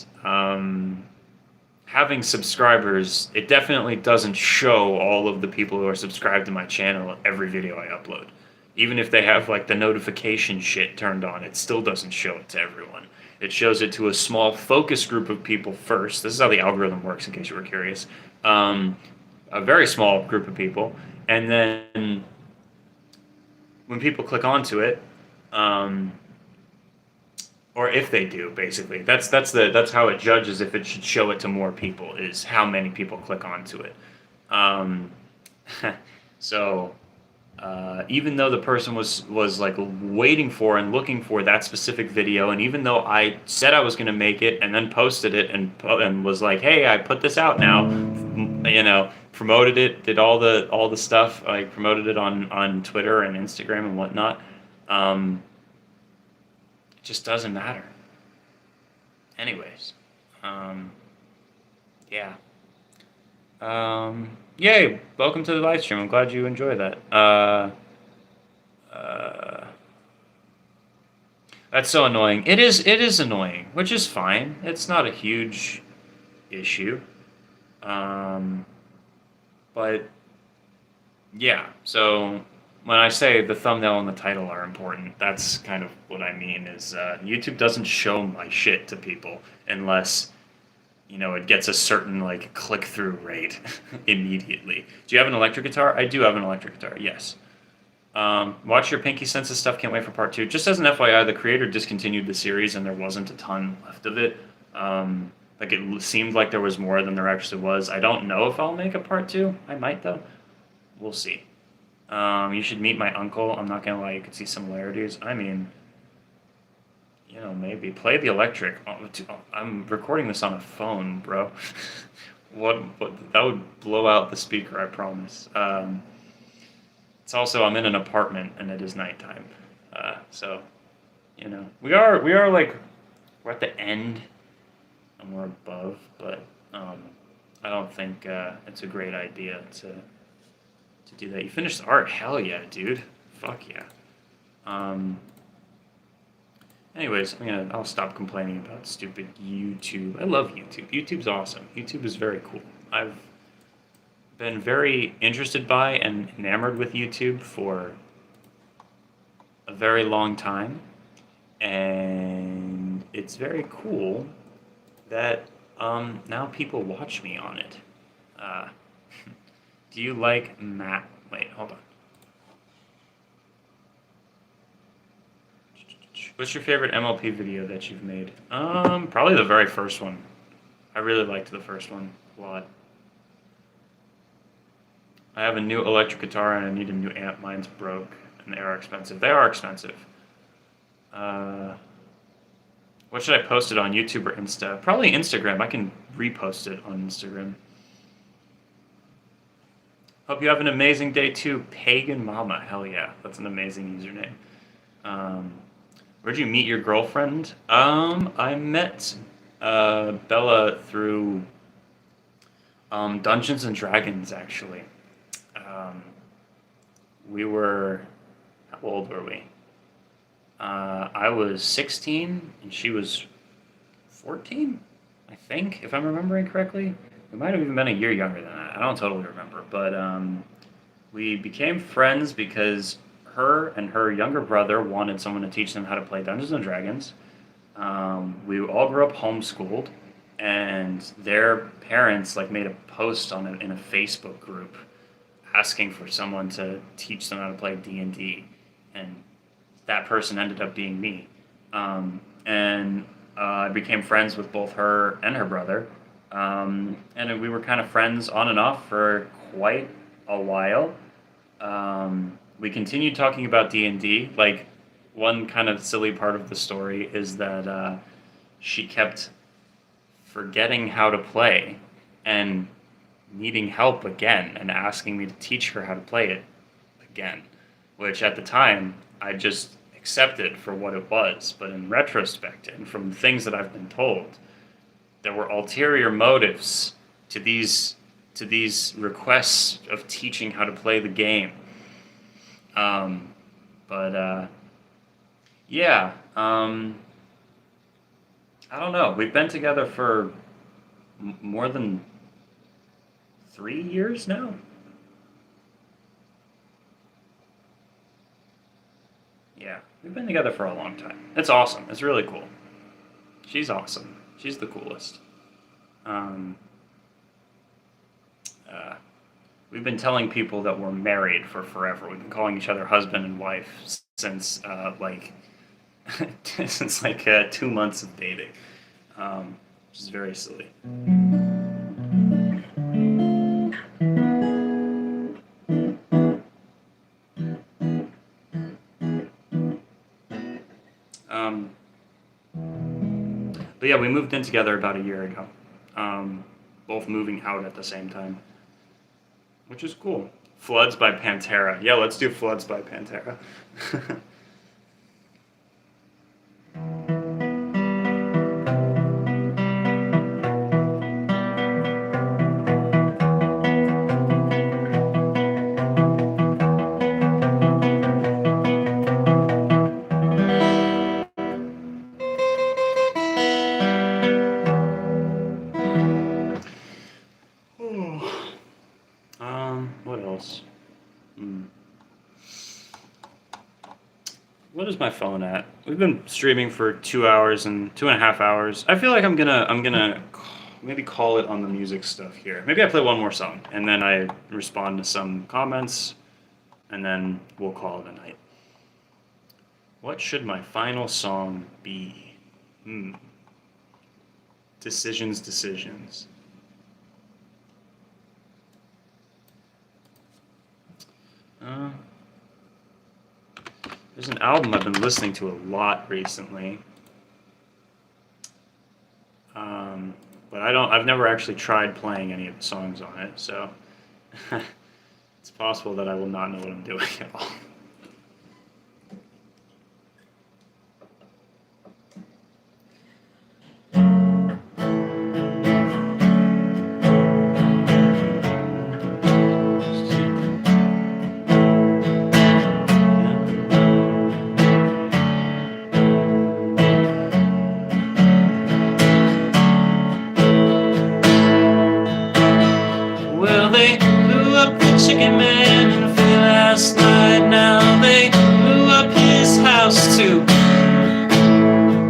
having subscribers, it definitely doesn't show all of the people who are subscribed to my channel every video I upload. Even if they have like the notification shit turned on, it still doesn't show it to everyone. It shows it to a small focus group of people first. This is how the algorithm works, in case you were curious. Um, a very small group of people, and then when people click onto it, um, or if they do, basically, that's how it judges if it should show it to more people, is how many people click onto it. Um, so even though the person was like waiting for and looking for that specific video, and even though I said I was going to make it and then posted it and was like, hey, I put this out now, promoted it, did all the stuff, like promoted it on Twitter and Instagram and whatnot. It just doesn't matter. Anyways, yeah. Yay! Welcome to the live stream. I'm glad you enjoy that. That's so annoying. It is. It is annoying, which is fine. It's not a huge issue. Um, but yeah. So when I say the thumbnail and the title are important, that's kind of what I mean. Is YouTube doesn't show my shit to people unless it gets a certain like click-through rate immediately. Do you have an electric guitar? I do have an electric guitar, yes. Watch your Pinky Senses stuff, can't wait for part 2. Just as an FYI, the creator discontinued the series and there wasn't a ton left of it. Like it seemed like there was more than there actually was. I don't know if I'll make a part 2. I might though. We'll see. You should meet my uncle. I'm not gonna lie, you could see similarities. I mean, maybe play the electric. I'm recording this on a phone, bro. What? That would blow out the speaker, I promise. It's also I'm in an apartment and it is nighttime, so we are like we're at the end and we're above, but I don't think it's a great idea to do that. You finished the art? Hell yeah, dude. Fuck yeah. Anyways, I'll stop complaining about stupid YouTube. I love YouTube. YouTube's awesome. YouTube is very cool. I've been very interested by and enamored with YouTube for a very long time, and it's very cool that now people watch me on it. Do you like Matt? Wait, hold on. What's your favorite MLP video that you've made? Probably the very first one. I really liked the first one a lot. I have a new electric guitar and I need a new amp. Mine's broke and they are expensive. They are expensive. What should I post it on, YouTube or Insta? Probably Instagram. I can repost it on Instagram. Hope you have an amazing day too, Pagan Mama. Hell yeah, that's an amazing username. Where'd you meet your girlfriend? I met Bella through Dungeons and Dragons, actually. We were, how old were we? I was 16 and she was 14, I think, if I'm remembering correctly. We might have even been a year younger than that. I don't totally remember, but we became friends because her and her younger brother wanted someone to teach them how to play Dungeons and Dragons. We all grew up homeschooled, and their parents made a post on it in a Facebook group asking for someone to teach them how to play D&D, and that person ended up being me. And I became friends with both her and her brother, and we were kind of friends on and off for quite a while. We continued talking about D&D. One kind of silly part of the story is that she kept forgetting how to play and needing help again and asking me to teach her how to play it again, which at the time I just accepted for what it was. But in retrospect, and from the things that I've been told, there were ulterior motives to these requests of teaching how to play the game. Yeah, I don't know. We've been together for more than 3 years now. We've been together for a long time. It's awesome. It's really cool. She's awesome. She's the coolest. We've been telling people that we're married for forever. We've been calling each other husband and wife since since 2 months of dating, which is very silly. But yeah, we moved in together about a year ago. Both moving out at the same time, which is cool. Floods by Pantera. Yeah, let's do Floods by Pantera. What else? What is my phone at? We've been streaming for 2 hours and 2.5 hours. I feel like I'm gonna maybe call it on the music stuff here. Maybe I play one more song and then I respond to some comments, and then we'll call it a night. What should my final song be? Decisions. There's an album I've been listening to a lot recently, but I've never actually tried playing any of the songs on it, so it's possible that I will not know what I'm doing at all. Chicken man in the field last night. Now they blew up his house too.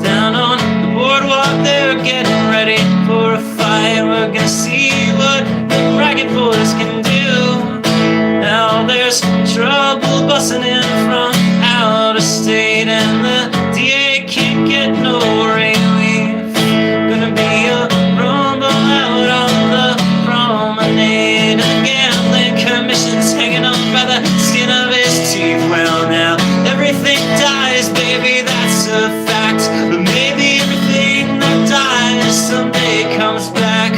Down on the boardwalk, they're getting ready for a fight. We're gonna see what the ragged boys can do. Now there's trouble busting in from out of state, and the DA can't get no relief. Gonna be a rumble out on the promenade again. Commission's hanging on by the skin of his teeth. Well, now everything dies, baby, that's a fact. But maybe everything that dies someday comes back.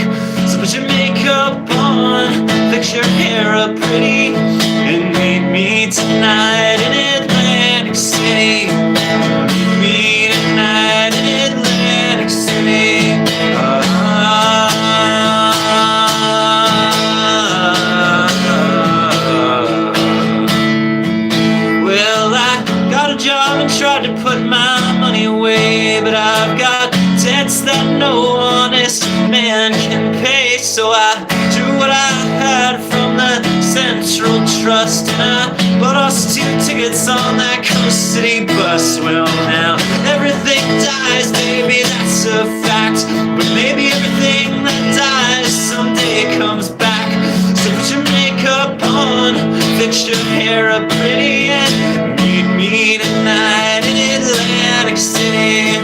So put your makeup on, fix your hair up pretty, and meet me tonight in Atlantic City. Meet me tonight in Atlantic City. Tried to put my money away, but I've got debts that no honest man can pay. So I drew what I had from the Central Trust, and I bought us 2 tickets on that Coast City bus. Well, now everything dies, baby, that's a fact. But maybe everything that dies someday comes back. So put your makeup on, fix your hair up pretty, and meet me tonight in Atlantic City.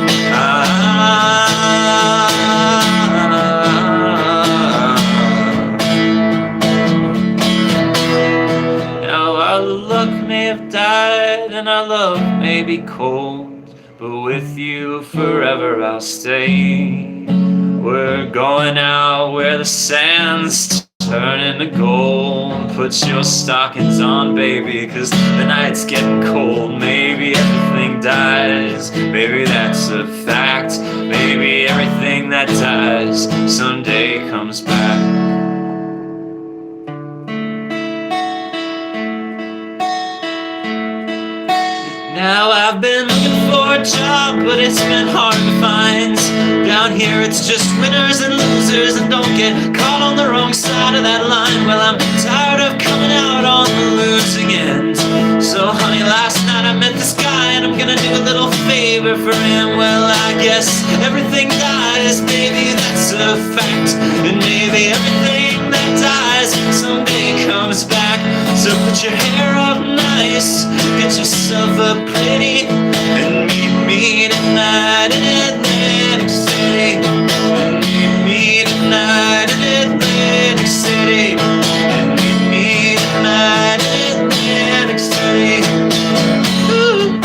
Now our luck may have died and our love may be cold, but with you forever I'll stay. We're going out where the sand's turning to gold. Put your stockings on, baby, 'cause the night's getting cold. Maybe everything dies, maybe that's a fact. Maybe everything that dies someday comes back. Now I've been looking for a job, but it's been hard to find. Down here it's just winners and losers, and don't get caught on the wrong side of that line. Well, I'm tired of coming out on the losing end. So honey, last night I met this guy, and I'm gonna do So put your hair up nice, get yourself up pretty, and meet me tonight in Atlantic City. And meet me tonight in Atlantic City. And meet me tonight in Atlantic City. Ooh,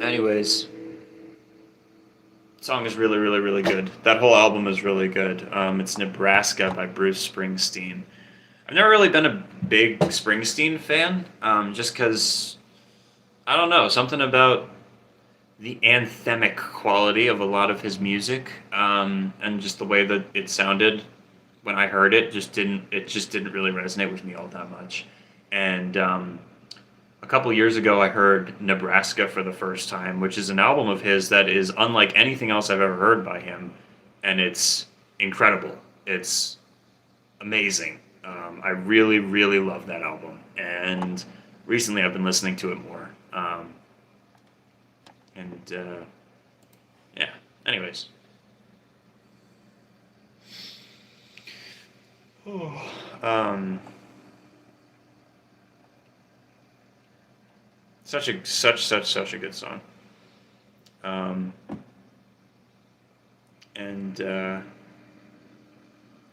anyways, song is really, really, really good. That whole album is really good. It's Nebraska by Bruce Springsteen. I've never really been a big Springsteen fan, just because, I don't know, something about the anthemic quality of a lot of his music, and just the way that it sounded when I heard it just didn't really resonate with me all that much. And a couple years ago, I heard Nebraska for the first time, which is an album of his that is unlike anything else I've ever heard by him, and it's incredible. It's amazing. I really, really love that album, and recently I've been listening to it more. Yeah. Anyways. Such a good song. And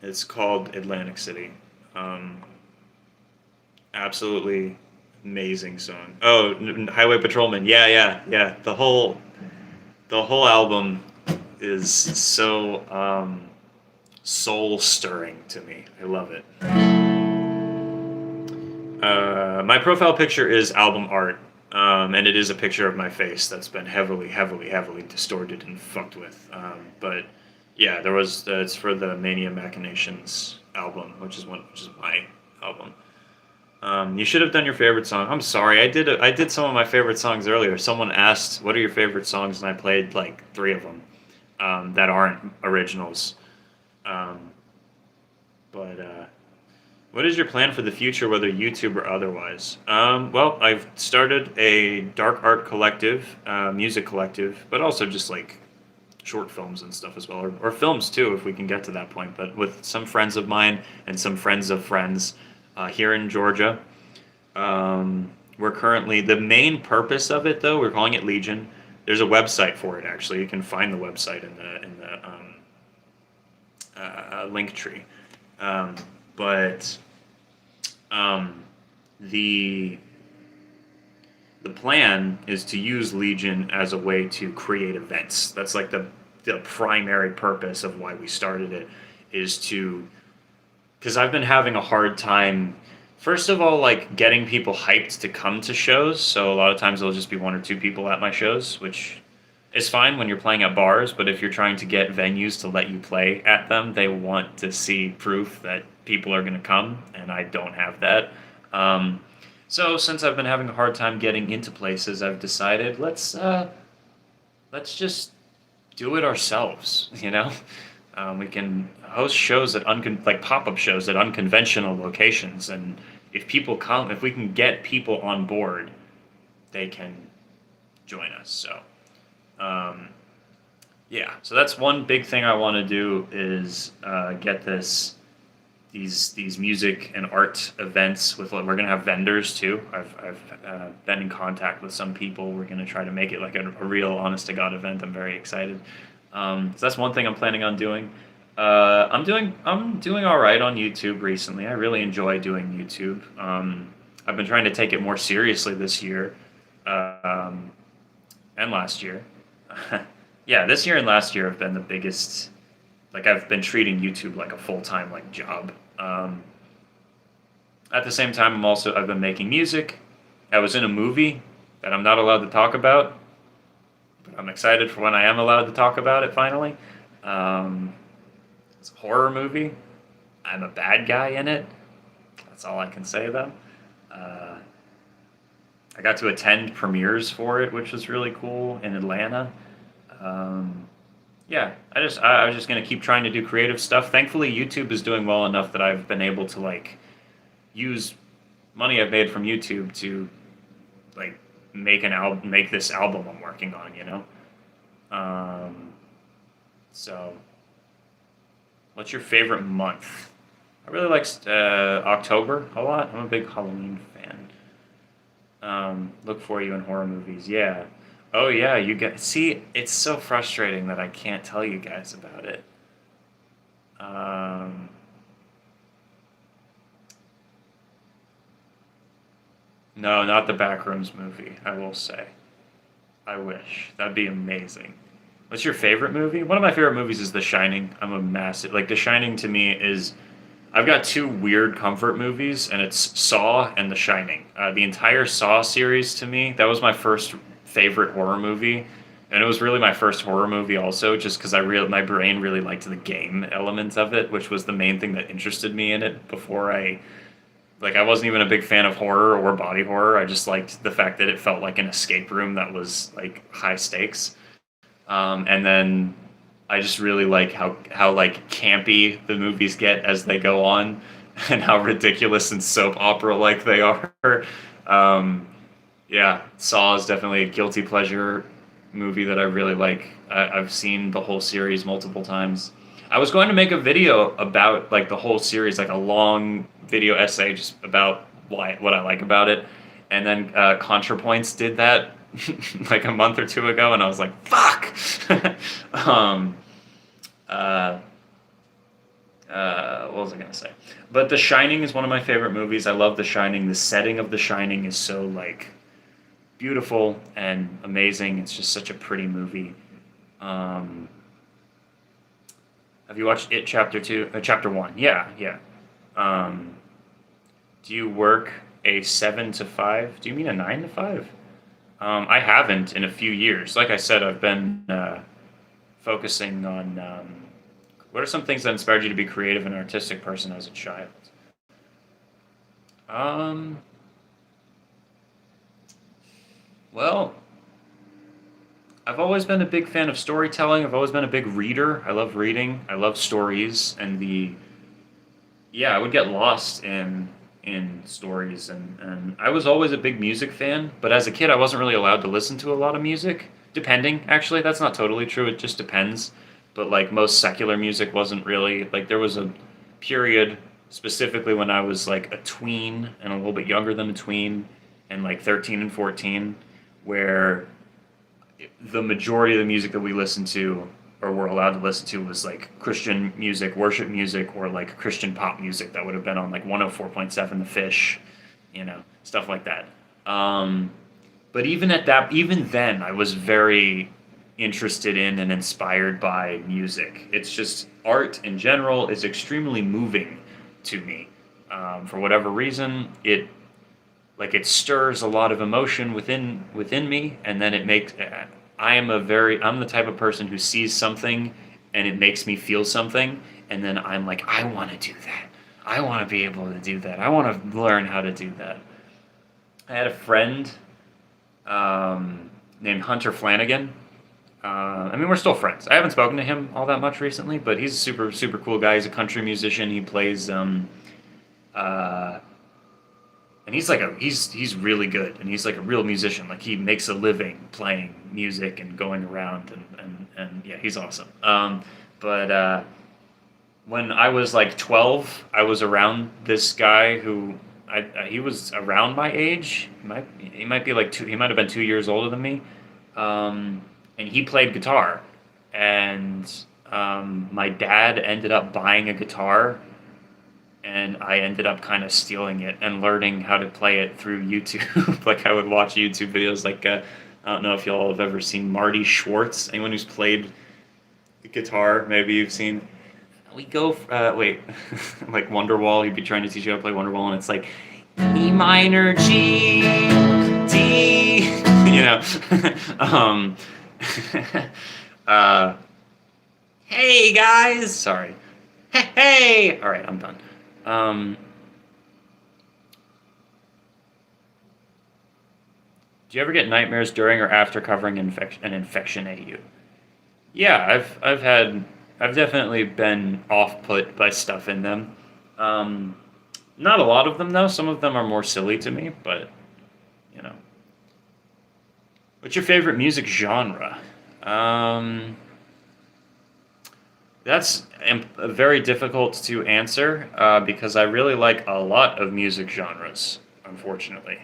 it's called Atlantic City. Absolutely amazing song. Oh, Highway Patrolman. Yeah. The whole album is so soul stirring to me. I love it. My profile picture is album art, and it is a picture of my face that's been heavily distorted and fucked with. But yeah, it's for the Mania Machinations album, which is my album. You should have done your favorite song. I'm sorry, I did some of my favorite songs earlier. Someone asked, "What are your favorite songs?" and I played like 3 of them that aren't originals. But what is your plan for the future, whether YouTube or otherwise? Well, I've started a dark art collective, music collective, but also just like short films and stuff as well, or films too, if we can get to that point. But with some friends of mine and some friends of friends here in Georgia. We're currently, the main purpose of it though, we're calling it Legion. There's a website for it actually. You can find the website in the link tree. But the plan is to use Legion as a way to create events. That's like the primary purpose of why we started it, is to, because I've been having a hard time, first of all, like getting people hyped to come to shows. So a lot of times there'll just be 1 or 2 people at my shows, which is fine when you're playing at bars, but if you're trying to get venues to let you play at them, they want to see proof that people are going to come, and I don't have that. So since I've been having a hard time getting into places, I've decided let's just do it ourselves. You know, we can host shows at like pop-up shows at unconventional locations, and if people come, if we can get people on board, they can join us. So. Yeah, so that's one big thing I want to do is get these music and art events with. We're gonna have vendors too. I've been in contact with some people. We're gonna try to make it like a real, honest to God event. I'm very excited. So that's one thing I'm planning on doing. I'm doing all right on YouTube recently. I really enjoy doing YouTube. I've been trying to take it more seriously this year, and last year. Yeah, this year and last year have been the biggest. Like I've been treating YouTube like a full-time like job. At the same time, I've been making music. I was in a movie that I'm not allowed to talk about, but I'm excited for when I am allowed to talk about it finally. It's a horror movie. I'm a bad guy in it. That's all I can say though. I got to attend premieres for it, which was really cool in Atlanta. Yeah, I was just gonna keep trying to do creative stuff. Thankfully, YouTube is doing well enough that I've been able to like use money I've made from YouTube to like make this album I'm working on. Um, so what's your favorite month? I really like October a lot. I'm a big Halloween fan. Look for you in horror movies. Yeah. Oh yeah, you get see. It's so frustrating that I can't tell you guys about it. Um, no, not the Backrooms movie. I will say. I wish that'd be amazing. What's your favorite movie? One of my favorite movies is The Shining. I'm a massive like The Shining to me is I've got two weird comfort movies, and it's Saw and The Shining. The entire Saw series to me, that was my first favorite horror movie, and it was really my first horror movie also, just because my brain really liked the game element of it, which was the main thing that interested me in it before I wasn't even a big fan of horror or body horror. I just liked the fact that it felt like an escape room that was like high stakes. And then I just really like how like campy the movies get as they go on, and how ridiculous and soap opera like they are. Um, yeah, Saw is definitely a guilty pleasure movie that I really like. I've seen the whole series multiple times. I was going to make a video about like the whole series, like a long video essay just about what I like about it, and then ContraPoints did that like a month or two ago, and I was like, "Fuck!" um, uh, what was I gonna say? But The Shining is one of my favorite movies. I love The Shining. The setting of The Shining is so like beautiful and amazing. It's just such a pretty movie. Um, have you watched It Chapter Two? Chapter One? Yeah, yeah. Um, do you work a 7 to 5? Do you mean a 9 to 5? I haven't in a few years. Like I said, I've been focusing on what are some things that inspired you to be creative and artistic person as a child? Um, well, I've always been a big fan of storytelling. I've always been a big reader. I love reading. I love stories and I would get lost in stories, and I was always a big music fan, but as a kid I wasn't really allowed to listen to a lot of music. Depending, actually, that's not totally true. It just depends. But like most secular music wasn't really like there was a period specifically when I was like a tween and a little bit younger than a tween and like 13 and 14 where the majority of the music that we listened to or were allowed to listen to was like Christian music, worship music, or like Christian pop music that would have been on like 104.7 The Fish, stuff like that. Um, but even then, I was very interested in and inspired by music. It's just art in general is extremely moving to me. For whatever reason, it stirs a lot of emotion within me, and then it makes I'm the type of person who sees something and it makes me feel something, and then I'm like, I want to do that. I want to be able to do that. I want to learn how to do that. I had a friend named Hunter Flanagan. We're still friends. I haven't spoken to him all that much recently, but he's a super super cool guy. He's a country musician. He plays uh, and he's really good, and he's like a real musician. Like he makes a living playing music and going around, and yeah, he's awesome. But when I was like 12, I was around this guy who he was around my age. He might be like two. He might have been 2 years older than me, and he played guitar, and my dad ended up buying a guitar, and I ended up kind of stealing it and learning how to play it through YouTube. Like I would watch YouTube videos. Like I don't know if y'all have ever seen Marty Schwartz. Anyone who's played the guitar, maybe you've seen. We go wait, like Wonderwall. He'd be trying to teach you how to play Wonderwall, and it's like E minor G D. um, uh, hey guys, sorry. Hey. All right, I'm done. Um, do you ever get nightmares during or after covering an infection at you? Yeah, I've definitely been off put by stuff in them. Um, Not a lot of them though. Some of them are more silly to me, but you know. What's your favorite music genre? Um, that's very difficult to answer because I really like a lot of music genres. Unfortunately,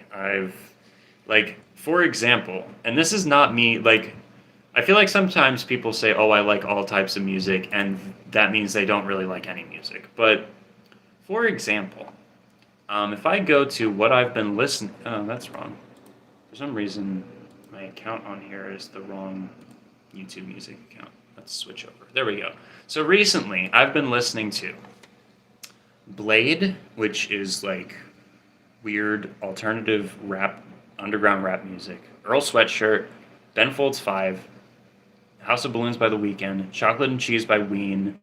for example, and this is not me. I feel like sometimes people say, "Oh, I like all types of music," and that means they don't really like any music. But for example, if I go to what I've been listening, oh, that's wrong. For some reason, my account on here is the wrong YouTube Music account. Let's switch over. There we go. So recently, I've been listening to Blade, which is like weird alternative rap, underground rap music. Earl Sweatshirt, Ben Folds 5, House of Balloons by The Weeknd, Chocolate and Cheese by Ween,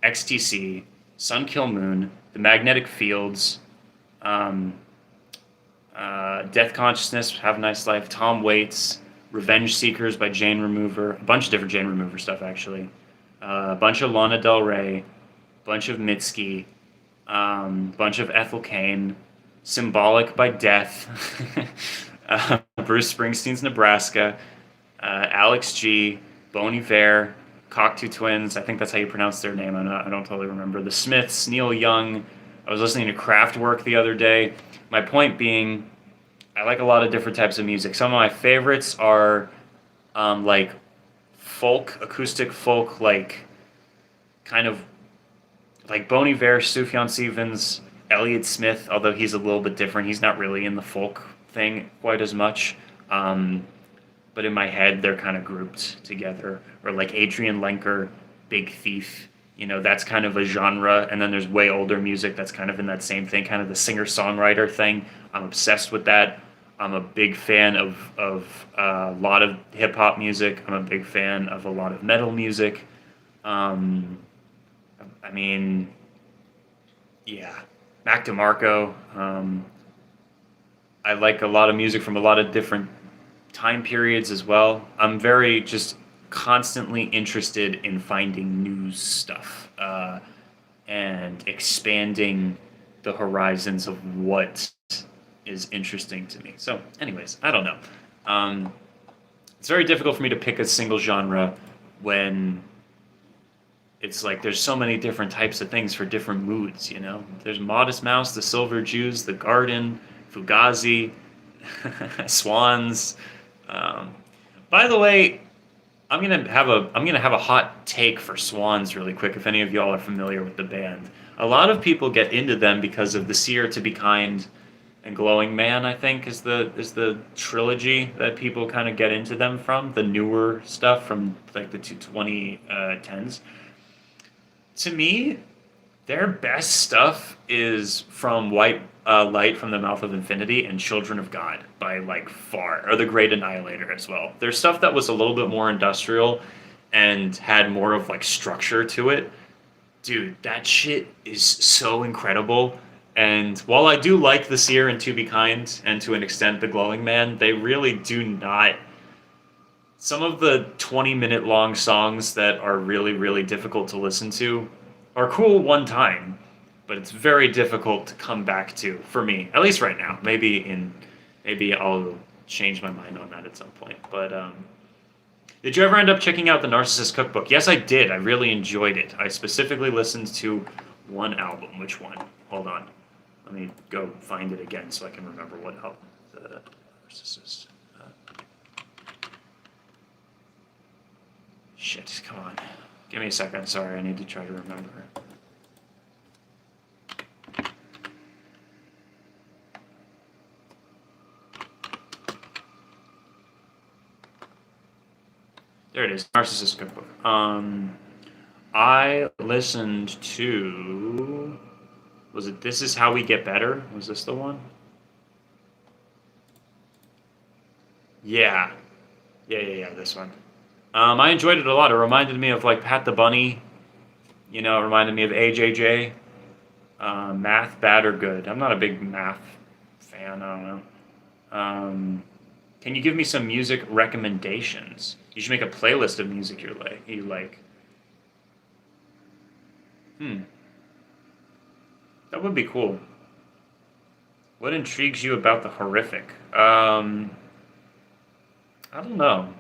XTC, Sun Kill Moon, The Magnetic Fields, um, Death Consciousness, Have a Nice Life, Tom Waits, Revenge Seekers by Jane Remover, a bunch of different Jane Remover stuff actually, a bunch of Lana Del Rey, a bunch of Mitski, bunch of Ethel Cain, Symbolic by Death, Bruce Springsteen's Nebraska, Alex G, Bon Iver, Cocteau Twins. I think that's how you pronounce their name. I don't totally remember. The Smiths, Neil Young. I was listening to Kraftwerk the other day. My point being, I like a lot of different types of music. Some of my favorites are like folk, acoustic folk, like kind of like Bon Iver, Sufjan Stevens, Elliott Smith, although he's a little bit different. He's not really in the folk thing quite as much. Um, but in my head, they're kind of grouped together. Or like Adrian Lenker, Big Thief. You know, that's kind of a genre. And then there's way older music that's kind of in that same thing, kind of the singer-songwriter thing. I'm obsessed with that. I'm a big fan of a lot of hip-hop music. I'm a big fan of a lot of metal music. Um, I mean, yeah, Mac DeMarco. I like a lot of music from a lot of different time periods as well. I'm very just constantly interested in finding new stuff and expanding the horizons of what is interesting to me. So, anyways, I don't know. Um, it's very difficult for me to pick a single genre when it's like there's so many different types of things for different moods, you know? There's Modest Mouse, The Silver Jews, The Garden, Fugazi, Swans. Um, by the way, I'm gonna have a hot take for Swans really quick. If any of y'all are familiar with the band, a lot of people get into them because of The Seer, To Be Kind, and Glowing Man. I think is the trilogy that people kind of get into them from. The newer stuff from like the 2010s. To me, their best stuff is from White Light from the Mouth of Infinity and Children of God by like far, or The Great Annihilator as well. There's stuff that was a little bit more industrial and had more of like structure to it. Dude, that shit is so incredible. And while I do like The Seer and To Be Kind, and to an extent The Glowing Man, they really do not. Some of the 20-minute long songs that are really, really difficult to listen to are cool one time, but it's very difficult to come back to for me, at least right now. Maybe I'll change my mind on that at some point. But did you ever end up checking out the Narcissist Cookbook? Yes, I did. I really enjoyed it. I specifically listened to one album. Which one? Hold on. Let me go find it again so I can remember what album. The Narcissist. Shit, come on. Give me a second. Sorry, I need to try to remember. There it is. Narcissist Cookbook. I listened to. Was it This Is How We Get Better? Was this the one? Yeah. Yeah, this one. I enjoyed it a lot. It reminded me of like Pat the Bunny. You know, it reminded me of AJJ. Math, bad or good? I'm not a big math fan. I don't know. Can you give me some music recommendations? You should make a playlist of music you like. That would be cool. What intrigues you about the horrific? I don't know.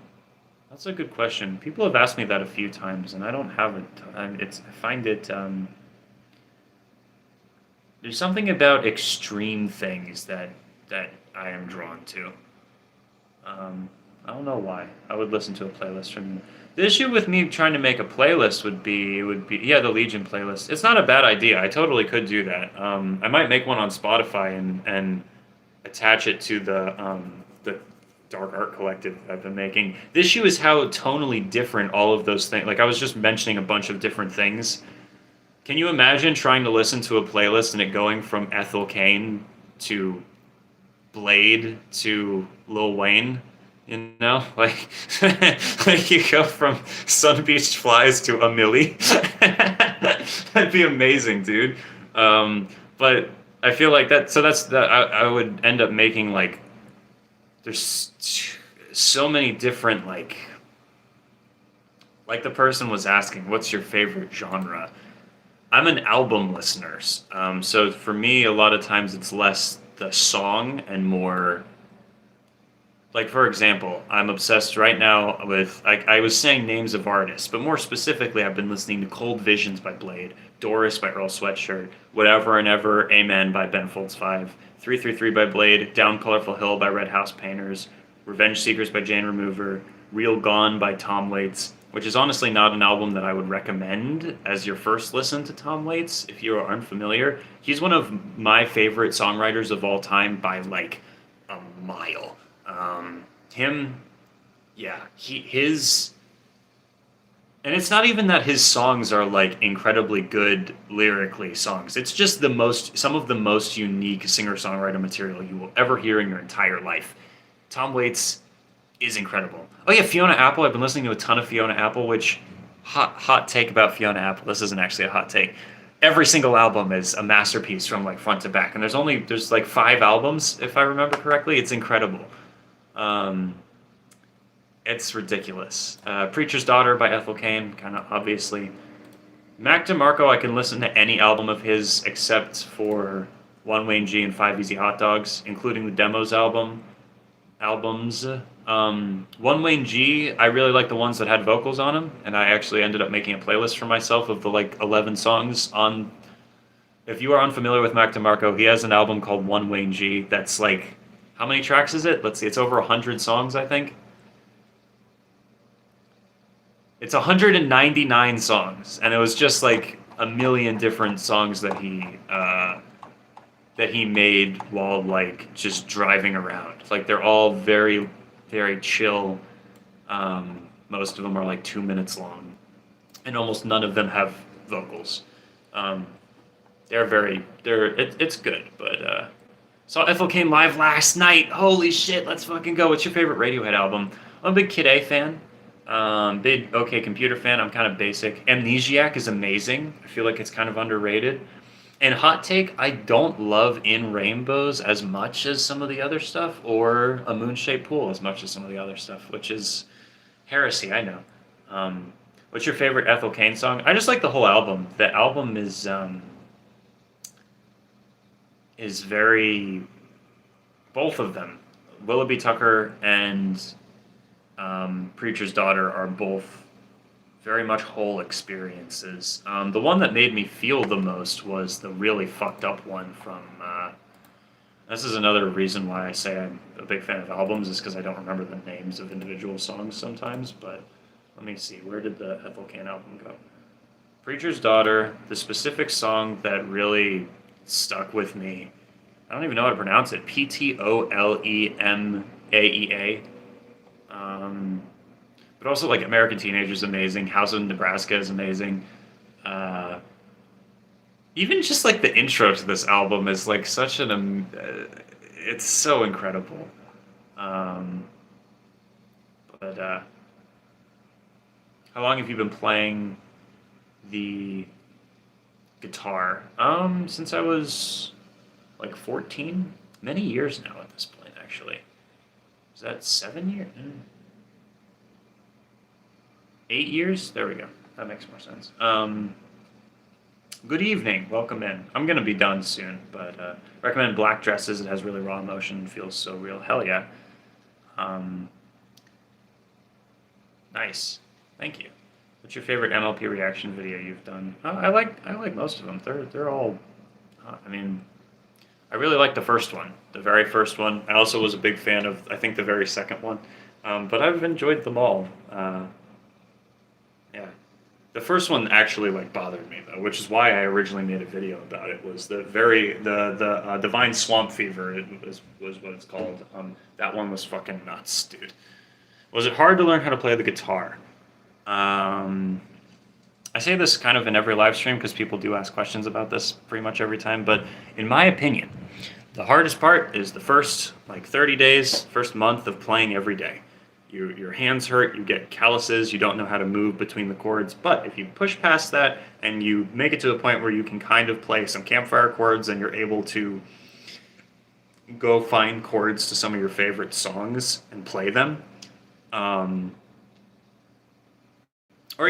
That's a good question. People have asked me that a few times, and I don't have it. I find it. There's something about extreme things that I am drawn to. I don't know why. I would listen to a playlist from you. The issue with me trying to make a playlist would be yeah, the Legion playlist. It's not a bad idea. I totally could do that. I might make one on Spotify and attach it to the Dark Art Collective I've been making. The issue is how tonally different all of those things. Like I was just mentioning a bunch of different things. Can you imagine trying to listen to a playlist and it going from Ethel Cain to Blade to Lil Wayne? You know, like like you go from Sun Beached Flies to a Millie. That'd be amazing, dude. But I feel like that. So that's that. I would end up making like there's so many different like the person was asking, what's your favorite genre? I'm an album listener. So for me, a lot of times it's less the song and more. Like, for example, I'm obsessed right now with, I was saying names of artists, but more specifically, I've been listening to Cold Visions by Blade, Doris by Earl Sweatshirt, Whatever and Ever, Amen by Ben Folds 5, 333 by Blade, Down Colorful Hill by Red House Painters, Revenge Seekers by Jane Remover, Real Gone by Tom Waits, which is honestly not an album that I would recommend as your first listen to Tom Waits if you are unfamiliar. He's one of my favorite songwriters of all time by like a mile. Him, yeah, his, and it's not even that his songs are like incredibly good lyrically songs. It's just some of the most unique singer-songwriter material you will ever hear in your entire life. Tom Waits is incredible. Oh yeah, Fiona Apple. I've been listening to a ton of Fiona Apple, which hot take about Fiona Apple. This isn't actually a hot take. Every single album is a masterpiece from like front to back, and there's like 5 albums if I remember correctly. It's incredible. It's ridiculous. Preacher's Daughter by Ethel Cain, kind of obviously. Mac DeMarco, I can listen to any album of his except for One Wayne G and 5 Easy Hot Dogs, including the Demos albums. One Wayne G, I really like the ones that had vocals on them, and I actually ended up making a playlist for myself of the like 11 songs on. If you are unfamiliar with Mac DeMarco, he has an album called One Wayne G that's like, how many tracks is it? Let's see, it's over 100 songs, I think. It's 199 songs, and it was just like a million different songs that he made while like just driving around. Like they're all very, very chill. Most of them are like 2 minutes long, and almost none of them have vocals. It's good, but saw Ethel Cain live last night. Holy shit, let's fucking go. What's your favorite Radiohead album? I'm a big Kid A fan. Big OK Computer fan. I'm kind of basic. Amnesiac is amazing. I feel like it's kind of underrated. And hot take, I don't love In Rainbows as much as some of the other stuff, or A Moon-Shaped Pool as much as some of the other stuff, which is heresy, I know. What's your favorite Ethel Cain song? I just like the whole album. The album is very, both of them, Willoughby Tucker and Preacher's Daughter are both very much whole experiences. The one that made me feel the most was the really fucked up one from, this is another reason why I say I'm a big fan of albums, is because I don't remember the names of individual songs sometimes, but let me see, where did the Ethel Cain album go? Preacher's Daughter, the specific song that really stuck with me, I don't even know how to pronounce it, Ptolemaiea. But also like American Teenager is amazing, House of Nebraska is amazing. Even just like the intro to this album is like such it's so incredible. But how long have you been playing the guitar? Since I was like 14, many years now at this point, actually. Is that 7 years? 8 years? There we go. That makes more sense. Good evening. Welcome in. I'm going to be done soon, but recommend Black Dresses. It has really raw emotion and feels so real. Hell yeah. Nice. Thank you. What's your favorite MLP reaction video you've done? I like most of them. They're all. I mean, I really like the first one, the very first one. I also was a big fan of I think the very second one, but I've enjoyed them all. Yeah, the first one actually like bothered me though, which is why I originally made a video about it. Was the Divine Swamp Fever was what it's called. That one was fucking nuts, dude. Was it hard to learn how to play the guitar? I say this kind of in every live stream because people do ask questions about this pretty much every time, but in my opinion, the hardest part is the first like 30 days, first month of playing every day. Your hands hurt, you get calluses, you don't know how to move between the chords, but if you push past that and you make it to a point where you can kind of play some campfire chords and you're able to go find chords to some of your favorite songs and play them, or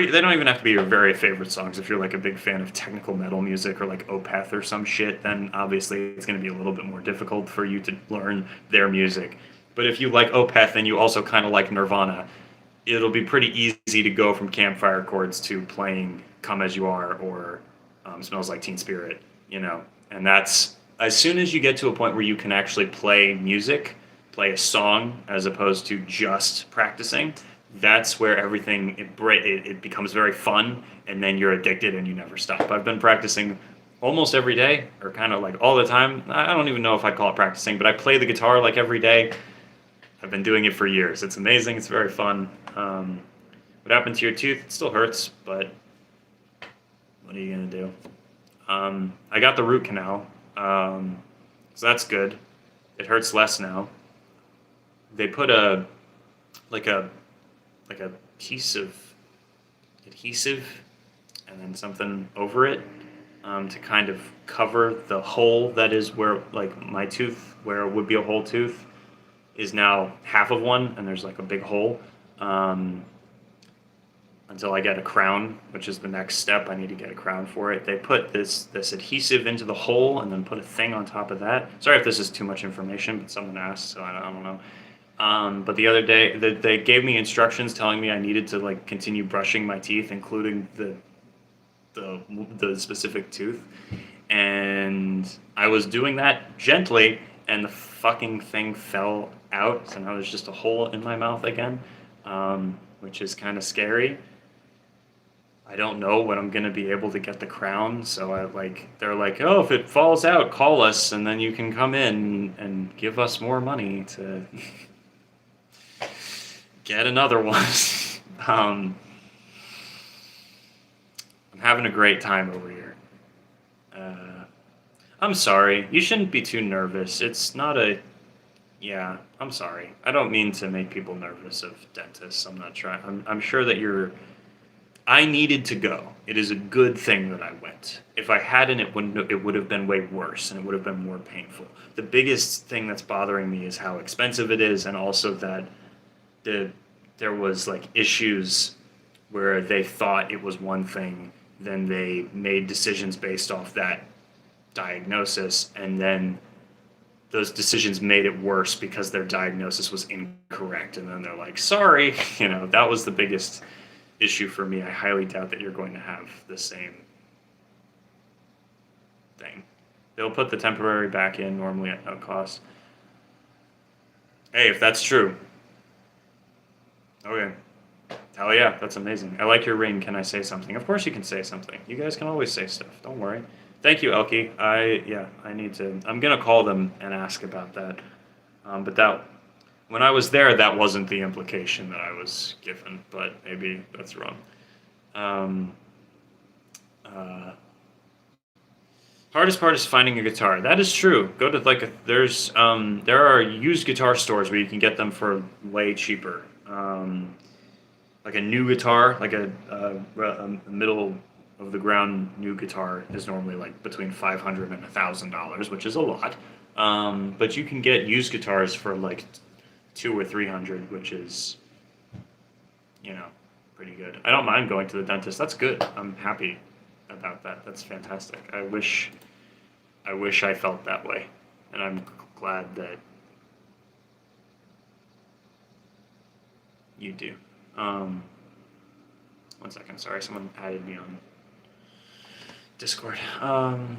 they don't even have to be your very favorite songs. If you're like a big fan of technical metal music or like Opeth or some shit, then obviously it's going to be a little bit more difficult for you to learn their music. But if you like Opeth and you also kind of like Nirvana, it'll be pretty easy to go from campfire chords to playing Come As You Are or Smells Like Teen Spirit, you know. And that's, as soon as you get to a point where you can actually play music, play a song, as opposed to just practicing, that's where everything it becomes very fun, and then you're addicted and you never stop. I've been practicing almost every day, or kind of like all the time. I don't even know if I'd call it practicing, but I play the guitar like every day. I've been doing it for years. It's amazing. It's very fun. What happened to your tooth? It still hurts, but what are you gonna do? I got the root canal, so that's good. It hurts less now. They put a piece of adhesive and then something over it to kind of cover the hole that is where like my tooth, where it would be a whole tooth, is now half of one, and there's like a big hole. Until I get a crown, which is the next step. I need to get a crown for it. They put this adhesive into the hole and then put a thing on top of that. Sorry if this is too much information, but someone asked, so I don't know. But the other day, they gave me instructions telling me I needed to like continue brushing my teeth, including the specific tooth, and I was doing that gently, and the fucking thing fell out, so now there's just a hole in my mouth again, which is kind of scary. I don't know when I'm gonna be able to get the crown, so they're like, oh, if it falls out, call us, and then you can come in and give us more money to get another one. I'm having a great time over here. I'm sorry. You shouldn't be too nervous. It's not a... Yeah, I'm sorry. I don't mean to make people nervous of dentists. I'm not trying. I'm sure that you're... I needed to go. It is a good thing that I went. If I hadn't, it would have been way worse, and it would have been more painful. The biggest thing that's bothering me is how expensive it is, and also that there was like issues where they thought it was one thing, then they made decisions based off that diagnosis, and then those decisions made it worse because their diagnosis was incorrect, and then they're like, sorry. That was the biggest issue for me. I highly doubt that you're going to have the same thing. They'll put the temporary back in normally at no cost. Hey, if that's true. Okay. Hell yeah, that's amazing. I like your ring. Can I say something? Of course you can say something. You guys can always say stuff. Don't worry. Thank you, Elkie. I need to... I'm going to call them and ask about that. But when I was there, that wasn't the implication that I was given, but maybe that's wrong. Hardest part is finding a guitar. That is true. Go to there are used guitar stores where you can get them for way cheaper. Like a new guitar, like a middle of the ground new guitar is normally like between $500 and $1,000, which is a lot. But you can get used guitars for like $200 or $300, which is, pretty good. I don't mind going to the dentist. That's good. I'm happy about that. That's fantastic. I wish I felt that way, and I'm glad that you do. 1 second. Sorry, someone added me on Discord. I'm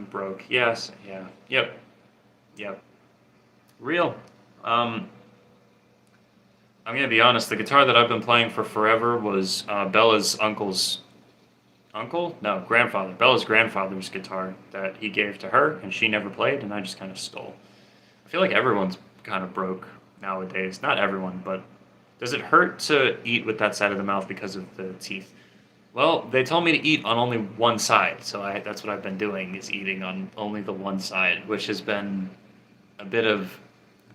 broke. Yes. Yeah. Yep. Yep. Real. I'm gonna be honest. The guitar that I've been playing for forever was Bella's uncle's uncle? No, grandfather. Bella's grandfather's guitar that he gave to her, and she never played, and I just kind of stole. I feel like everyone's kind of broke nowadays. Not everyone, but does it hurt to eat with that side of the mouth because of the teeth? Well, they told me to eat on only one side, so that's what I've been doing, is eating on only the one side, which has been a bit of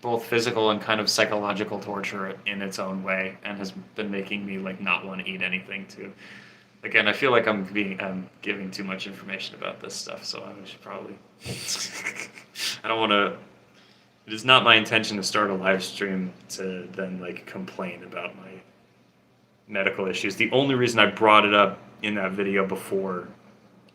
both physical and kind of psychological torture in its own way, and has been making me like not want to eat anything too. Again, I feel like I'm giving too much information about this stuff, so I should probably. I don't want to. It is not my intention to start a live stream to then like complain about my medical issues. The only reason I brought it up in that video before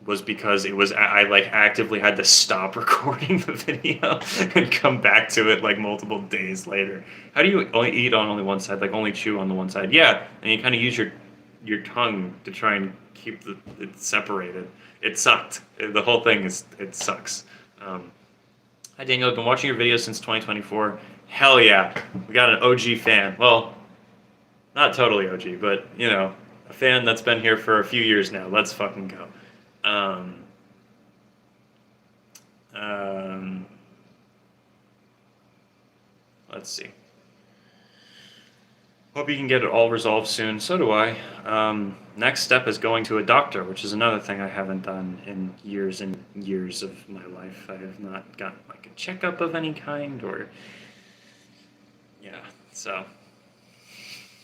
was because I like actively had to stop recording the video and come back to it like multiple days later. How do you only eat on only one side? Like only chew on the one side? Yeah, and you kind of use your tongue to try and keep it separated. It sucked. The whole thing it sucks. Hi Daniel, I've been watching your videos since 2024. Hell yeah, we got an OG fan. Well, not totally OG, but you know, a fan that's been here for a few years now. Let's fucking go. Let's see. Hope you can get it all resolved soon. So do I. Next step is going to a doctor, which is another thing I haven't done in years and years of my life. I have not gotten like a checkup of any kind, or yeah. So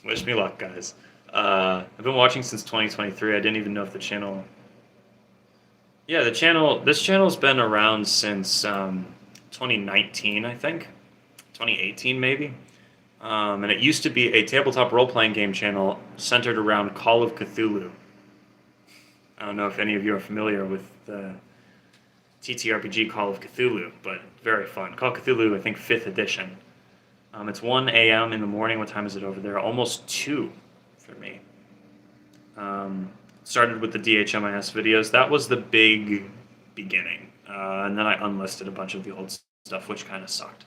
wish me luck, guys. I've been watching since 2023. I didn't even know if the channel. Yeah, this channel's been around since 2019, I think. 2018, maybe. And it used to be a tabletop role-playing game channel centered around Call of Cthulhu. I don't know if any of you are familiar with the TTRPG Call of Cthulhu, but very fun. Call of Cthulhu, I think 5th edition. It's 1 a.m. in the morning. What time is it over there? Almost 2 for me. Started with the DHMIS videos. That was the big beginning. And then I unlisted a bunch of the old stuff, which kind of sucked.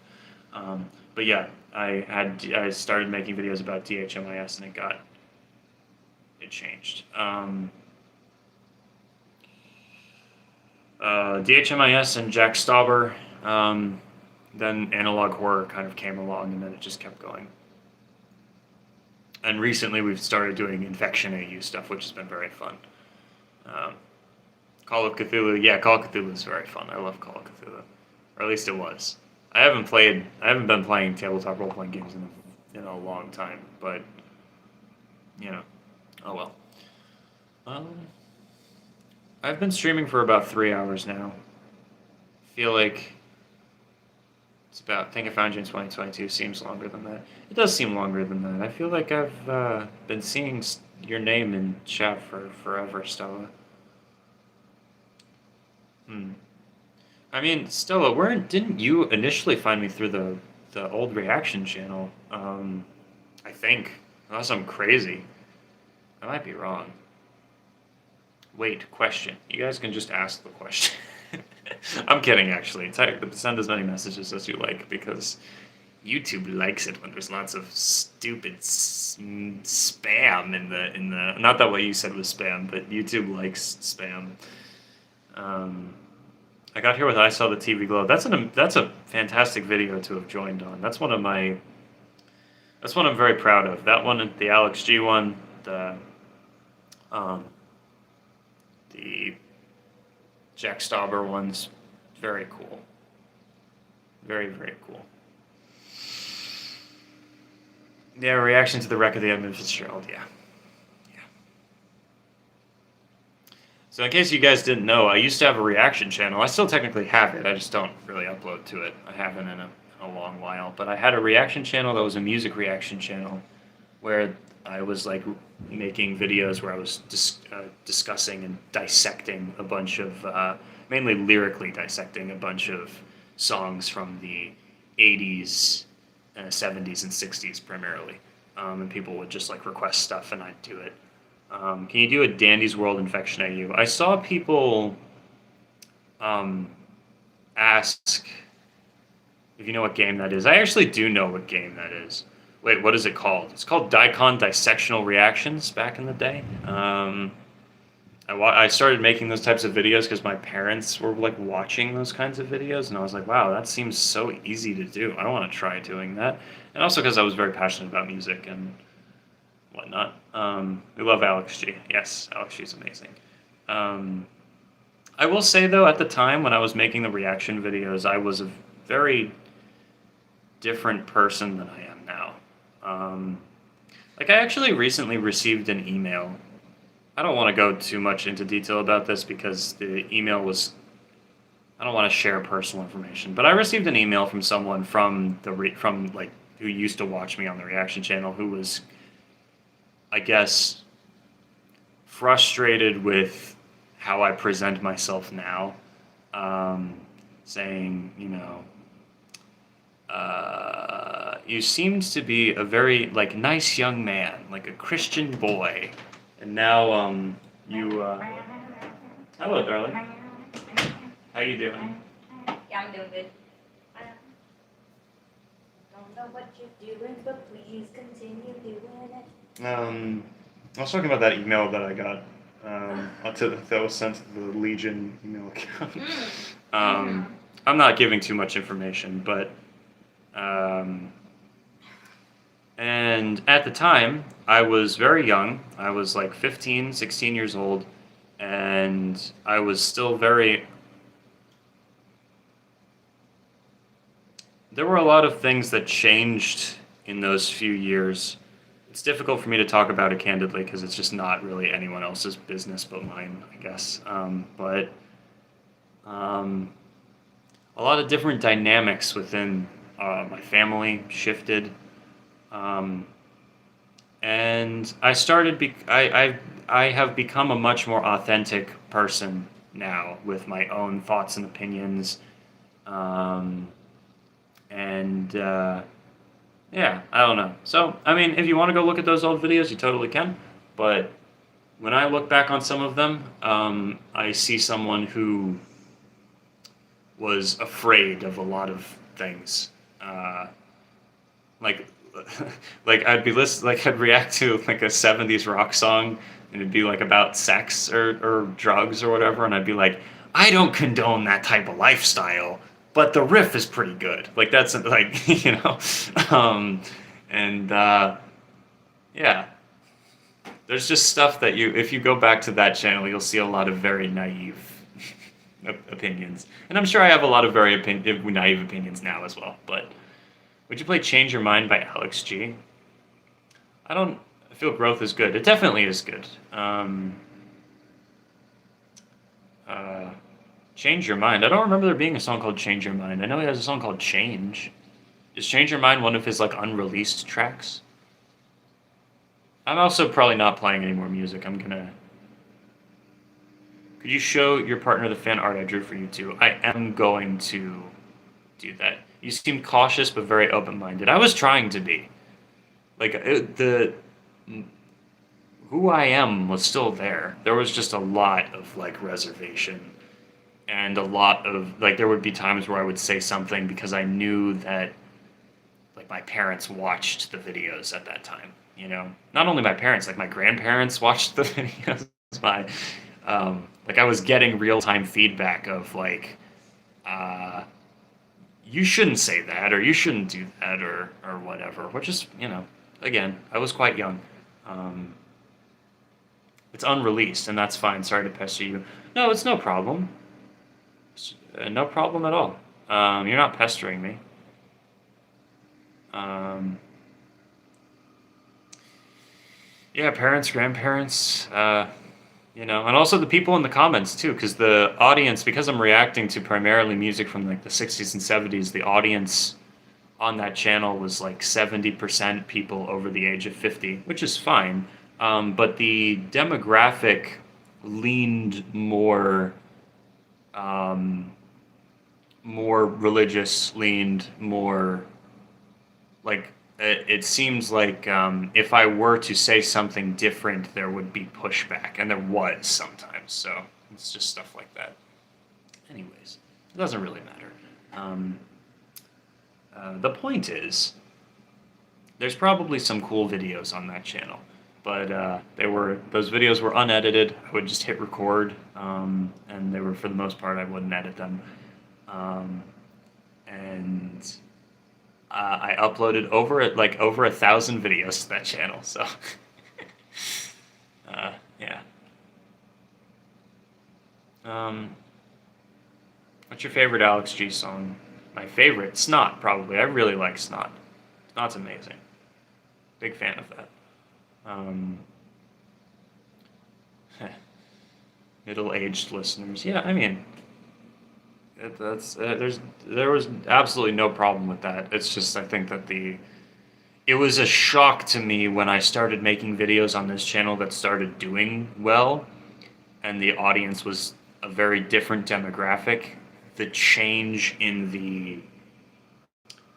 But yeah, I started making videos about DHMIS, and it changed. DHMIS and Jack Stauber, then Analog Horror kind of came along, and then it just kept going. And recently we've started doing Infection AU stuff, which has been very fun. Call of Cthulhu, yeah, Call of Cthulhu is very fun. I love Call of Cthulhu, or at least it was. I haven't been playing tabletop role-playing games in a long time, but, you know, oh well. I've been streaming for about 3 hours now. Feel like it's about, I think I found you in 2022, seems longer than that. It does seem longer than that. I feel like I've been seeing your name in chat for forever, Stella. I mean, Stella, didn't you initially find me through the old reaction channel? I think, unless I'm crazy. I might be wrong. Wait, question. You guys can just ask the question. I'm kidding, actually. Send as many messages as you like, because YouTube likes it when there's lots of stupid spam in the. Not that what you said was spam, but YouTube likes spam. I got here with I Saw the TV Glow. That's a fantastic video to have joined on. That's one I'm very proud of. That one, the Alex G one, the Jack Stauber one's very cool. Very, very cool. Yeah, reaction to the wreck of the Edmund Fitzgerald, yeah. So in case you guys didn't know, I used to have a reaction channel. I still technically have it. I just don't really upload to it. I haven't in a long while. But I had a reaction channel that was a music reaction channel where I was like making videos where I was discussing and dissecting a bunch of, mainly lyrically dissecting a bunch of songs from the 80s, 70s, and 60s primarily. And people would just like request stuff and I'd do it. Can you do a Dandy's World Infection AU? I saw people um, ask if you know what game that is. I actually do know what game that is. Wait, what is it called? It's called Daikon Dissectional Reactions back in the day. I started making those types of videos because my parents were like watching those kinds of videos, and I was like, wow, that seems so easy to do. I want to try doing that. And also because I was very passionate about music and whatnot. We love Alex G. Yes, Alex G is amazing. I will say though, at the time when I was making the reaction videos, I was a very different person than I am now. Like I actually recently received an email. I don't want to go too much into detail about this because the email was, I don't want to share personal information, but I received an email from someone from like who used to watch me on the reaction channel who was, I guess, frustrated with how I present myself now, saying, you know, you seemed to be a very like nice young man, like a Christian boy, and now you. Hello, darling. How you doing? Yeah, I'm doing good. Don't know what you're doing, but please continue doing it. I was talking about that email that I got. That was sent to the Legion email account. I'm not giving too much information, but and at the time I was very young. I was like 15, 16 years old, and I was still very. There were a lot of things that changed in those few years. It's difficult for me to talk about it candidly because it's just not really anyone else's business but mine, I guess. But a lot of different dynamics within my family shifted, and I started. I have become a much more authentic person now with my own thoughts and opinions, and. Yeah, I don't know. So, I mean, if you want to go look at those old videos, you totally can. But when I look back on some of them, I see someone who was afraid of a lot of things. Like, like I'd react to like a '70s rock song, and it'd be like about sex or drugs or whatever, and I'd be like, I don't condone that type of lifestyle. But the riff is pretty good. Like that's like you know, and yeah, there's just stuff that if you go back to that channel, you'll see a lot of very naive opinions, and I'm sure I have a lot of very naive opinions now as well. But would you play "Change Your Mind" by Alex G? I feel growth is good. It definitely is good. Change Your Mind. I don't remember there being a song called Change Your Mind. I know he has a song called Change. Is Change Your Mind one of his like unreleased tracks? I'm also probably not playing any more music. Could you show your partner the fan art I drew for you too? I am going to do that. You seem cautious but very open-minded. I was trying to be. Like who I am was still there. There was just a lot of like reservation. And a lot of like there would be times where I would say something because I knew that like my parents watched the videos at that time, you know. Not only my parents, like my grandparents watched the videos. Like I was getting real-time feedback of like you shouldn't say that or you shouldn't do that or whatever, which is, you know, again, I was quite young. It's unreleased and that's fine. Sorry to pester you. No, it's no problem. No problem at all. You're not pestering me. Yeah, parents, grandparents, you know, and also the people in the comments too, because the audience, because I'm reacting to primarily music from like the 60s and 70s, the audience on that channel was like 70% people over the age of 50, which is fine. But the demographic leaned um, more religious, leaned more like it seems like if I were to say something different, there would be pushback, and there was sometimes. So it's just stuff like that. Anyways, it doesn't really matter. Um, the point is, there's probably some cool videos on that channel, but those videos were unedited. I would just hit record, and they were, for the most part, I wouldn't edit them, um, and I uploaded over 1,000 videos to that channel. So yeah. What's your favorite Alex G song? My favorite, Snot, probably. I really like Snot. Snot's amazing. Big fan of that. Um, Middle-aged listeners. Yeah, I mean, there was absolutely no problem with that. It's just I think that it was a shock to me when I started making videos on this channel that started doing well, and the audience was a very different demographic. The change in the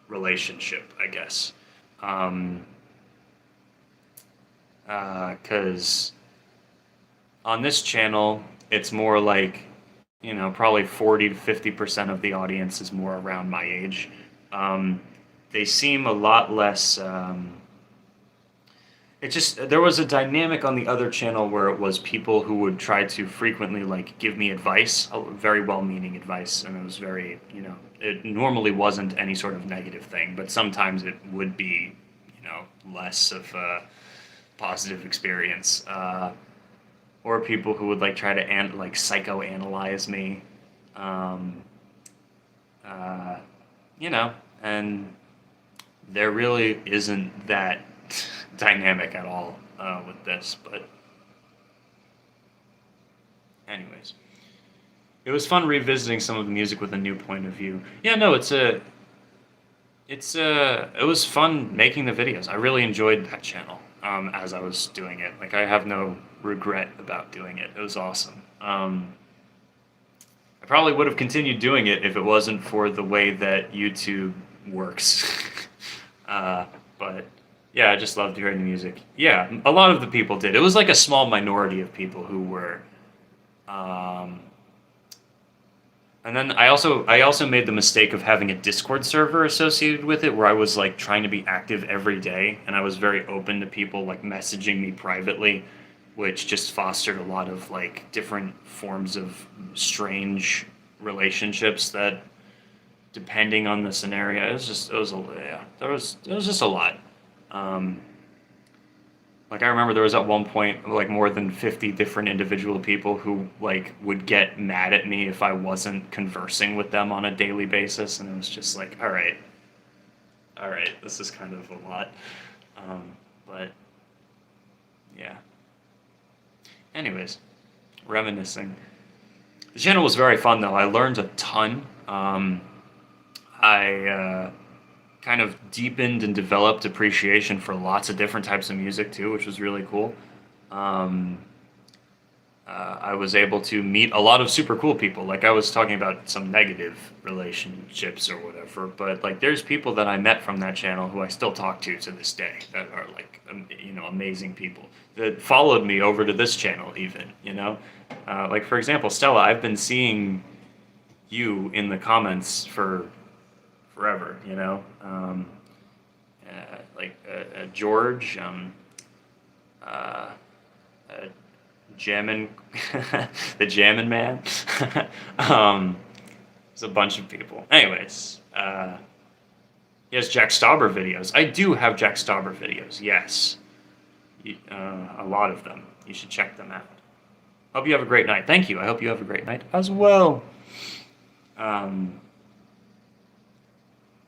relationship, I guess. Because on this channel, it's more like, probably 40 to 50% of the audience is more around my age. They seem a lot less. There was a dynamic on the other channel where it was people who would try to frequently like give me advice, very well-meaning advice, and it was very, it normally wasn't any sort of negative thing, but sometimes it would be, less of a positive experience. Or people who would like try to psychoanalyze me, and there really isn't that dynamic at all with this. But anyways, it was fun revisiting some of the music with a new point of view. Yeah, no, it was fun making the videos. I really enjoyed that channel as I was doing it. Like, I have no regret about doing it. It was awesome. I probably would have continued doing it if it wasn't for the way that YouTube works. But yeah, I just loved hearing the music. Yeah, a lot of the people did. It was like a small minority of people who were. And then I also made the mistake of having a Discord server associated with it, where I was like trying to be active every day, and I was very open to people like messaging me privately, which just fostered a lot of like different forms of strange relationships that, depending on the scenario, it was just a lot. Like, I remember there was at one point like more than 50 different individual people who like would get mad at me if I wasn't conversing with them on a daily basis, and it was just like, all right, this is kind of a lot. But yeah. Anyways, reminiscing. The channel was very fun though. I learned a ton. I kind of deepened and developed appreciation for lots of different types of music too, which was really cool. I was able to meet a lot of super cool people. Like, I was talking about some negative relationships or whatever, but like there's people that I met from that channel who I still talk to this day that are like, amazing people that followed me over to this channel even, like, for example, Stella, I've been seeing you in the comments for forever, George, Jammin, the Jammin' Man. There's a bunch of people. Anyways, he has Jack Stauber videos. I do have Jack Stauber videos, yes. A lot of them. You should check them out. Hope you have a great night. Thank you. I hope you have a great night as well. I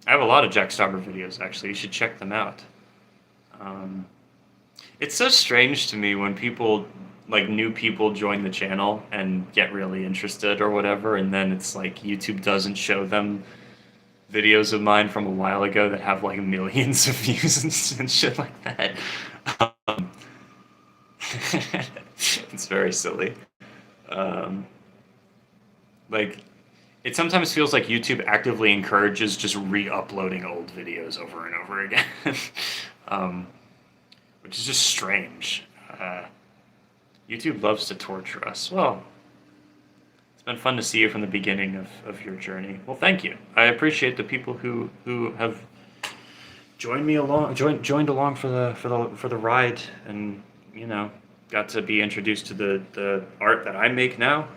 have a lot of Jack Stauber videos, actually. You should check them out. It's so strange to me when people, like, new people join the channel and get really interested or whatever, and then it's like YouTube doesn't show them videos of mine from a while ago that have like millions of views and shit like that. Um, it's very silly. Um, like, it sometimes feels like YouTube actively encourages just re-uploading old videos over and over again, um, which is just strange. YouTube loves to torture us. Well, it's been fun to see you from the beginning of your journey. Well, thank you. I appreciate the people who have joined along for the ride, and got to be introduced to the art that I make now.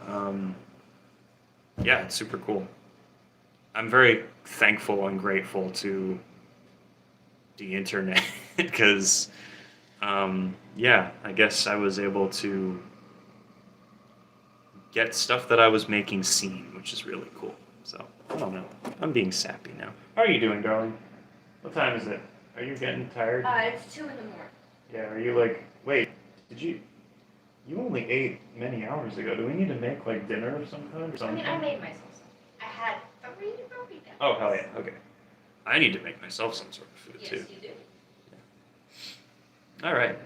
Yeah, it's super cool. I'm very thankful and grateful to the internet because, yeah, I guess I was able to get stuff that I was making seen, which is really cool. So, I don't know. I'm being sappy now. How are you doing, darling? What time is it? Are you getting tired? It's 2 in the morning. Yeah, are you like, wait, you only ate many hours ago. Do we need to make like dinner of some kind or I something? mean, I made myself some. I had 3 burritos. Oh, hell yeah, okay. I need to make myself some sort of food Yes, too. you do. All right.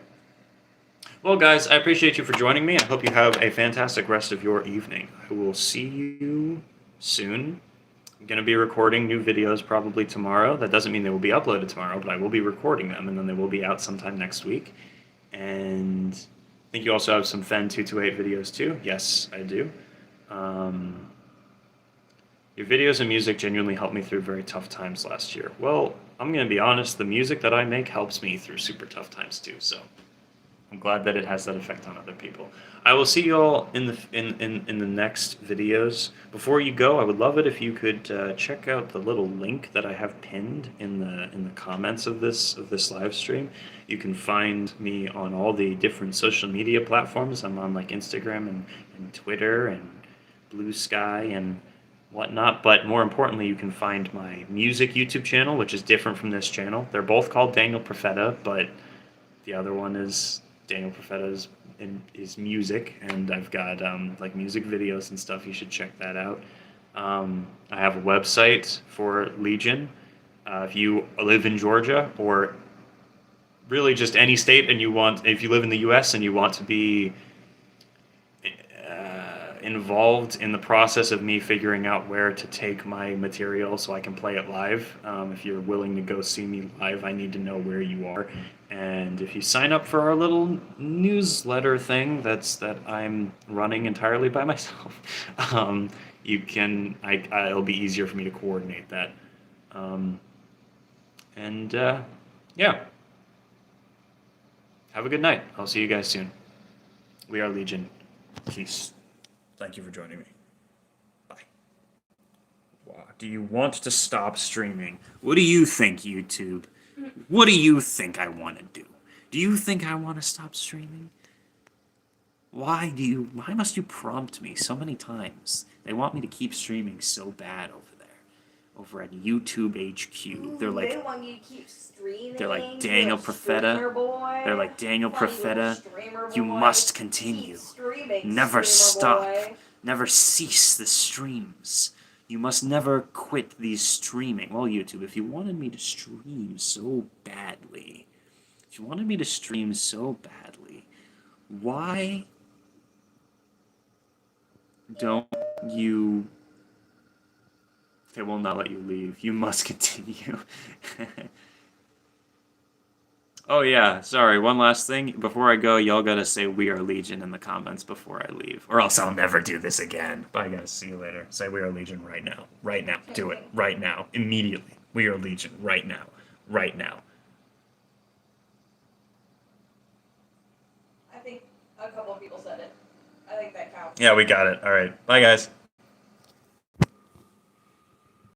Well, guys, I appreciate you for joining me. I hope you have a fantastic rest of your evening. I will see you soon. I'm going to be recording new videos probably tomorrow. That doesn't mean they will be uploaded tomorrow, but I will be recording them, and then they will be out sometime next week. And I think you also have some Fen228 videos too. Yes, I do. Your videos and music genuinely helped me through very tough times last year. Well, I'm going to be honest, the music that I make helps me through super tough times too, so I'm glad that it has that effect on other people. I will see you all in the next videos. Before you go, I would love it if you could check out the little link that I have pinned in the comments of this live stream. You can find me on all the different social media platforms. I'm on like Instagram and Twitter and Blue Sky and whatnot, but more importantly, you can find my music YouTube channel, which is different from this channel. They're both called Daniel Profeta, but the other one is Daniel Profeta's is music, and I've got like music videos and stuff. You should check that out. I have a website for Legion. If you live in Georgia or really just any state, and if you live in the U.S. and you want to be involved in the process of me figuring out where to take my material so I can play it live. If you're willing to go see me live, I need to know where you are. And if you sign up for our little newsletter thing that I'm running entirely by myself, it'll be easier for me to coordinate that. Yeah. Have a good night. I'll see you guys soon. We are Legion. Peace. Thank you for joining me. Bye. Wow. Do you want to stop streaming? What do you think, YouTube? What do you think I want to do? Do you think I want to stop streaming? Why must you prompt me so many times? They want me to keep streaming so bad over there. Over at YouTube HQ. They're like, they want you to keep streaming. They're like, Daniel Profeta. They're like, Daniel Profeta, you must continue. Never stop. Never cease the streams. You must never quit these streaming. Well, YouTube, if you wanted me to stream so badly, why don't you... They will not let you leave. You must continue. Oh yeah, sorry, one last thing. Before I go, y'all gotta say "We Are Legion" in the comments before I leave. Or else I'll never do this again. Bye guys, see you later. Say "We Are Legion" right now. Right now. Do it. Right now. Immediately. "We Are Legion" right now. Right now. I think a couple of people said it. I think that counts. Yeah, we got it. Alright. Bye guys.